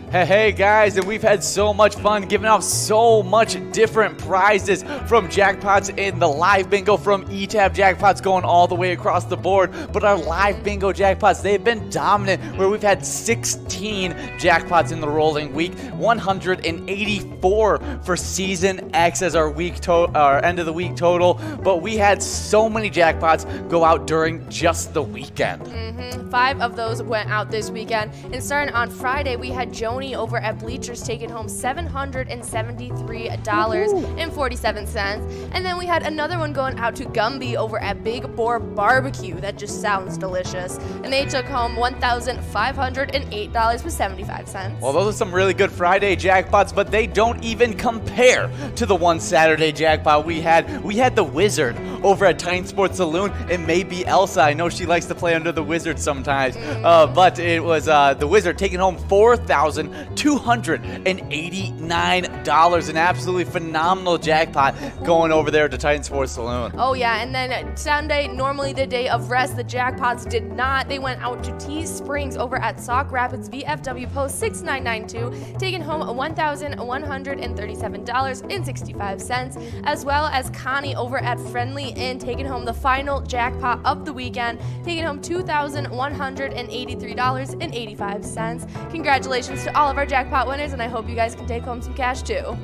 Hey guys, and we've had so much fun giving out so much different prizes, from jackpots in the live bingo, from E-Tab jackpots going all the way across the board. But our live bingo jackpots, they've been dominant, where we've had 16 jackpots in the rolling week, 184 for Season X as our end of the week total. But we had so many jackpots go out during just the weekend. 5 of those went out this weekend. And starting on Friday, we had Joni over at Bleachers taking home $773.47. And then we had another one going out to Gumby over at Big Boar Barbecue. That just sounds delicious. And they took home $1,508.75. Well, those are some really good Friday jackpots, but they don't even compare to the one Saturday jackpot we had. We had the Wizard over at Titan Sports Saloon, and maybe Elsa. I know she likes to play under the Wizard sometimes, but it was the Wizard taking home $4,289. An absolutely phenomenal jackpot going over there to Titan Sports Saloon. Oh yeah, and then Sunday, normally the day of rest, the jackpots did not. They went out to Tees Springs over at Sauk Rapids VFW Post 6992, taking home $1,137.65, as well as Connie over at Friendly Inn taking home the final jackpot of the weekend, taking home $2,183.85. Congratulations to all of our jackpot winners, and I hope you guys can take home some cash too.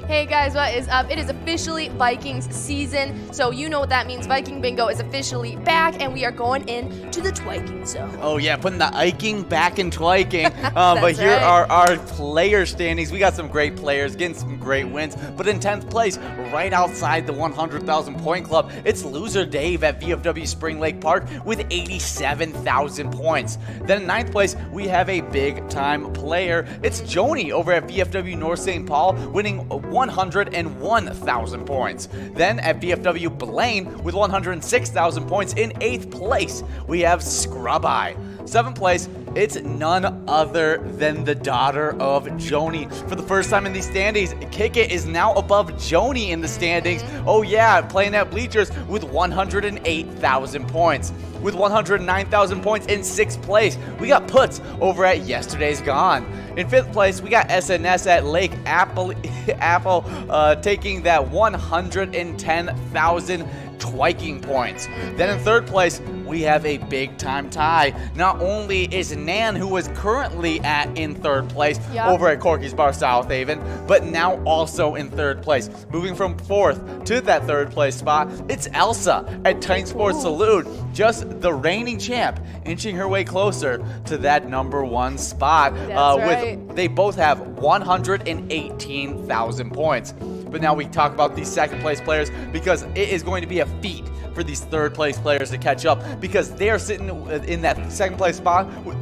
Hey guys, what is up? It is officially Vikings season, so you know what that means. Viking Bingo is officially back, and we are going into the Twiking zone. Oh yeah, putting the Iking back in Twiking. But here are our player standings. We got some great players getting some great wins. But in 10th place, right outside the 100,000 point club, it's loser Dave at VFW Spring Lake Park with 87,000 points. Then in 9th place, we have a big time player. It's Joni over at VFW North St. Paul, winning 101,000 points. Then at VFW Blaine with 106,000 points in 8th place, we have Scrub Eye. 7th place, it's none other than the daughter of Joni. For the first time in these standings, Kick It is now above Joni in the standings. Oh yeah, playing at Bleachers with 108,000 points. With 109,000 points in 6th place, we got Puts over at Yesterday's Gone. In 5th place, we got SNS at Lake Apple taking that 110,000 Twiking points. Then in 3rd place, we have a big time tie. Not only is Nan, who was currently in 3rd place over at Corky's Bar South Haven, but now also in 3rd place. Moving from 4th to that 3rd place spot, it's Elsa at Titan Sports Saloon, just the reigning champ, inching her way closer to that number 1 spot. That's right. They both have 118,000 points. But now we talk about these 2nd place players, because it is going to be a feat for these 3rd place players to catch up, because they are sitting in that 2nd place spot with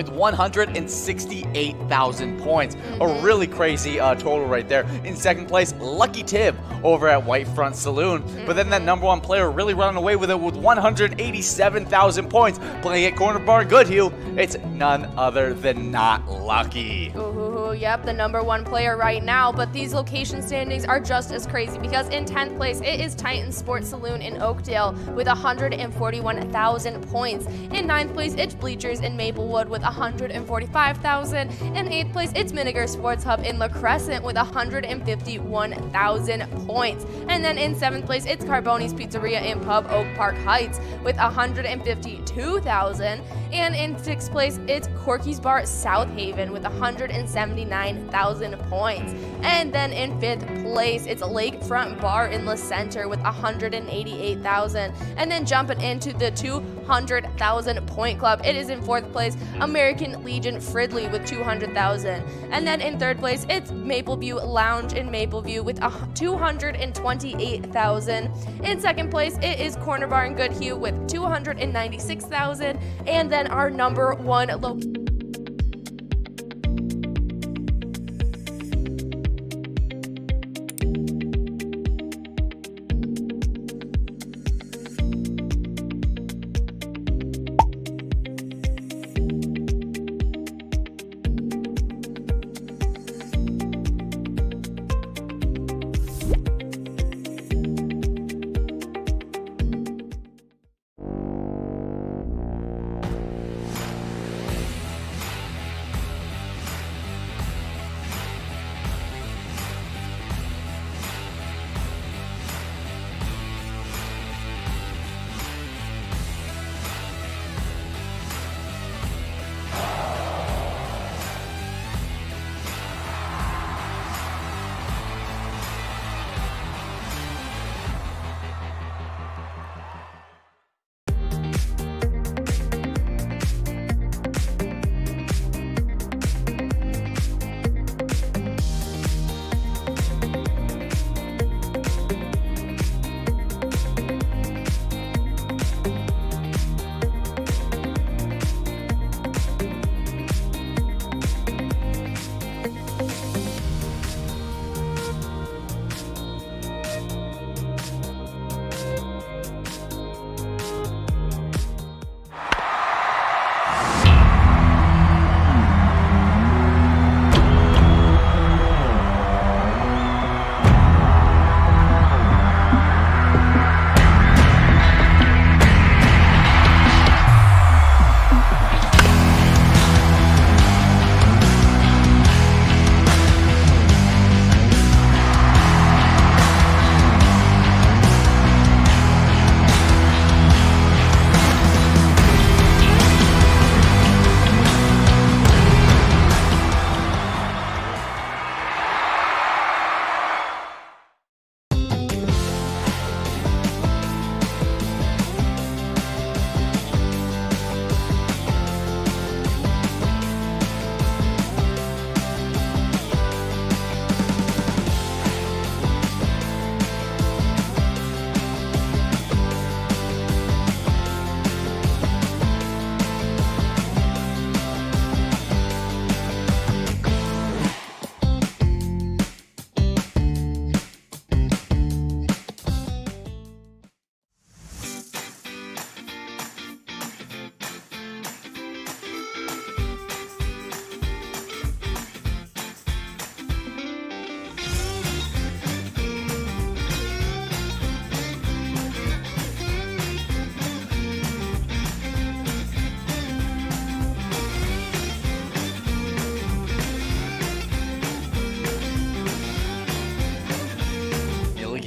168,000 points. A really crazy total right there. In 2nd place, Lucky Tib over at Whitefront Saloon. But then that number 1 player really running away with it with 187,000 points. Playing at Corner Bar Goodhue, it's none other than Not Lucky. Ooh, yep, the number 1 player right now. But these location standings are just as crazy, because in 10th place, it is Titan Sports Saloon in Oakdale with 141,000 points. In 9th place, it's Bleachers in Maplewood with 145,000. In 8th place, it's Miniger Sports Hub in La Crescent with 151,000 points. And then in 7th place, it's Carboni's Pizzeria in Pub Oak Park Heights with 152,000. And in 6th place, it's Corky's Bar South Haven with 179,000 points. And then in 5th place, it's Lakefront Bar in La Center with 188,000. And then jumping into the 200,000 point club, it is in 4th place, American Legion Fridley with 200,000. And then in 3rd place, it's Mapleview Lounge in Mapleview with 228,000. In 2nd place, it is Corner Bar in Goodhue with 296,000. And then our number 1 location.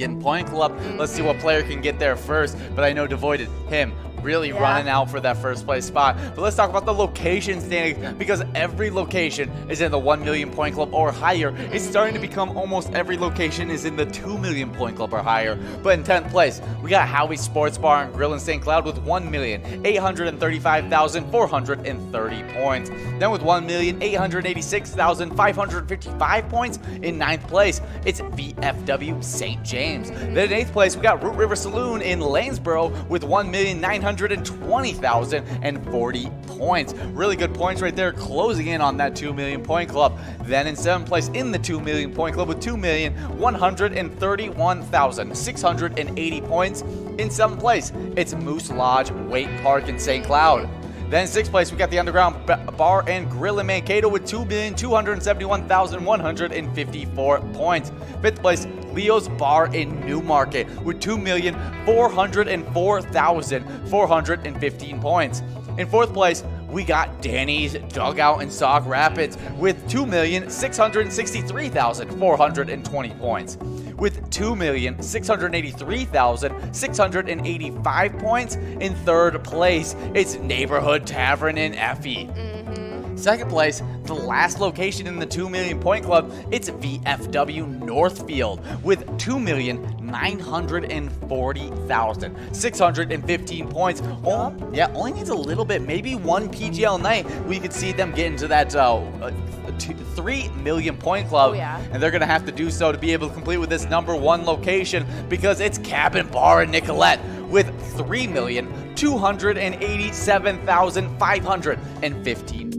million point club. Let's see what player can get there first, but I know Devoided, him, really running out for that first place spot. But let's talk about the location standings, because every location is in the 1 million point club or higher. It's starting to become almost every location is in the 2 million point club or higher. But in 10th place, we got Howie's Sports Bar and Grill in St. Cloud with 1,835,430 points. Then with 1,886,555 points in 9th place, it's VFW St. James. Then in 8th place, we got Root River Saloon in Lanesboro with 1,920,040 points. Really good points right there, closing in on that 2 million point club. Then in 7th place in the 2 million point club with 2,131,680 points. In 7th place, it's Moose Lodge Wake Park in St. Cloud. Then 6th place, we got the Underground Bar and Grill in Mankato with 2,271,154 points. 5th place, Leo's Bar in Newmarket with 2,404,415 points. In 4th place, we got Danny's Dugout in Sauk Rapids with 2,663,420 points. With 2,683,685 points. In 3rd place, it's Neighborhood Tavern in Effie. 2nd place, the last location in the 2 million point club, it's VFW Northfield with 2,940,615 points. Only needs a little bit, maybe one PGL night. We could see them get into that 3 million point club. And they're going to have to do so to be able to complete with this number 1 location, because it's Cabin Bar in Nicolette with 3,287,515.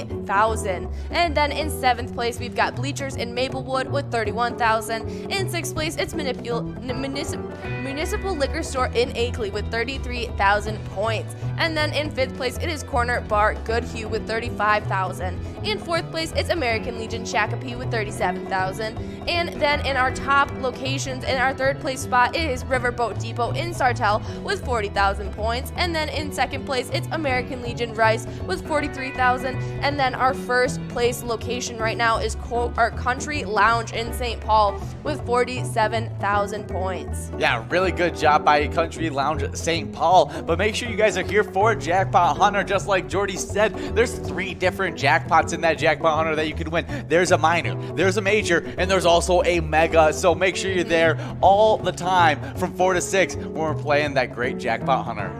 30,000. And then in 7th place, we've got Bleachers in Maplewood with 31,000. In 6th place, it's Municipal Liquor Store in Akeley with 33,000 points. And then in 5th place, it is Corner Bar Good Hugh with 35,000. In 4th place, it's American Legion Shakopee with 37,000. And then in our top locations, in our 3rd place spot, it is Riverboat Depot in Sartell with 40,000 points. And then in 2nd place, it's American Legion Rice with 43,000. And then our 1st place location right now is our Country Lounge in St. Paul with 47,000 points. Yeah, really good job by Country Lounge St. Paul. But make sure you guys are here for Jackpot Hunter. Just like Jordy said, there's 3 different jackpots in that Jackpot Hunter that you can win. There's a minor, there's a major, and there's also a mega. So make sure you're there all the time from 4 to 6 when we're playing that great Jackpot Hunter.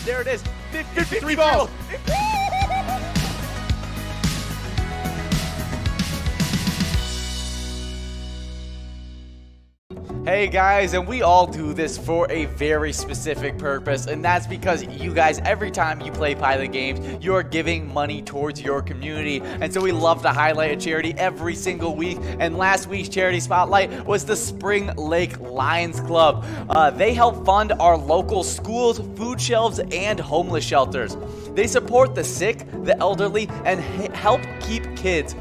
There it is. 53 balls. Hey guys, and we all do this for a very specific purpose, and that's because you guys, every time you play Pilot games, you are giving money towards your community. And so we love to highlight a charity every single week, and last week's charity spotlight was the Spring Lake Lions Club. They help fund our local schools, food shelves, and homeless shelters. They support the sick, the elderly, and help keep kids